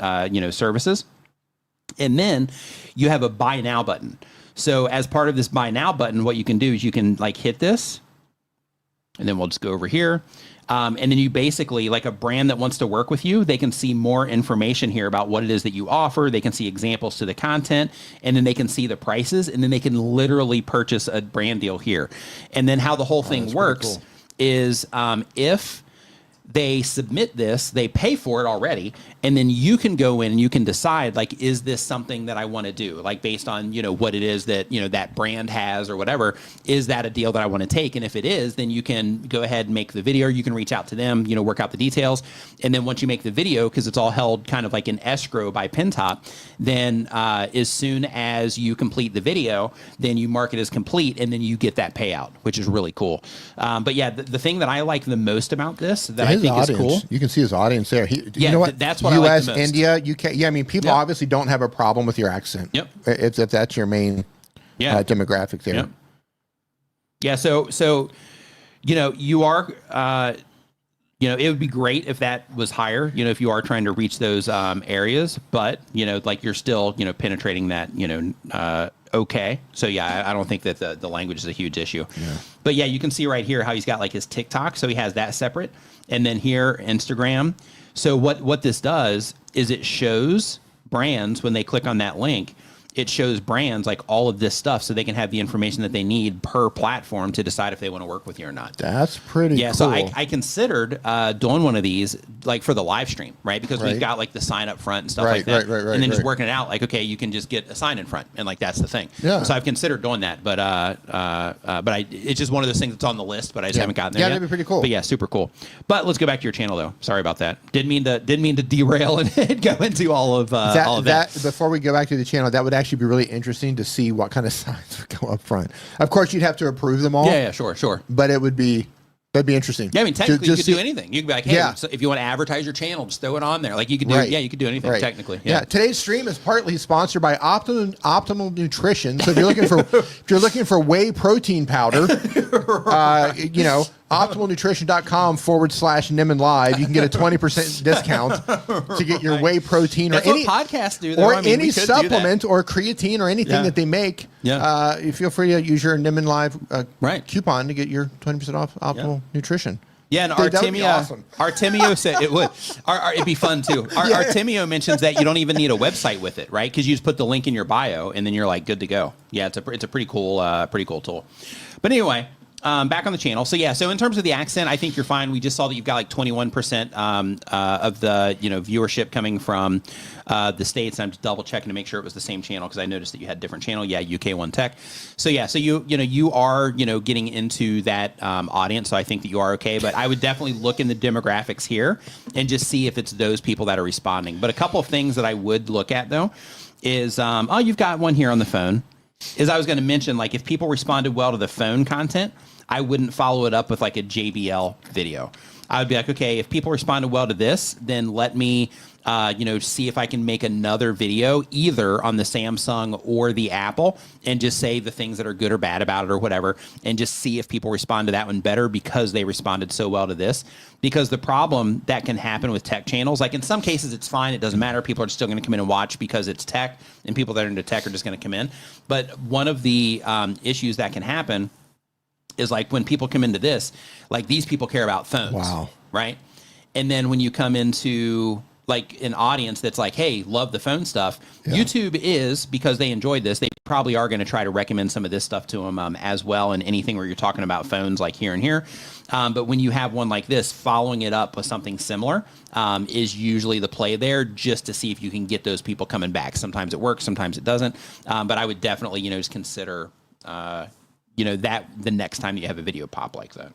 services. And then you have a buy now button. So as part of this buy now button, what you can do is you can like hit this, and then we'll just go over here. And then you basically, like a brand that wants to work with you, they can see more information here about what it is that you offer. They can see examples to the content, and then they can see the prices, and then they can literally purchase a brand deal here. And then how the whole thing works is if they submit this, they pay for it already, and then you can go in and you can decide, like, is this something that I want to do? Like, based on, what it is that, that brand has or whatever, is that a deal that I want to take? And if it is, then you can go ahead and make the video. You can reach out to them, work out the details. And then once you make the video, because it's all held kind of like in escrow by Pintop, then as soon as you complete the video, then you mark it as complete, and then you get that payout, which is really cool. But yeah, the thing that I like the most about this that I think is cool. You can see his audience there. You know what? That's what US, I like the most. India, UK. Yeah, I mean, people obviously don't have a problem with your accent. Yep. If that's your main demographic there. Yep. Yeah. So you are. It would be great if that was higher. If you are trying to reach those areas, but like you're still penetrating that. Okay. So yeah, I don't think that the language is a huge issue. Yeah. But yeah, you can see right here how he's got like his TikTok. So he has that separate. And then here, Instagram. So what this does is it shows brands when they click on that link, it shows brands like all of this stuff so they can have the information that they need per platform to decide if they want to work with you or not. That's pretty cool. So I considered doing one of these like for the live stream, right? Because we've got like the sign up front and stuff like that. And then just working it out like, okay, you can just get a sign in front and like that's the thing. Yeah. So I've considered doing that, but it's just one of those things that's on the list, but I just haven't gotten there yet. Yeah, that'd be pretty cool. But yeah, super cool. But let's go back to your channel though. Sorry about that. Didn't mean to derail and go into all of that. Before we go back to the channel, that would actually be really interesting to see what kind of signs would go up front. Of course, you'd have to approve them all. Yeah, sure. But that'd be interesting. Yeah, I mean, technically, you could do anything. You could be like, hey, so if you want to advertise your channel, just throw it on there. Like you could do, you could do anything technically. Yeah. Today's stream is partly sponsored by Optimal Nutrition. So if you're looking for whey protein powder, optimalnutrition.com/Nimmin Live. You can get a 20% discount to get your whey protein That's or any podcasts do, or any supplement or creatine or anything that they make. Yeah. You feel free to use your Nimmin Live coupon to get your 20% off Optimal Nutrition. Yeah, and Artemio said it would. It'd be fun too. Artemio mentions that you don't even need a website with it, right? Because you just put the link in your bio, and then you're like good to go. Yeah, it's a pretty cool tool. But anyway. Back on the channel. So yeah, so in terms of the accent, I think you're fine. We just saw that you've got like 21% of the viewership coming from the States. I'm just double checking to make sure it was the same channel because I noticed that you had a different channel. Yeah, UK1 Tech. So yeah, so you are getting into that audience. So I think that you are okay. But I would definitely look in the demographics here and just see if it's those people that are responding. But a couple of things that I would look at though is you've got one here on the phone. Is I was going to mention like if people responded well to the phone content, I wouldn't follow it up with like a JBL video. I would be like, okay, if people responded well to this, then let me, see if I can make another video either on the Samsung or the Apple and just say the things that are good or bad about it or whatever, and just see if people respond to that one better because they responded so well to this. Because the problem that can happen with tech channels, like in some cases it's fine, it doesn't matter. People are still going to come in and watch because it's tech, and people that are into tech are just going to come in. But one of the issues that can happen is like when people come into this, like these people care about phones. Wow. Right. And then when you come into like an audience that's like, hey, love the phone stuff. Yeah. YouTube is, because they enjoyed this, they probably are going to try to recommend some of this stuff to them as well. And anything where you're talking about phones like here and here. But when you have one like this, following it up with something similar is usually the play there, just to see if you can get those people coming back. Sometimes it works, sometimes it doesn't. But I would definitely, just consider that the next time you have a video pop like that.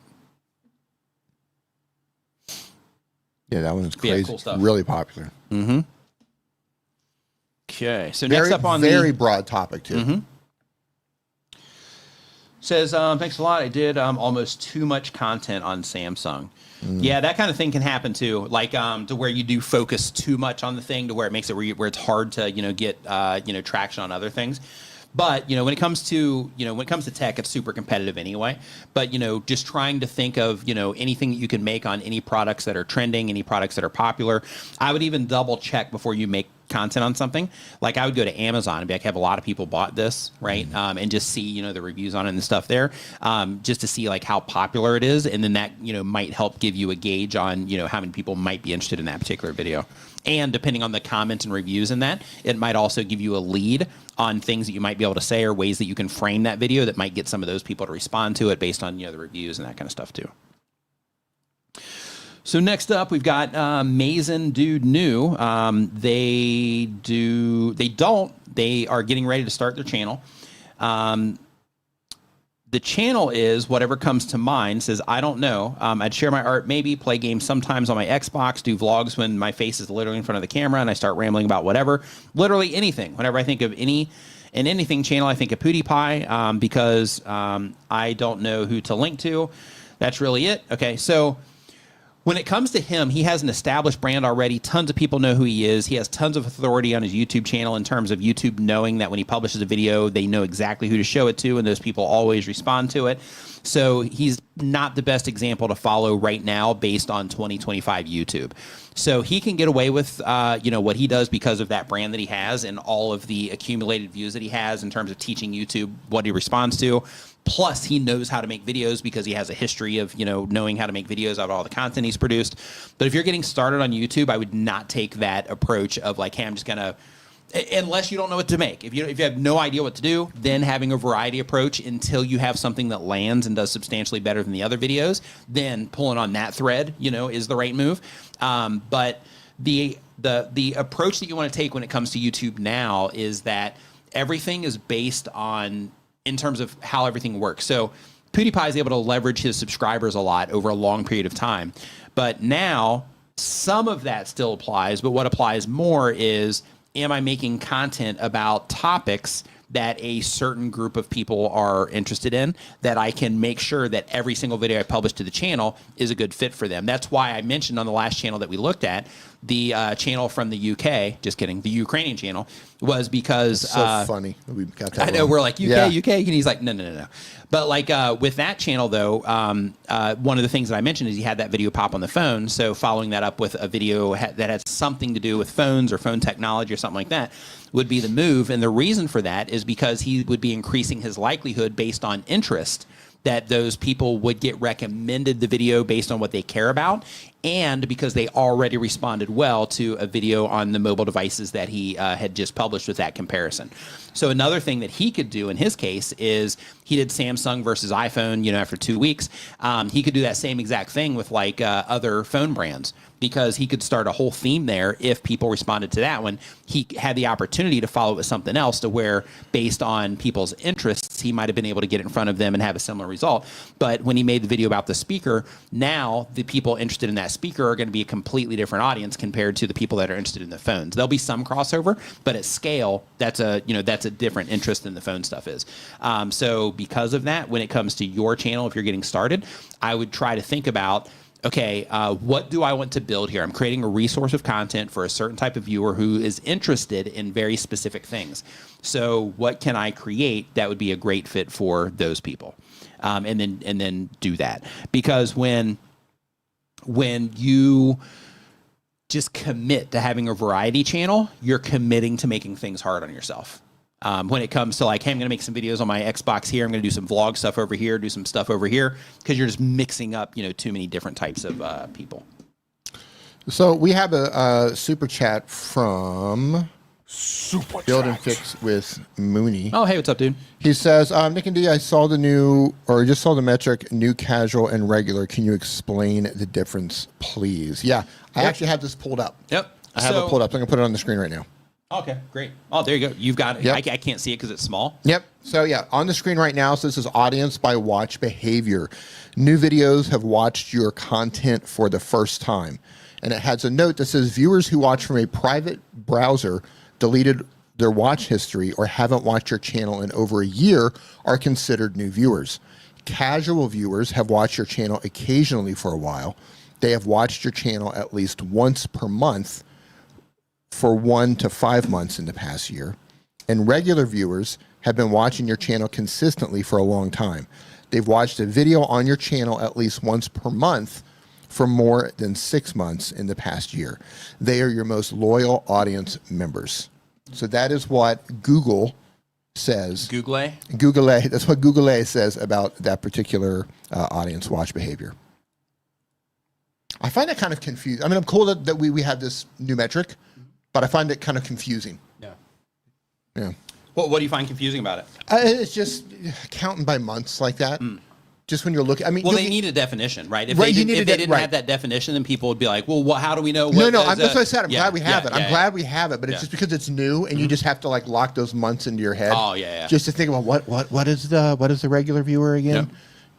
Yeah, that one's crazy. Yeah, cool stuff. Really popular. Mm-hmm. Okay, so very, next up on very broad topic too. Mm-hmm. Says, thanks a lot. I did almost too much content on Samsung. Yeah, that kind of thing can happen too. Like to where you do focus too much on the thing to where it makes it where it's hard to get traction on other things. But when it comes to tech, it's super competitive anyway. But just trying to think of anything that you can make on any products that are trending, any products that are popular. I would even double check before you make content on something. Like I would go to Amazon and be like, have a lot of people bought this, right? And just see the reviews on it and the stuff there, just to see like how popular it is, and then that might help give you a gauge on how many people might be interested in that particular video. And depending on the comments and reviews in that, it might also give you a lead on things that you might be able to say or ways that you can frame that video that might get some of those people to respond to it based on the reviews and that kind of stuff too. So next up, we've got Mazen Dude New. They are getting ready to start their channel. The channel is whatever comes to mind. Says, I don't know. I'd share my art, maybe play games sometimes on my Xbox, do vlogs when my face is literally in front of the camera and I start rambling about whatever, literally anything. Whenever I think of anything channel, I think of PewDiePie because I don't know who to link to. That's really it. Okay, so when it comes to him, he has an established brand already. Tons of people know who he is. He has tons of authority on his YouTube channel in terms of YouTube knowing that when he publishes a video, they know exactly who to show it to, and those people always respond to it. So he's not the best example to follow right now based on 2025 YouTube. So he can get away with what he does because of that brand that he has and all of the accumulated views that he has in terms of teaching YouTube what he responds to. Plus, he knows how to make videos because he has a history of, knowing how to make videos out of all the content he's produced. But if you're getting started on YouTube, I would not take that approach of like, hey, I'm just going to, unless you don't know what to make. If you have no idea what to do, then having a variety approach until you have something that lands and does substantially better than the other videos, then pulling on that thread, is the right move. But the approach that you want to take when it comes to YouTube now is that everything is based on, in terms of how everything works. So PewDiePie is able to leverage his subscribers a lot over a long period of time. But now some of that still applies, but what applies more is, am I making content about topics that a certain group of people are interested in, that I can make sure that every single video I publish to the channel is a good fit for them. That's why I mentioned on the last channel that we looked at, the channel from the UK, just kidding, the Ukrainian channel, was because... It's so funny. We got that I know, wrong. we're like, UK, and he's like, no. But like with that channel, though, one of the things that I mentioned is he had that video pop on the phone. So following that up with a video that has something to do with phones or phone technology or something like that would be the move. And the reason for that is because he would be increasing his likelihood based on interest that those people would get recommended the video based on what they care about, and because they already responded well to a video on the mobile devices that he had just published with that comparison. So another thing that he could do in his case is he did Samsung versus iPhone, after 2 weeks. He could do that same exact thing with like other phone brands, because he could start a whole theme there if people responded to that one. He had the opportunity to follow it with something else to where, based on people's interests, he might have been able to get in front of them and have a similar result. But when he made the video about the speaker, now the people interested in that speaker are going to be a completely different audience compared to the people that are interested in the phones. There'll be some crossover, but at scale, that's a different interest than the phone stuff is. So because of that, when it comes to your channel, if you're getting started, I would try to think about, okay, what do I want to build here? I'm creating a resource of content for a certain type of viewer who is interested in very specific things. So what can I create that would be a great fit for those people? And then do that. Because when you just commit to having a variety channel, you're committing to making things hard on yourself. When it comes to like, hey, I'm going to make some videos on my Xbox here, I'm going to do some vlog stuff over here, do some stuff over here, because you're just mixing up, too many different types of people. So we have a super chat from Super Build and chat. Fix with Mooney. Oh, hey, what's up, dude? He says, Nick and D, I saw just saw the metric new casual and regular. Can you explain the difference, please? Yeah, I actually have this pulled up. Yep. I have it pulled up. So I'm going to put it on the screen right now. Okay, great. Oh, there you go. You've got it. Yep. I can't see it because it's small. Yep. So yeah, on the screen right now, so this is audience by watch behavior. New videos have watched your content for the first time. And it has a note that says viewers who watch from a private browser, deleted their watch history, or haven't watched your channel in over a year are considered new viewers. Casual viewers have watched your channel occasionally for a while. They have watched your channel at least once per month for 1 to 5 months in the past year. And regular viewers have been watching your channel consistently for a long time. They've watched a video on your channel at least once per month for more than 6 months in the past year. They are your most loyal audience members. So that is what Google says. Google? That's what Google says about that particular audience watch behavior. I find it kind of confusing. I mean, I'm cool that we have this new metric, but I find it kind of confusing. Yeah. Yeah. What do you find confusing about it? It's just counting by months like that. just when you're looking, I mean, well, they need a definition, right? If Right, they, you did, need if a they de- didn't right. have that definition, then people would be like, well, how do we know? What no, does that's what I said. I'm yeah, glad we have yeah, it. I'm yeah, glad we have it, but it's Yeah. just because it's new and you just have to like lock those months into your head. Oh, yeah. Just to think about what is the regular viewer again? Yep.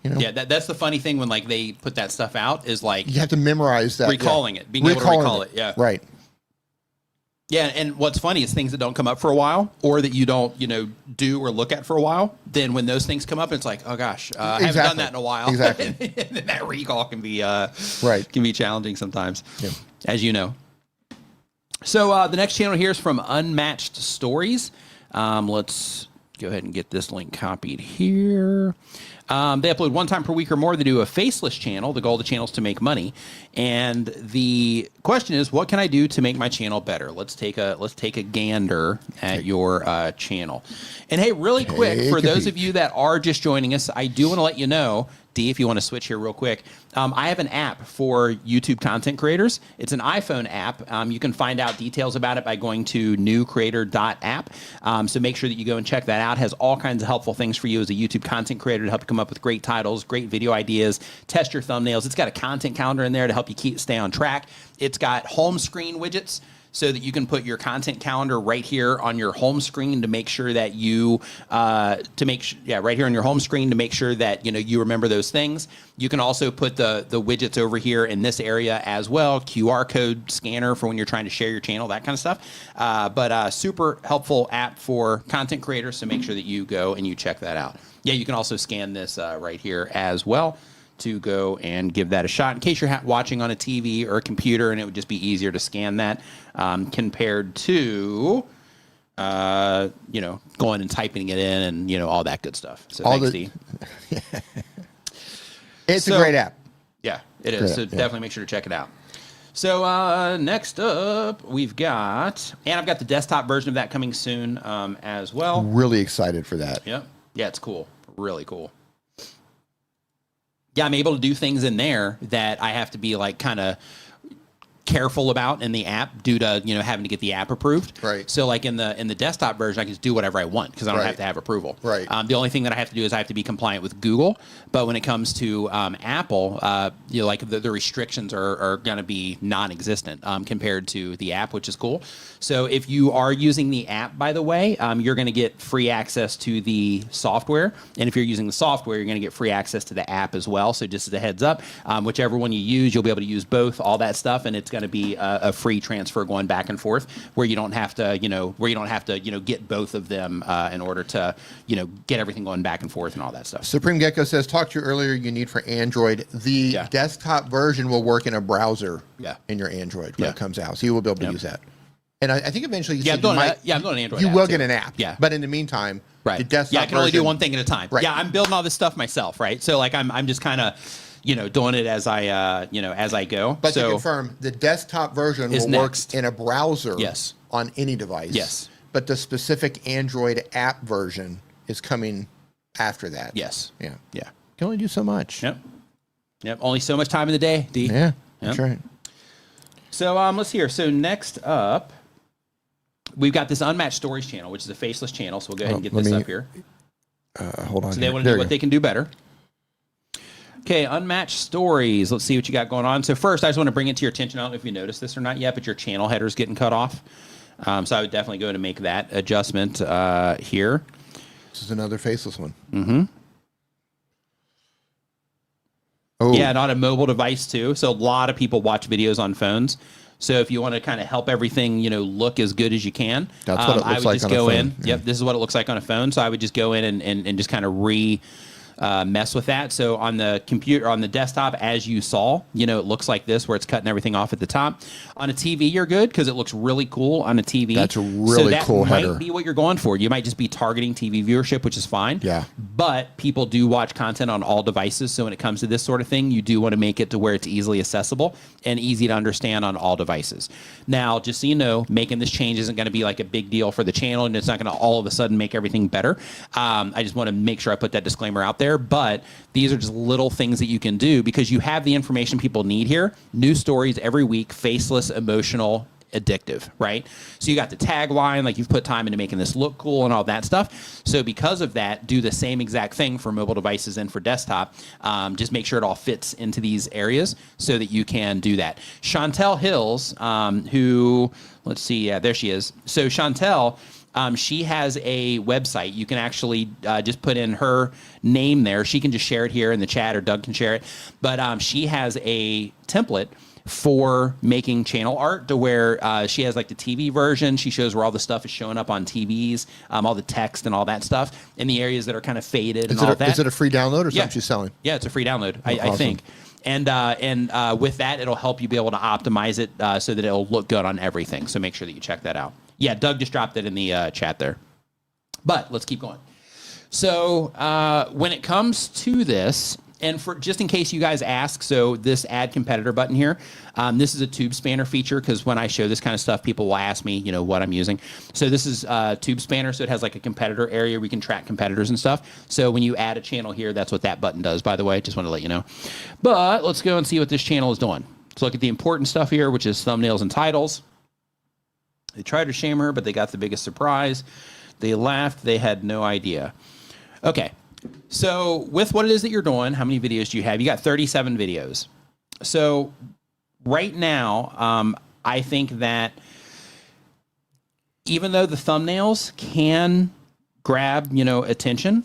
You know? Yeah, that's the funny thing when like they put that stuff out is like You have to memorize that. recalling it, being able to recall it. Yeah. Right. Yeah, and what's funny is things that don't come up for a while, or that you don't, do or look at for a while. Then when those things come up, it's like, oh gosh, I haven't done that in a while. Exactly. And then that recall can be Right. can be challenging sometimes, Yeah. as you know. So the next channel here is from Unmatched Stories. Let's go ahead and get this link copied here. They upload one time per week or more. They do a faceless channel. The goal of the channel is to make money. And the question is, what can I do to make my channel better? Let's take a gander at your channel. And hey, really quick, for those of you that are just joining us, I do want to let you know, D, if you want to switch here real quick, I have an app for YouTube content creators. It's an iPhone app. You can find out details about it by going to newcreator.app. So make sure that you go and check that out. It has all kinds of helpful things for you as a YouTube content creator to help you come up with great titles, great video ideas, test your thumbnails. It's got a content calendar in there to help you stay on track. It's got home screen widgets, so that you can put your content calendar right here on your home screen to make sure that you right here on your home screen to make sure that you remember those things. You can also put the widgets over here in this area as well, QR code scanner for when you're trying to share your channel, that kind of stuff. But super helpful app for content creators, so make sure that you go and you check that out. Yeah, you can also scan this right here as well to go and give that a shot in case you're watching on a TV or a computer, and it would just be easier to scan that compared to going and typing it in and all that good stuff. So thanks, Steve. It's a great app. Yeah, it is. So definitely make sure to check it out. So next up, we've got, and I've got the desktop version of that coming soon as well. Really excited for that. Yep. Yeah, it's cool. Really cool. Yeah, I'm able to do things in there that I have to be like kind of careful about in the app due to having to get the app approved. Right. So like in the desktop version, I can just do whatever I want because I don't have to have approval. Right. The only thing that I have to do is I have to be compliant with Google. But when it comes to Apple, like the restrictions are going to be non-existent compared to the app, which is cool. So if you are using the app, by the way, you're going to get free access to the software. And if you're using the software, you're going to get free access to the app as well. So just as a heads up, whichever one you use, you'll be able to use both, all that stuff, and it's going to be a free transfer going back and forth where you don't have to, get both of them in order to, get everything going back and forth and all that stuff. Supreme Gecko says, talked to you earlier, you need for Android. The desktop version will work in a browser in your Android when it comes out. So you will be able to use that. And I think eventually I'm doing an Android you app will too. get an app. Yeah. But in the meantime, the desktop I can only do version- one thing at a time. Right. Yeah, I'm building all this stuff myself, right? So like I'm just kind of doing it as I as I go. But so, to confirm, the desktop version will work in a browser on any device. Yes. But the specific Android app version is coming after that. Yes. Yeah. Yeah. You can only do so much. Yep. Only so much time in the day, D. Yeah. That's right. So let's hear. So next up, we've got this Unmatched Stories channel, which is a faceless channel. So we'll go ahead and get this up here. Hold on. So they want to do what they can do better. Okay, Unmatched Stories. Let's see what you got going on. So first, I just want to bring it to your attention. I don't know if you noticed this or not yet, but your channel header is getting cut off. So I would definitely go to make that adjustment here. This is another faceless one. Mm-hmm. Oh. Yeah, and on a mobile device too. So a lot of people watch videos on phones. So if you want to kind of help everything, look as good as you can, that's what it looks I would like just on a go phone. in. Yep, this is what it looks like on a phone. So I would just go in and just kind of mess with that. So on the computer, on the desktop, as you saw, it looks like this, where it's cutting everything off at the top. On a TV, you're good because it looks really cool on a TV. That's a really cool header. header. Might be what you're going for. You might just be targeting TV viewership, which is fine. Yeah. But people do watch content on all devices. So when it comes to this sort of thing, you do want to make it to where it's easily accessible and easy to understand on all devices. Now, just so you know, making this change isn't going to be like a big deal for the channel, and it's not going to all of a sudden make everything better. I just want to make sure I put that disclaimer out there. But these are just little things that you can do because you have the information people need here. New stories every week, faceless, emotional, addictive, right? So you got the tagline, like you've put time into making this look cool and all that stuff. So because of that, do the same exact thing for mobile devices and for desktop. Just make sure it all fits into these areas so that you can do that. Chantel Hills, who, let's see, yeah, there she is. So Chantel, she has a website. You can actually just put in her name there. She can just share it here in the chat, or Doug can share it. But she has a template for making channel art to where she has like the TV version. She shows where all the stuff is showing up on TVs, all the text and all that stuff in the areas that are kind of faded and all that. Is it a free download or something she's selling? Yeah, it's a free download, I think. And with that, it'll help you be able to optimize it so that it'll look good on everything. So make sure that you check that out. Yeah, Doug just dropped it in the chat there. But let's keep going. So when it comes to this, and for just in case you guys ask, so this add competitor button here, this is a tube spanner feature, because when I show this kind of stuff, people will ask me, you know, what I'm using. So this is tube spanner, so it has like a competitor area where we can track competitors and stuff. So when you add a channel here, that's what that button does, by the way. Just want to let you know. But let's go and see what this channel is doing. Let's look at the important stuff here, which is thumbnails and titles. They tried to shame her, but they got the biggest surprise. They laughed. They had no idea. Okay. So with what it is that you're doing, how many videos do you have? You got 37 videos. So right now, I think that even though the thumbnails can grab, you know, attention,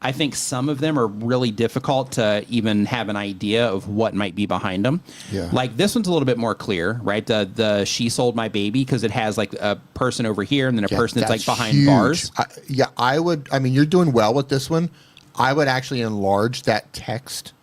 I think some of them are really difficult to even have an idea of what might be behind them. Yeah. Like this one's a little bit more clear, right? The she sold my baby, because it has like a person over here and then a person that's like behind huge. bars. I mean, you're doing well with this one. I would actually enlarge that text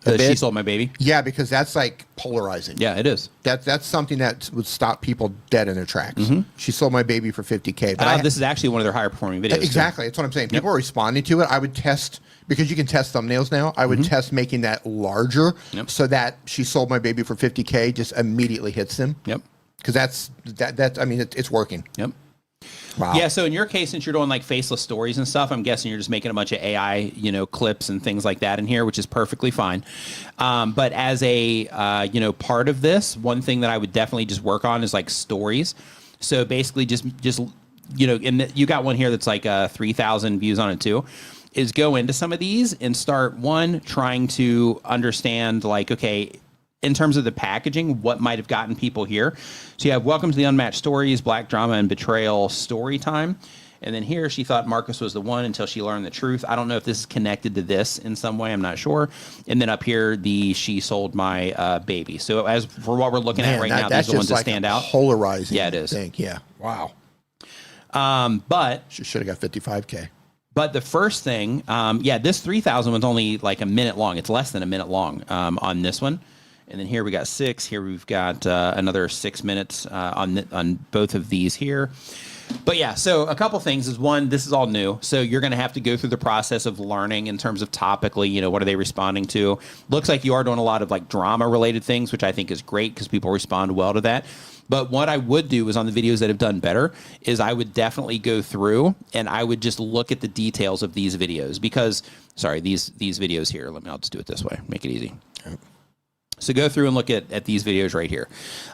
a bit. She sold my baby. Yeah, because that's like polarizing. Yeah, it is. That's something that would stop people dead in their tracks. Mm-hmm. She sold my baby for $50K. But This is actually one of their higher performing videos. Exactly. That's what I'm saying. People are responding to it. I would test, because you can test thumbnails now. I would test making that larger so that she sold my baby for $50K just immediately hits them. Yep. Because that's I mean, it's working. Yep. Wow. Yeah, so in your case, since you're doing like faceless stories and stuff, I'm guessing you're just making a bunch of AI, you know, clips and things like that in here, which is perfectly fine. But as a, you know, part of this, one thing that I would definitely just work on is like stories. So basically just you know, you got one here that's like 3,000 views on it too, is go into some of these and start trying to understand like, okay, in terms of the packaging, what might have gotten people here. So you have Welcome to the Unmatched Stories, Black Drama and Betrayal Story Time. And then here she thought Marcus was the one until she learned the truth. I don't know if this is connected to this in some way. I'm not sure. And then up here, she sold my baby. So as for what we're looking at right now, these are the ones that stand out. Polarizing. Yeah, it is. Thing. Yeah. Wow. But She should have got 55K. But the first thing, this 3,000 one's only like a minute long. It's less than a minute long on this one. And then here we got 6. Here we've got another 6 minutes on both of these here. But yeah, so a couple things is one, this is all new. So you're going to have to go through the process of learning in terms of topically, you know, what are they responding to? Looks like you are doing a lot of like drama related things, which I think is great because people respond well to that. But what I would do is on the videos that have done better is I would definitely go through and I would just look at the details of these videos because, sorry, these videos here. I'll just do it this way, make it easy. So go through and look at these videos right here.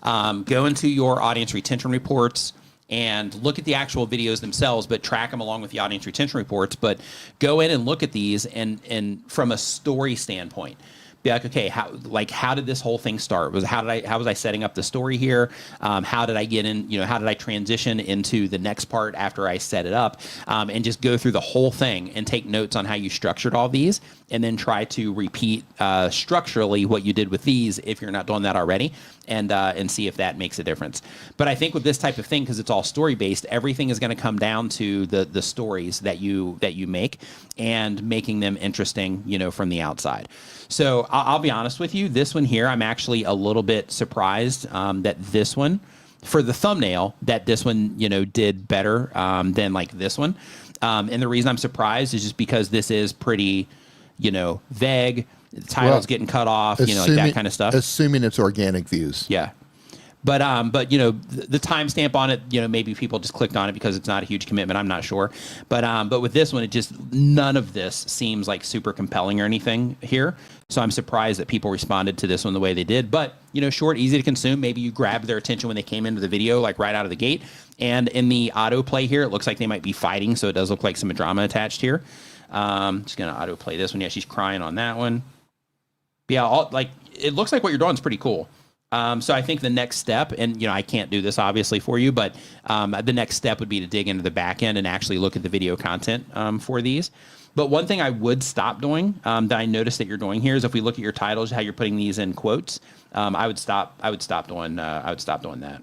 Go into your audience retention reports and look at the actual videos themselves, but track them along with the audience retention reports. But go in and look at these and from a story standpoint, be like, okay, how did this whole thing start? How was I setting up the story here? How did I get in? You know, how did I transition into the next part after I set it up? And just go through the whole thing and take notes on how you structured all these, and then try to repeat structurally what you did with these if you're not doing that already, and see if that makes a difference. But I think with this type of thing, because it's all story based, everything is going to come down to the stories that you make and making them interesting, you know, from the outside. So I'll be honest with you, this one here, I'm actually a little bit surprised that this one, for the thumbnail, that this one, you know, did better than like this one. And the reason I'm surprised is just because this is pretty, you know, vague. The title's getting cut off, you know, like that kind of stuff. Assuming it's organic views. Yeah. But you know, the timestamp on it, you know, maybe people just clicked on it because it's not a huge commitment. I'm not sure. But with this one, it just, none of this seems like super compelling or anything here. So I'm surprised that people responded to this one the way they did. But, you know, short, easy to consume. Maybe you grabbed their attention when they came into the video, like right out of the gate. And in the autoplay here, it looks like they might be fighting. So it does look like some drama attached here. Just going to autoplay this one. Yeah, she's crying on that one. Yeah, it looks like what you're doing is pretty cool. So I think the next step, and you know, I can't do this obviously for you, but the next step would be to dig into the back end and actually look at the video content for these. But one thing I would stop doing that I noticed that you're doing here is if we look at your titles, how you're putting these in quotes, I would stop doing that.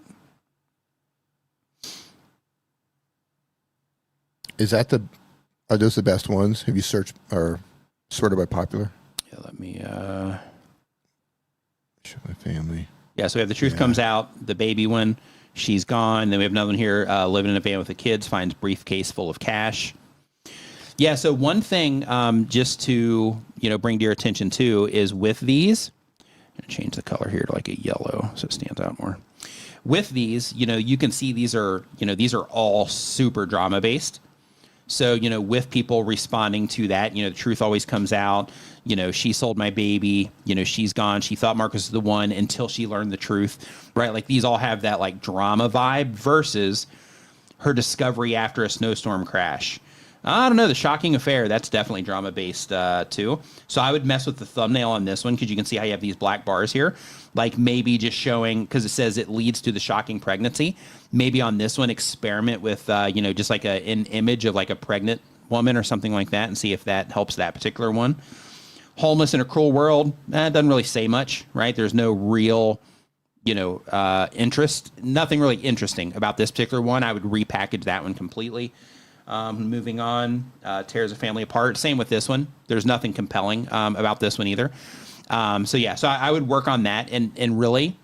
Are those the best ones? Have you searched or sorted by popular? Yeah, let me show my family. Yeah, so we have The Truth Comes Out, the baby one, she's gone. Then we have another one here, living in a van with the kids, finds briefcase full of cash. Yeah, so one thing just to, you know, bring to your attention too is with these, I'm gonna change the color here to like a yellow so it stands out more. With these, you know, you can see these are all super drama based. So, you know, with people responding to that, you know, the truth always comes out. You know, she sold my baby. You know, she's gone. She thought Marcus was the one until she learned the truth, right? Like these all have that like drama vibe versus her discovery after a snowstorm crash. I don't know. The shocking affair, that's definitely drama based too. So I would mess with the thumbnail on this one because you can see how you have these black bars here. Like maybe just showing, because it says it leads to the shocking pregnancy. Maybe on this one, experiment with, you know, just like an image of like a pregnant woman or something like that and see if that helps that particular one. Homeless in a cruel world, doesn't really say much, right? There's no real, you know, interest. Nothing really interesting about this particular one. I would repackage that one completely. Moving on, tears a family apart. Same with this one. There's nothing compelling about this one either. So I would work on that. And really,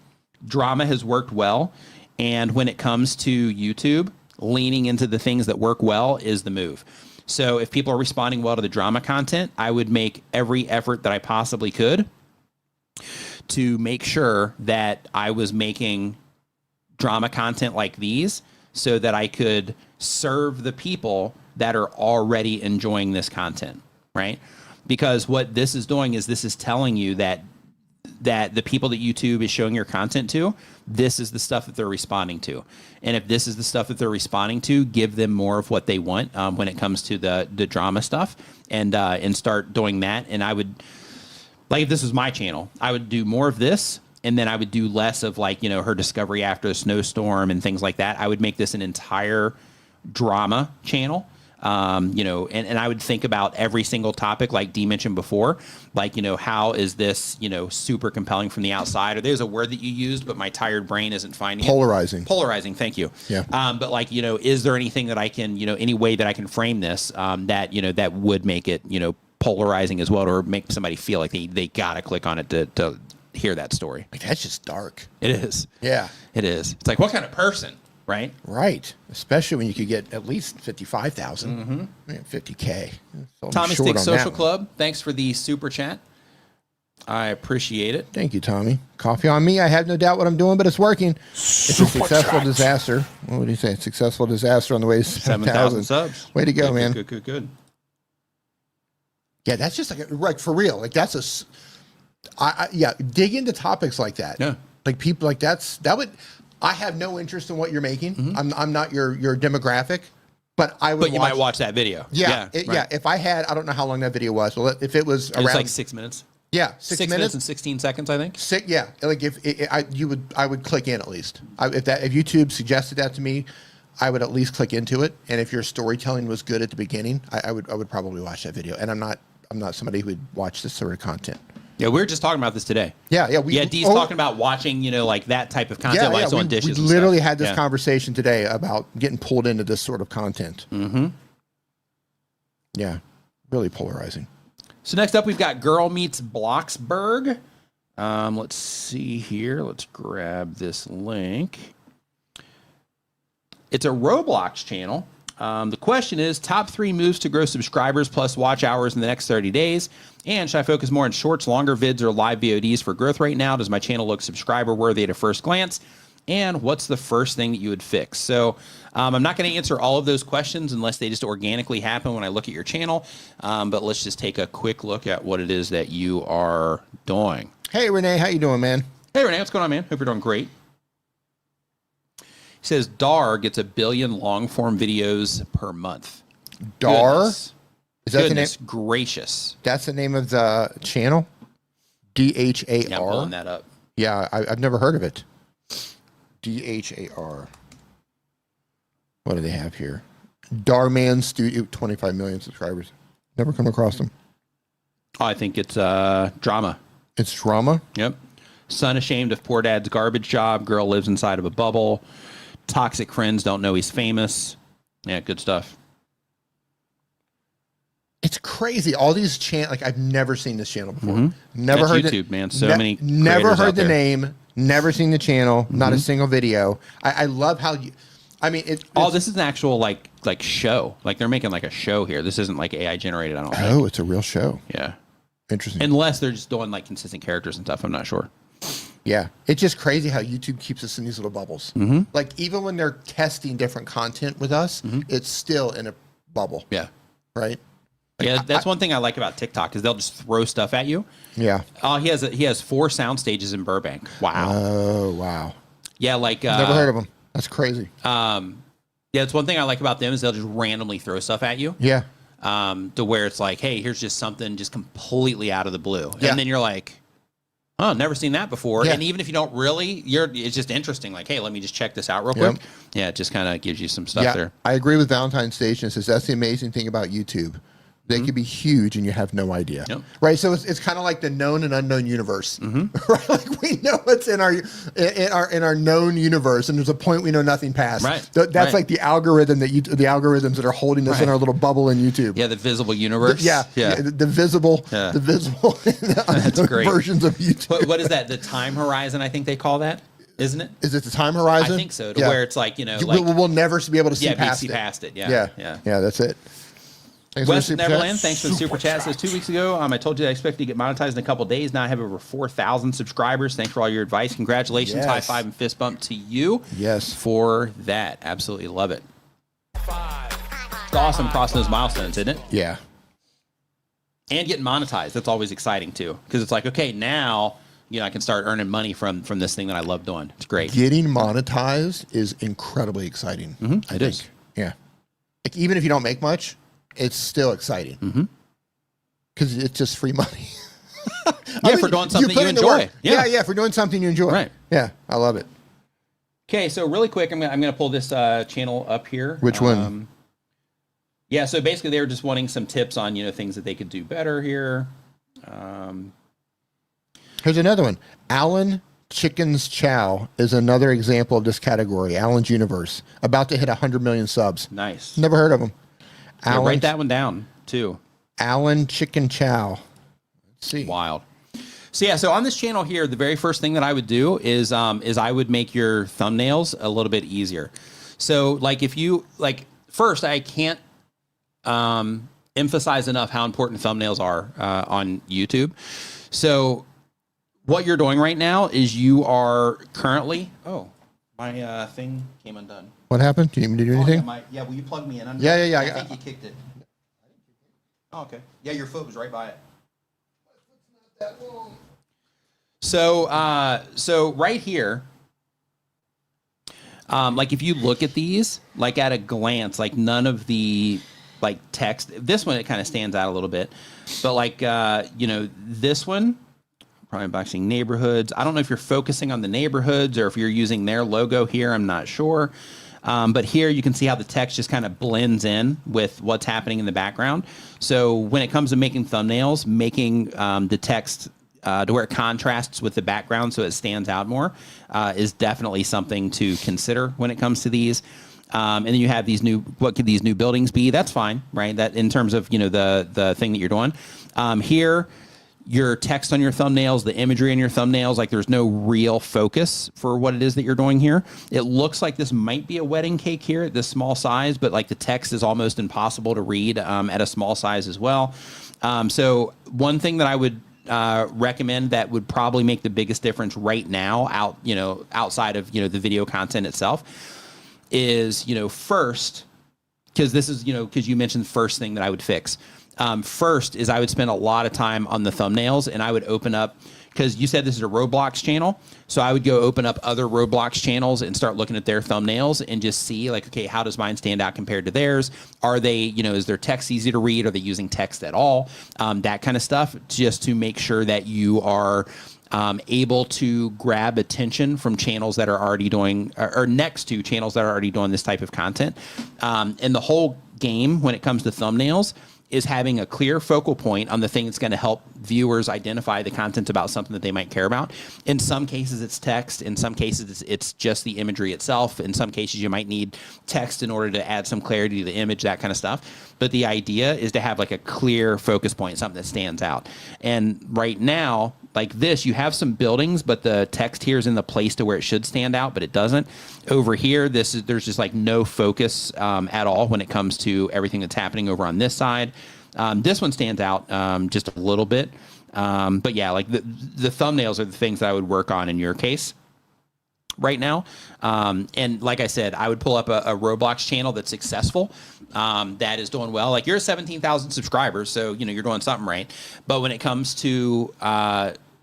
drama has worked well. And when it comes to YouTube, leaning into the things that work well is the move. So if people are responding well to the drama content, I would make every effort that I possibly could to make sure that I was making drama content like these so that I could serve the people that are already enjoying this content, right? Because what this is doing is this is telling you that the people that YouTube is showing your content to, this is the stuff that they're responding to. And if this is the stuff that they're responding to, give them more of what they want when it comes to the drama stuff and start doing that. And I would, like if this was my channel, I would do more of this. And then I would do less of like, you know, her discovery after a snowstorm and things like that. I would make this an entire drama channel. You know, and I would think about every single topic, like Dee mentioned before, like, you know, how is this, you know, super compelling from the outside? Or there's a word that you used, but my tired brain isn't finding Polarizing. it. Polarizing. Thank you. Yeah. But like, you know, is there anything that I can, you know, any way that I can frame this that, you know, that would make it, you know, polarizing as well, or make somebody feel like they got to click on it to hear that story. Like, that's just dark. It is. Yeah. It is. It's like, what kind of person? Right. Right. Especially when you could get at least 55,000, 50K. Tommy Stick Social Club. Thanks for the super chat. I appreciate it. Thank you, Tommy. Coffee on me. I have no doubt what I'm doing, but it's working. It's a successful disaster. What would you say? Successful disaster on the way to 7,000 subs. Way to go, man. Good. Yeah, that's just like for real. Like that's dig into topics like that. Yeah. Like people like that would. I have no interest in what you're making. Mm-hmm. I'm not your demographic, but I would. But you might watch that video. Yeah, right. yeah. If I had, I don't know how long that video was. Well, if it was around, it's like 6 minutes. Yeah, 6 minutes and 16 seconds, I think. Yeah, like I would click in at least. If YouTube suggested that to me, I would at least click into it. And if your storytelling was good at the beginning, I would probably watch that video. And I'm not somebody who would watch this sort of content. Yeah, we were just talking about this today. Yeah. Dee's talking about watching, you know, like that type of content, like on dishes. We literally had this conversation today about getting pulled into this sort of content. Mm-hmm. Yeah, really polarizing. So next up, we've got Girl Meets Bloxburg. Let's see here. Let's grab this link. It's a Roblox channel. The question is, top 3 moves to grow subscribers plus watch hours in the next 30 days. And should I focus more on shorts, longer vids, or live VODs for growth right now? Does my channel look subscriber worthy at a first glance? And what's the first thing that you would fix? So I'm not going to answer all of those questions unless they just organically happen when I look at your channel. But let's just take a quick look at what it is that you are doing. Hey, Renee, how you doing, man? Hey, Renee, what's going on, man? Hope you're doing great. He says Dar gets 1 billion long-form videos per month. Dar? Goodness. Is that the name? Goodness gracious. That's the name of the channel? DHAR? Yeah, I'm pulling that up. Yeah, I've never heard of it. DHAR. What do they have here? Darman Studio, 25 million subscribers. Never come across them. Oh, I think it's drama. It's drama? Yep. Son ashamed of poor dad's garbage job. Girl lives inside of a bubble. Toxic friends don't know he's famous. Yeah, good stuff. It's crazy. All these channels, like I've never seen this channel before. Mm-hmm. Never That's heard YouTube, man. So many never creators heard out the there. name. Never seen the channel. Not a single video. I love how you. I mean, Oh, this is an actual like show. Like they're making like a show here. This isn't like AI generated. I don't think. Oh, it's a real show. Yeah. Interesting. Unless they're just doing like consistent characters and stuff. I'm not sure. Yeah, it's just crazy how YouTube keeps us in these little bubbles. Like even when they're testing different content with us, it's still in a bubble. Yeah. Right. Like, Yeah, that's one thing I like about TikTok is they'll just throw stuff at you. Yeah. Oh, he has 4 sound stages in Burbank. Wow. Oh wow. Yeah, like Never heard of them. That's crazy. Yeah, it's one thing I like about them is they'll just randomly throw stuff at you. Yeah. To where it's like, hey, here's just something just completely out of the blue, Yeah. and then you're like, oh, never seen that before. Yeah. And even if you don't really, it's just interesting. Like, hey, let me just check this out real quick. Yeah, it just kind of gives you some stuff there. I agree with Valentine Station. It says that's the amazing thing about YouTube. They could be huge and you have no idea. Yep. Right. So it's kind of like the known and unknown universe. Right. Like we know what's in our known universe, and there's a point we know nothing past. Right. That's Right. like the algorithm the algorithms that are holding us in Right. our little bubble in YouTube. Yeah, the visible universe. Yeah. The visible Yeah. the great. versions of YouTube. What is that? The time horizon, I think they call that, isn't it? Is it the time horizon? I think so. To where it's like, like, we'll never be able to see yeah, past see it. past it. Yeah. That's it. Thanks for the West super chat. Neverland, thanks for the super chat. Says 2 weeks ago, I told you I expected to get monetized in a couple days. Now I have over 4,000 subscribers. Thanks for all your advice. Congratulations. Yes. High five and fist bump to you. Yes. For that. Absolutely love it. It's awesome crossing those milestones, isn't it? Yeah. And getting monetized. That's always exciting too. Because it's like, okay, now I can start earning money from this thing that I love doing. It's great. Getting monetized is incredibly exciting. It is. Yeah. Like even if you don't make much, it's still exciting. Because it's just free money. Yeah, for doing something you enjoy. Yeah, for doing something you enjoy. Right. Yeah, I love it. Okay, so really quick, I'm gonna pull this channel up here. Which one? Yeah, so basically they were just wanting some tips on things that they could do better here. Here's another one. Alan Chicken's Chow is another example of this category. Alan's Universe, about to hit 100 million subs. Nice. Never heard of him. Yeah, write that one down too. Alan Chicken Chow. Let's see. Wild. So yeah, so on this channel here, the very first thing that I would do is I would make your thumbnails a little bit easier. So like if you first, I can't emphasize enough how important thumbnails are on YouTube. So what you're doing right now is you are currently my thing came undone. What happened? Do you need me to do anything? Yeah, will you plug me in? Yeah. I think you kicked it. Oh, okay. Yeah, your foot was right by it. So right here, like if you look at these, like at a glance, like none of the text, this one, it kind of stands out a little bit, but this one, probably boxing neighborhoods. I don't know if you're focusing on the neighborhoods or if you're using their logo here. I'm not sure. But here you can see how the text just kind of blends in with what's happening in the background. So when it comes to making thumbnails, making the text to where it contrasts with the background so it stands out more is definitely something to consider when it comes to these. And then you have what could these new buildings be? That's fine, right? That in terms of, the thing that you're doing. Here, your text on your thumbnails, the imagery on your thumbnails, like there's no real focus for what it is that you're doing here. It looks like this might be a wedding cake here at this small size, but like the text is almost impossible to read at a small size as well. So one thing that I would recommend that would probably make the biggest difference right now outside of, the video content itself is, first, because this is, because you mentioned the first thing that I would fix. First is I would spend a lot of time on the thumbnails, and I would open up, because you said this is a Roblox channel. So I would go open up other Roblox channels and start looking at their thumbnails and just see like, okay, how does mine stand out compared to theirs? Are they, is their text easy to read? Are they using text at all? That kind of stuff, just to make sure that you are able to grab attention from channels that are already doing, or next to channels that are already doing this type of content. And the whole game when it comes to thumbnails is having a clear focal point on the thing that's going to help viewers identify the content about something that they might care about. In some cases, it's text. In some cases, it's just the imagery itself. In some cases, you might need text in order to add some clarity to the image, that kind of stuff. But the idea is to have like a clear focus point, something that stands out. And right now, like this, you have some buildings, but the text here is in the place to where it should stand out, but it doesn't. Over here, there's just like no focus at all when it comes to everything that's happening over on this side. This one stands out just a little bit. But yeah, like the thumbnails are the things that I would work on in your case right now. And like I said, I would pull up a Roblox channel that's successful, that is doing well. Like you're 17,000 subscribers, so you're doing something right. But when it comes to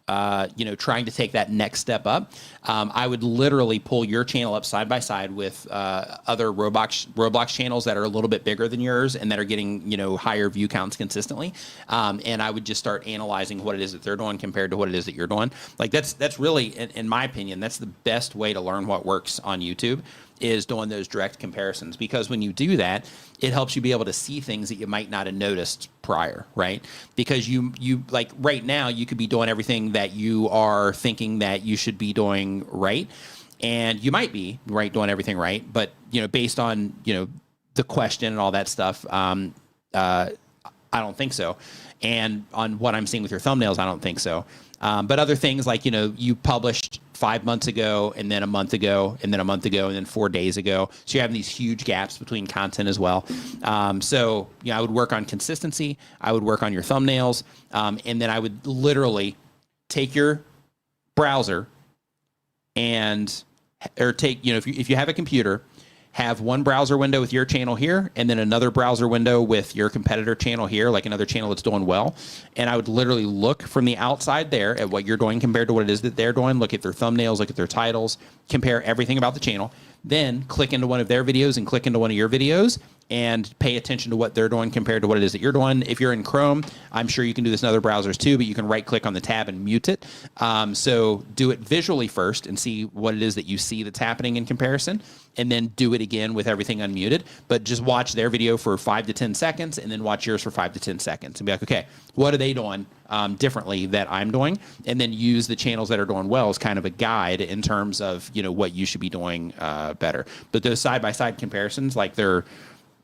trying to take that next step up, I would literally pull your channel up side by side with other Roblox channels that are a little bit bigger than yours and that are getting higher view counts consistently. And I would just start analyzing what it is that they're doing compared to what it is that you're doing. Like that's really, in my opinion, that's the best way to learn what works on YouTube, is doing those direct comparisons, because when you do that, it helps you be able to see things that you might not have noticed prior, right? Because you like right now, you could be doing everything that you are thinking that you should be doing right, and you might be right doing everything right, but based on the question and all that stuff, I don't think so. And on what I'm seeing with your thumbnails, I don't think so. But other things like, you published 5 months ago, and then a month ago, and then a month ago, and then 4 days ago. So you're having these huge gaps between content as well. So I would work on consistency. I would work on your thumbnails. And then I would literally take your browser or take, if you have a computer, have one browser window with your channel here, and then another browser window with your competitor channel here, like another channel that's doing well. And I would literally look from the outside there at what you're doing compared to what it is that they're doing, look at their thumbnails, look at their titles, compare everything about the channel, then click into one of their videos and click into one of your videos and pay attention to what they're doing compared to what it is that you're doing. If you're in Chrome, I'm sure you can do this in other browsers too, but you can right click on the tab and mute it. So do it visually first and see what it is that you see that's happening in comparison, and then do it again with everything unmuted. But just watch their video for 5 to 10 seconds and then watch yours for 5 to 10 seconds and be like, okay, what are they doing differently that I'm doing? And then use the channels that are doing well as kind of a guide in terms of, what you should be doing better. But those side-by-side comparisons, like they're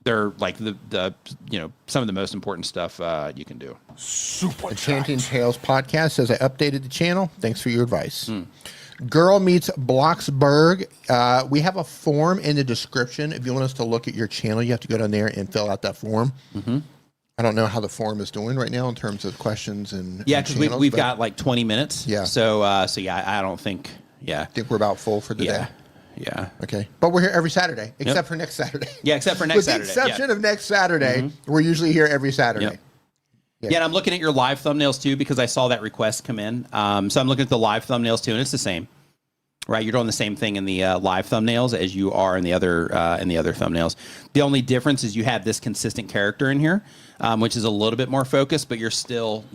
like the some of the most important stuff you can do. Super Enchanting Tales podcast says, I updated the channel. Thanks for your advice. Girl Meets Bloxburg. We have a form in the description. If you want us to look at your channel, you have to go down there and fill out that form. I don't know how the form is doing right now in terms of questions and because we've got like 20 minutes. Yeah. So yeah, I don't think. Yeah. I think we're about full for the day. Yeah. Okay. But we're here every Saturday, except for next Saturday. Yeah, except for next With Saturday. With the exception of next Saturday, we're usually here every Saturday. Yep. Yeah, and I'm looking at your live thumbnails too, because I saw that request come in. So I'm looking at the live thumbnails too, and it's the same, right? You're doing the same thing in the live thumbnails as you are in the other thumbnails. The only difference is you have this consistent character in here, which is a little bit more focused, but you're still,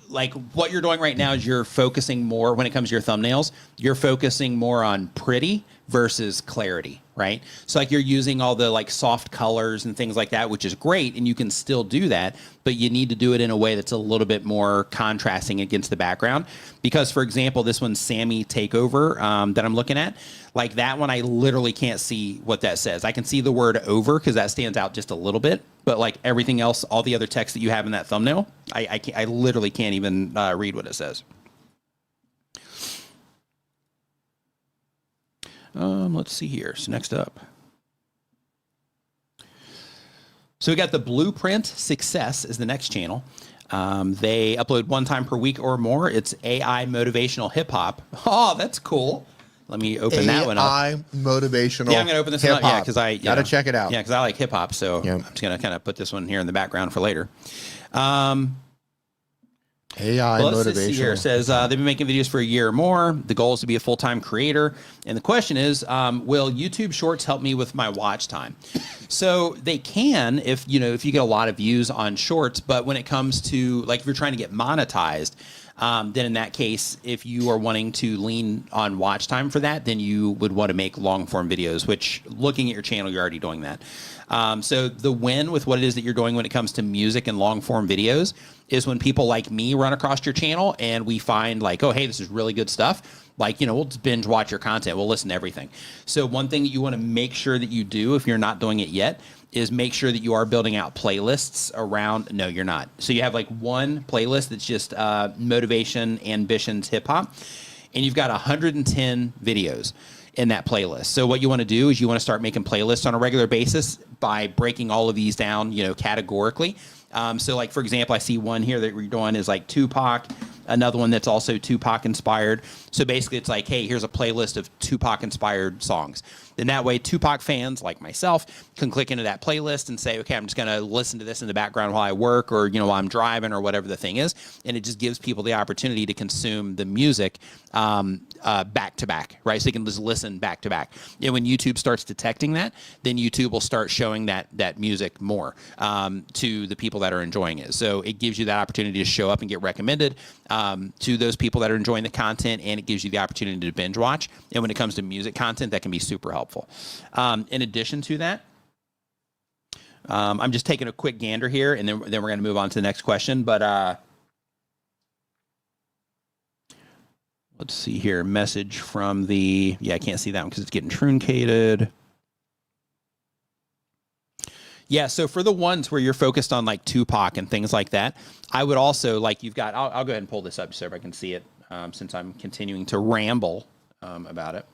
like what you're doing right now is you're focusing more when it comes to your thumbnails. You're focusing more on pretty versus clarity, right? So like you're using all the like soft colors and things like that, which is great, and you can still do that, but you need to do it in a way that's a little bit more contrasting against the background. Because, for example, this one's Sammy Takeover that I'm looking at. Like that one, I literally can't see what that says. I can see the word over because that stands out just a little bit, but like everything else, all the other text that you have in that thumbnail, I literally can't even read what it says. Let's see here. So next up. So we got the Blueprint Success is the next channel. They upload 1 time per week or more. It's AI motivational hip hop. Oh, that's cool. Let me open that one up. AI motivational. Yeah, I'm gonna open this one up. Yeah, because I gotta check it out. Yeah, because I like hip hop, so I'm just gonna kind of put this one here in the background for later. AI Well, motivational. let's just see here. It says they've been making videos for a year or more. The goal is to be a full-time creator. And the question is, will YouTube Shorts help me with my watch time? So they can if you get a lot of views on Shorts, but when it comes to, like, if you're trying to get monetized, then in that case, if you are wanting to lean on watch time for that, then you would want to make long-form videos, which, looking at your channel, you're already doing that. So the win with what it is that you're doing when it comes to music and long-form videos is when people like me run across your channel and we find, like, oh, hey, this is really good stuff. Like, we'll just binge watch your content. We'll listen to everything. So one thing that you want to make sure that you do, if you're not doing it yet, is make sure that you are building out playlists around. No, you're not. So you have like one playlist that's just motivation, ambitions, hip hop, and you've got 110 videos in that playlist. So what you want to do is you want to start making playlists on a regular basis by breaking all of these down, categorically. So, like, for example, I see one here that we're doing is like Tupac, another one that's also Tupac inspired. So basically it's like, hey, here's a playlist of Tupac inspired songs. Then that way Tupac fans like myself can click into that playlist and say, okay, I'm just going to listen to this in the background while I work, or, while I'm driving, or whatever the thing is. And it just gives people the opportunity to consume the music back to back, right? So you can just listen back to back. And when YouTube starts detecting that, then YouTube will start showing that music more to the people that are enjoying it. So it gives you that opportunity to show up and get recommended to those people that are enjoying the content, and it gives you the opportunity to binge watch. And when it comes to music content, that can be super helpful. In addition to that, I'm just taking a quick gander here, and then we're going to move on to the next question. But let's see here. Message from the... Yeah, I can't see that one because it's getting truncated. Yeah, so for the ones where you're focused on like Tupac and things like that, I would also, like, you've got... I'll go ahead and pull this up so everybody can see it, since I'm continuing to ramble about it.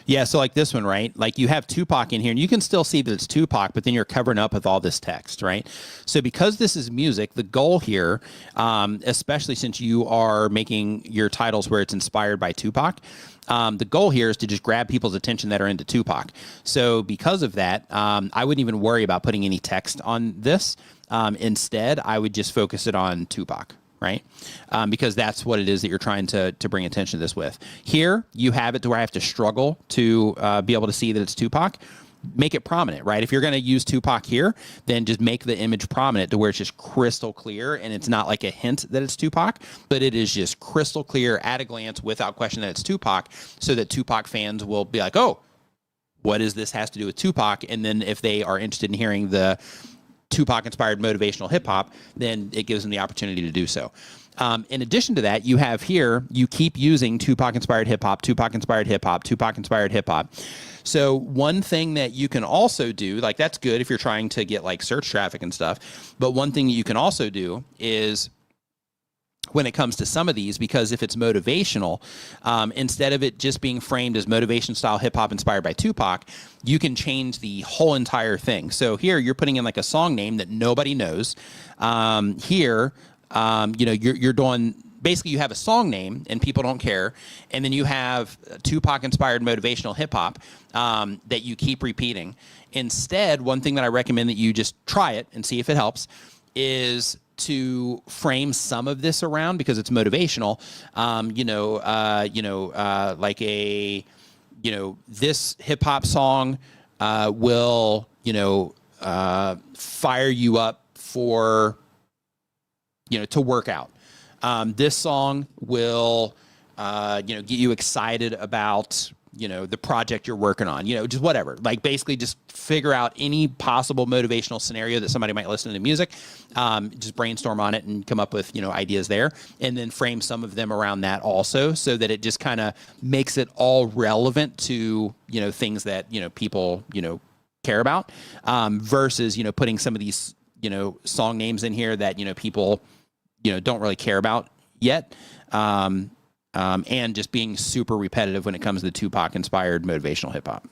Yeah, so like this one, right? Like you have Tupac in here, and you can still see that it's Tupac, but then you're covering up with all this text, right? So because this is music, the goal here, especially since you are making your titles where it's inspired by Tupac, the goal here is to just grab people's attention that are into Tupac. So because of that, I wouldn't even worry about putting any text on this. Instead, I would just focus it on Tupac. Right? Because that's what it is that you're trying to bring attention to this with. Here, you have it to where I have to struggle to be able to see that it's Tupac. Make it prominent, right? If you're going to use Tupac here, then just make the image prominent to where it's just crystal clear, and it's not like a hint that it's Tupac, but it is just crystal clear at a glance without question that it's Tupac, so that Tupac fans will be like, oh, what does this has to do with Tupac? And then if they are interested in hearing the Tupac-inspired motivational hip-hop, then it gives them the opportunity to do so. In addition to that, you have here, you keep using Tupac-inspired hip-hop, Tupac-inspired hip-hop, Tupac-inspired hip-hop. So one thing that you can also do, like that's good if you're trying to get like search traffic and stuff, but one thing that you can also do is, when it comes to some of these, because if it's motivational, instead of it just being framed as motivation style hip hop inspired by Tupac, you can change the whole entire thing. So here you're putting in like a song name that nobody knows. Here, you're doing, basically you have a song name and people don't care. And then you have Tupac inspired motivational hip hop that you keep repeating. Instead, one thing that I recommend that you just try it and see if it helps is to frame some of this around, because it's motivational, like a, this hip hop song will, fire you up for, to work out. This song will, get you excited about, the project you're working on, just whatever. Like basically just figure out any possible motivational scenario that somebody might listen to music, just brainstorm on it and come up with, ideas there, and then frame some of them around that also, so that it just kind of makes it all relevant to, things that, people, care about, versus, putting some of these, song names in here that, people, don't really care about yet. And just being super repetitive when it comes to Tupac-inspired motivational hip-hop.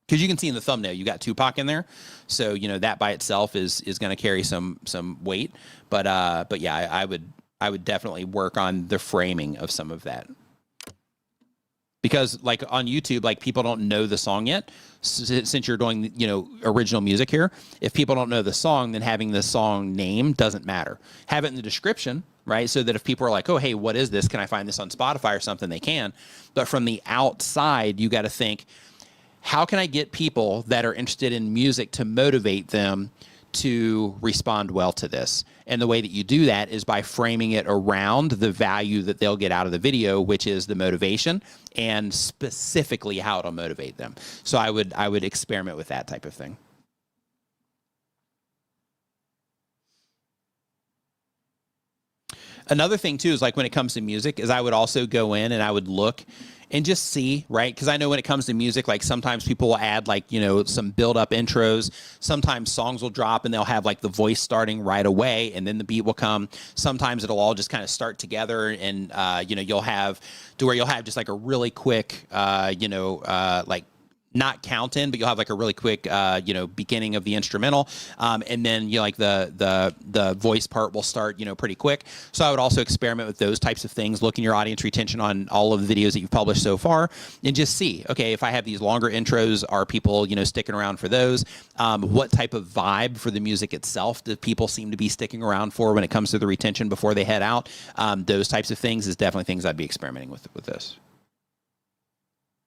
because you can see in the thumbnail, you got Tupac in there. So, you know, that by itself is going to carry some weight. But yeah, I would definitely work on the framing of some of that. Because like on YouTube, like people don't know the song yet. Since you're doing, you know, original music here, if people don't know the song, then having the song name doesn't matter. Have it in the description, right? So that if people are like, oh, hey, what is this? Can I find this on Spotify or something? They can. But from the outside, you got to think, how can I get people that are interested in music to motivate them to respond well to this? And the way that you do that is by framing it around the value that they'll get out of the video, which is the motivation and specifically how it'll motivate them. So I would experiment with that type of thing. Another thing too is like when it comes to music is I would also go in and I would look and just see, right? Because I know when it comes to music, like sometimes people will add like, you know, some build up intros. Sometimes songs will drop and they'll have like the voice starting right away and then the beat will come. Sometimes it'll all just kind of start together and, you know, you'll have to where you'll have just like a really quick, like not count in, but you'll have like a really quick, beginning of the instrumental. And then, you know, like the voice part will start, you know, pretty quick. So I would also experiment with those types of things, look in your audience retention on all of the videos that you've published so far and just see, okay, if I have these longer intros, are people, you know, sticking around for those? What type of vibe for the music itself do people seem to be sticking around for when it comes to the retention before they head out? Those types of things is definitely things I'd be experimenting with this.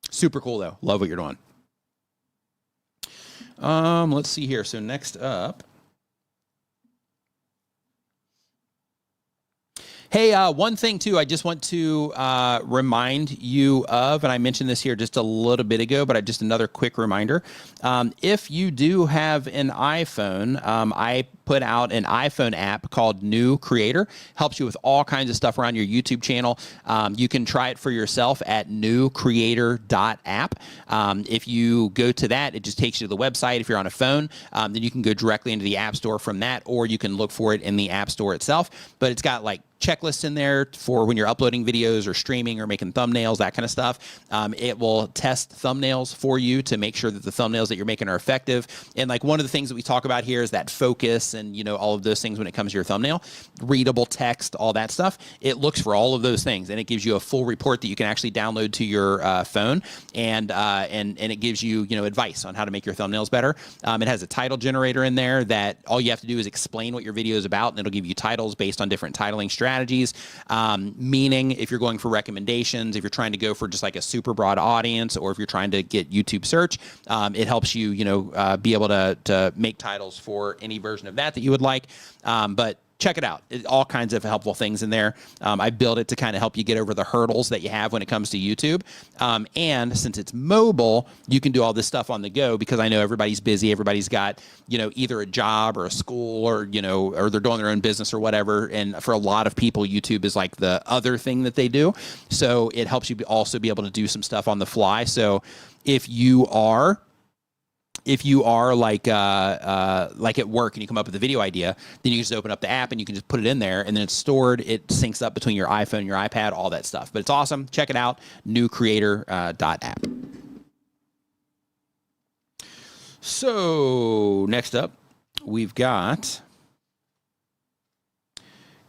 Super cool though. Love what you're doing. Let's see here. So next up. Hey, one thing too, I just want to remind you of, and I mentioned this here just a little bit ago, but just another quick reminder. If you do have an iPhone, I put out an iPhone app called New Creator. Helps you with all kinds of stuff around your YouTube channel. You can try it for yourself at newcreator.app. If you go to that, it just takes you to the website. If you're on a phone, then you can go directly into the App Store from that, or you can look for it in the App Store itself. But it's got like checklists in there for when you're uploading videos or streaming or making thumbnails, that kind of stuff. It will test thumbnails for you to make sure that the thumbnails that you're making are effective. And like one of the things that we talk about here is that focus and, you know, all of those things when it comes to your thumbnail, readable text, all that stuff. It looks for all of those things and it gives you a full report that you can actually download to your phone and it gives you, you know, advice on how to make your thumbnails better. It has a title generator in there that all you have to do is explain what your video is about and it'll give you titles based on different titling strategies. Meaning if you're going for recommendations, if you're trying to go for just like a super broad audience, or if you're trying to get YouTube search, it helps you, you know, be able to make titles for any version of that you would like. But check it out. All kinds of helpful things in there. I built it to kind of help you get over the hurdles that you have when it comes to YouTube. And since it's mobile, you can do all this stuff on the go because I know everybody's busy. Everybody's got, you know, either a job or a school or, you know, or they're doing their own business or whatever. And for a lot of people, YouTube is like the other thing that they do. So it helps you also be able to do some stuff on the fly. So if you are like at work and you come up with a video idea, then you can just open up the app and you can just put it in there and then it's stored. It syncs up between your iPhone and your iPad, all that stuff. But it's awesome. Check it out. Newcreator.app. So next up, we've got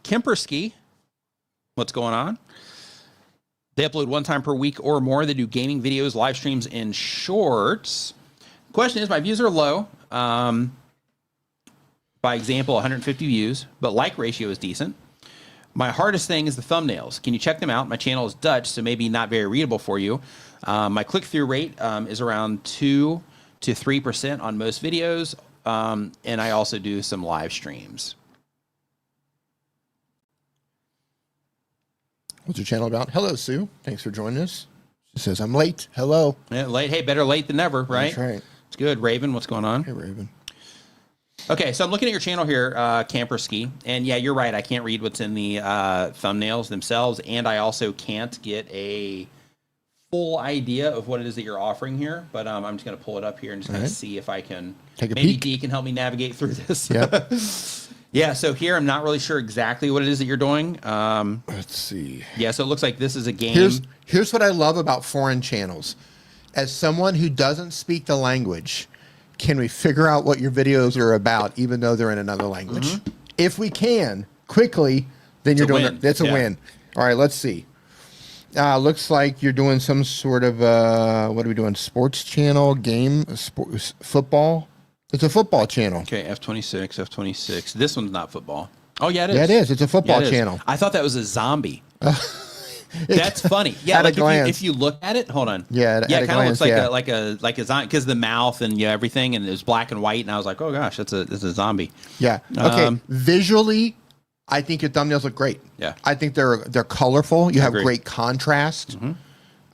Kemperski. What's going on? They upload one time per week or more. They do gaming videos, live streams, and shorts. Question is, my views are low. By example, 150 views, but like ratio is decent. My hardest thing is the thumbnails. Can you check them out? My channel is Dutch, so maybe not very readable for you. My click-through rate is around 2 to 3% on most videos, and I also do some live streams. What's your channel about? Hello, Sue. Thanks for joining us. She says, I'm late. Hello. Yeah, late. Hey, better late than never, right? That's right. It's good. Raven, what's going on? Hey, Raven. Okay, so I'm looking at your channel here, Camperski, and yeah, you're right. I can't read what's in the thumbnails themselves, and I also can't get a full idea of what it is that you're offering here, but I'm just going to pull it up here and just kind of see if I can. Take a maybe peek. Dee can help me navigate through this. Yep. Yeah, so here I'm not really sure exactly what it is that you're doing. Let's see. Yeah, so it looks like this is a game. Here's what I love about foreign channels. as someone who doesn't speak the language, can we figure out what your videos are about, even though they're in another language? If we can quickly, then you're doing it. That's a win. All right, let's see. Looks like you're doing some sort of what are we doing? Sports channel, football. It's a football channel. Okay, F26. This one's not football. Oh yeah, it is. Yeah, it is. It's a football channel. I thought that was a zombie. That's funny. Yeah, like if you look at it, hold on. Yeah, it kind of looks like a zombie because the mouth and everything, and it was black and white, and I was like, oh gosh, that's a zombie. Yeah. Okay. Visually, I think your thumbnails look great. Yeah. I think they're colorful. You have great contrast.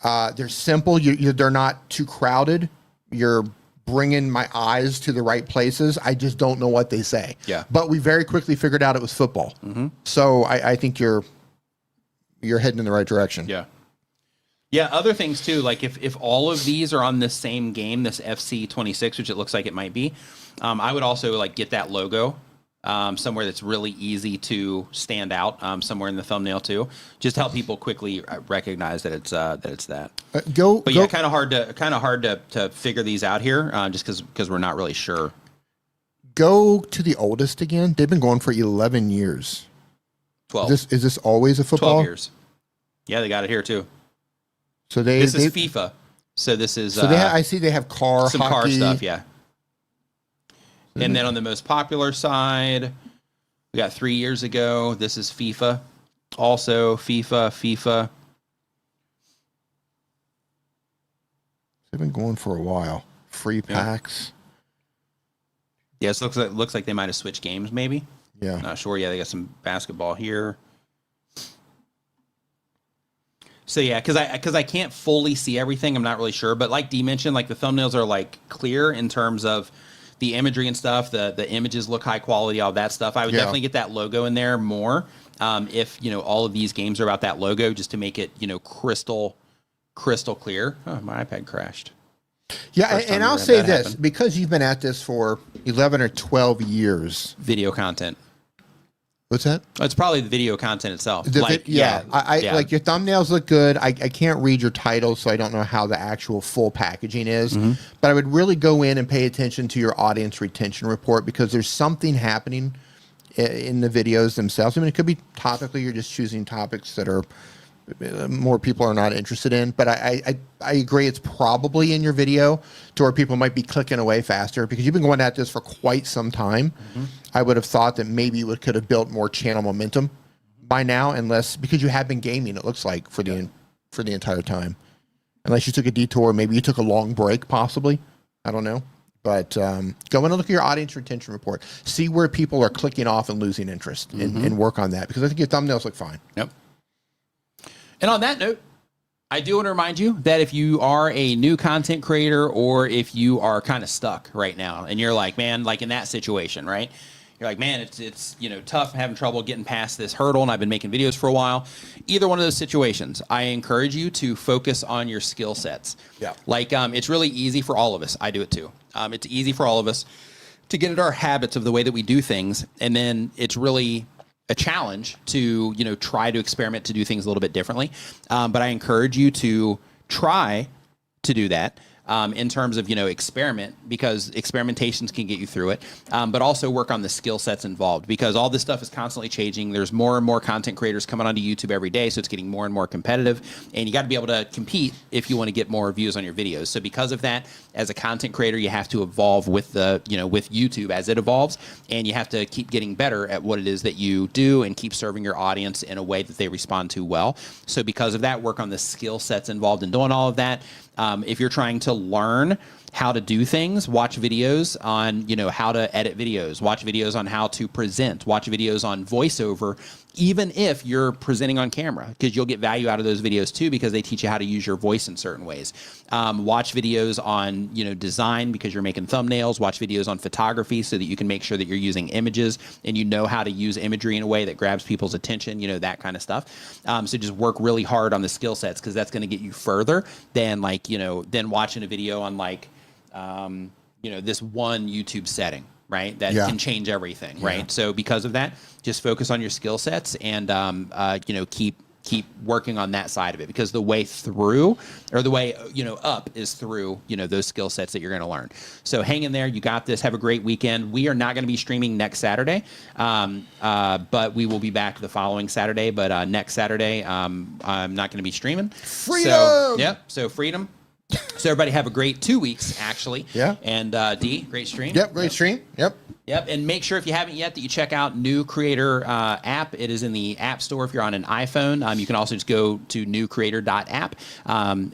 They're simple. They're not too crowded. You're bringing my eyes to the right places. I just don't know what they say. Yeah. But we very quickly figured out it was football. So I think you're heading in the right direction. Yeah. Yeah, other things too, like if all of these are on this same game, this FC26, which it looks like it might be, I would also like get that logo somewhere that's really easy to stand out, somewhere in the thumbnail too, just to help people quickly recognize that it's that. Yeah, kind of hard to figure these out here, just because we're not really sure. Go to the oldest again. They've been going for 11 years. 12. Is this always a football? 12 years. Yeah, they got it here too. So this is FIFA. So this is. So I see they have some car hockey stuff. Yeah. And then on the most popular side, we got 3 years ago. This is FIFA. Also FIFA. They've been going for a while. Free packs. Yeah, it looks like they might have switched games, maybe. Yeah. Not sure. Yeah, they got some basketball here. So yeah, because I can't fully see everything. I'm not really sure, but like Dee mentioned, like the thumbnails are like clear in terms of the imagery and stuff. The images look high quality, all that stuff. I would definitely get that logo in there more. If all of these games are about that logo, just to make it crystal clear. Oh, my iPad crashed. Yeah, and I'll say this, because you've been at this for 11 or 12 years. Video content. What's that? It's probably the video content itself. Like your thumbnails look good. I can't read your title, so I don't know how the actual full packaging is. But I would really go in and pay attention to your audience retention report, because there's something happening in the videos themselves. I mean, it could be topically. You're just choosing topics that are more people are not interested in, but I agree it's probably in your video to where people might be clicking away faster, because you've been going at this for quite some time. I would have thought that maybe you could have built more channel momentum by now, because you have been gaming, it looks like, for the entire time, unless you took a detour. Maybe you took a long break, possibly. I don't know. But go in and look at your audience retention report. See where people are clicking off and losing interest, and work on that, because I think your thumbnails look fine. Yep. And on that note, I do want to remind you that if you are a new content creator, or if you are kind of stuck right now and you're like, man, like in that situation, right? You're like, man, it's tough, I'm having trouble getting past this hurdle, and I've been making videos for a while. Either one of those situations, I encourage you to focus on your skill sets. Yeah. Like, it's really easy for all of us. I do it too. It's easy for all of us to get into our habits of the way that we do things, and then it's really a challenge to try to experiment to do things a little bit differently, but I encourage you to try to do that in terms of experiment, because experimentations can get you through it, but also work on the skill sets involved, because all this stuff is constantly changing. There's more and more content creators coming onto YouTube every day, so it's getting more and more competitive, and you got to be able to compete if you want to get more views on your videos. So because of that, as a content creator, you have to evolve with with YouTube as it evolves, and you have to keep getting better at what it is that you do and keep serving your audience in a way that they respond to well. So because of that, work on the skill sets involved in doing all of that. If you're trying to learn how to do things, watch videos on, how to edit videos, watch videos on how to present, watch videos on voiceover, even if you're presenting on camera, because you'll get value out of those videos too, because they teach you how to use your voice in certain ways. Watch videos on, design, because you're making thumbnails. Watch videos on photography, so that you can make sure that you're using images and how to use imagery in a way that grabs people's attention, that kind of stuff. So just work really hard on the skill sets, because that's going to get you further than than watching a video on this one YouTube setting, right? That can change everything, right? So because of that, just focus on your skill sets, and keep keep working on that side of it, because the way through, or the way, up is through, those skill sets that you're going to learn. So hang in there. You got this. Have a great weekend. We are not going to be streaming next Saturday, but we will be back the following Saturday. But next Saturday, I'm not going to be streaming. Freedom! So freedom. So everybody have a great 2 weeks, actually. Yeah. And D, great stream. Yep, great stream. Yep. Yep, and make sure if you haven't yet that you check out New Creator app. It is in the App Store if you're on an iPhone. You can also just go to newcreator.app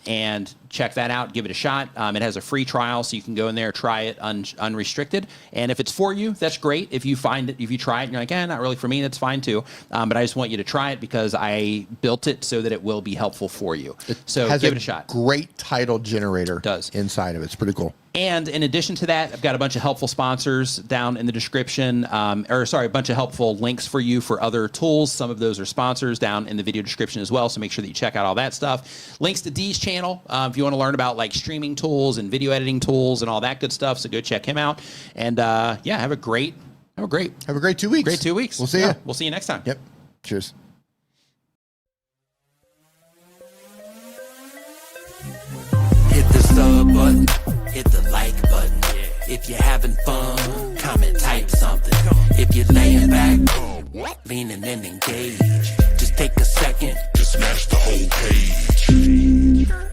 and check that out. Give it a shot. It has a free trial, so you can go in there, try it unrestricted. And if it's for you, that's great. If you try it and you're like, not really for me, that's fine too. But I just want you to try it because I built it so that it will be helpful for you. So give it a shot. Great title generator. It does. Inside of it. It's pretty cool. And in addition to that, I've got a bunch of helpful sponsors down in the description, a bunch of helpful links for you for other tools. Some of those are sponsors down in the video description as well. So make sure that you check out all that stuff. Links to Dee's channel if you want to learn about like streaming tools and video editing tools and all that good stuff. So go check him out. And have a great 2 weeks. Great 2 weeks. We'll see you. We'll see you next time. Yep. Cheers. Hit the sub button, hit the like button. If you're having fun, comment, type something. If you're laying back, leaning and engage, just take a second to smash the whole page.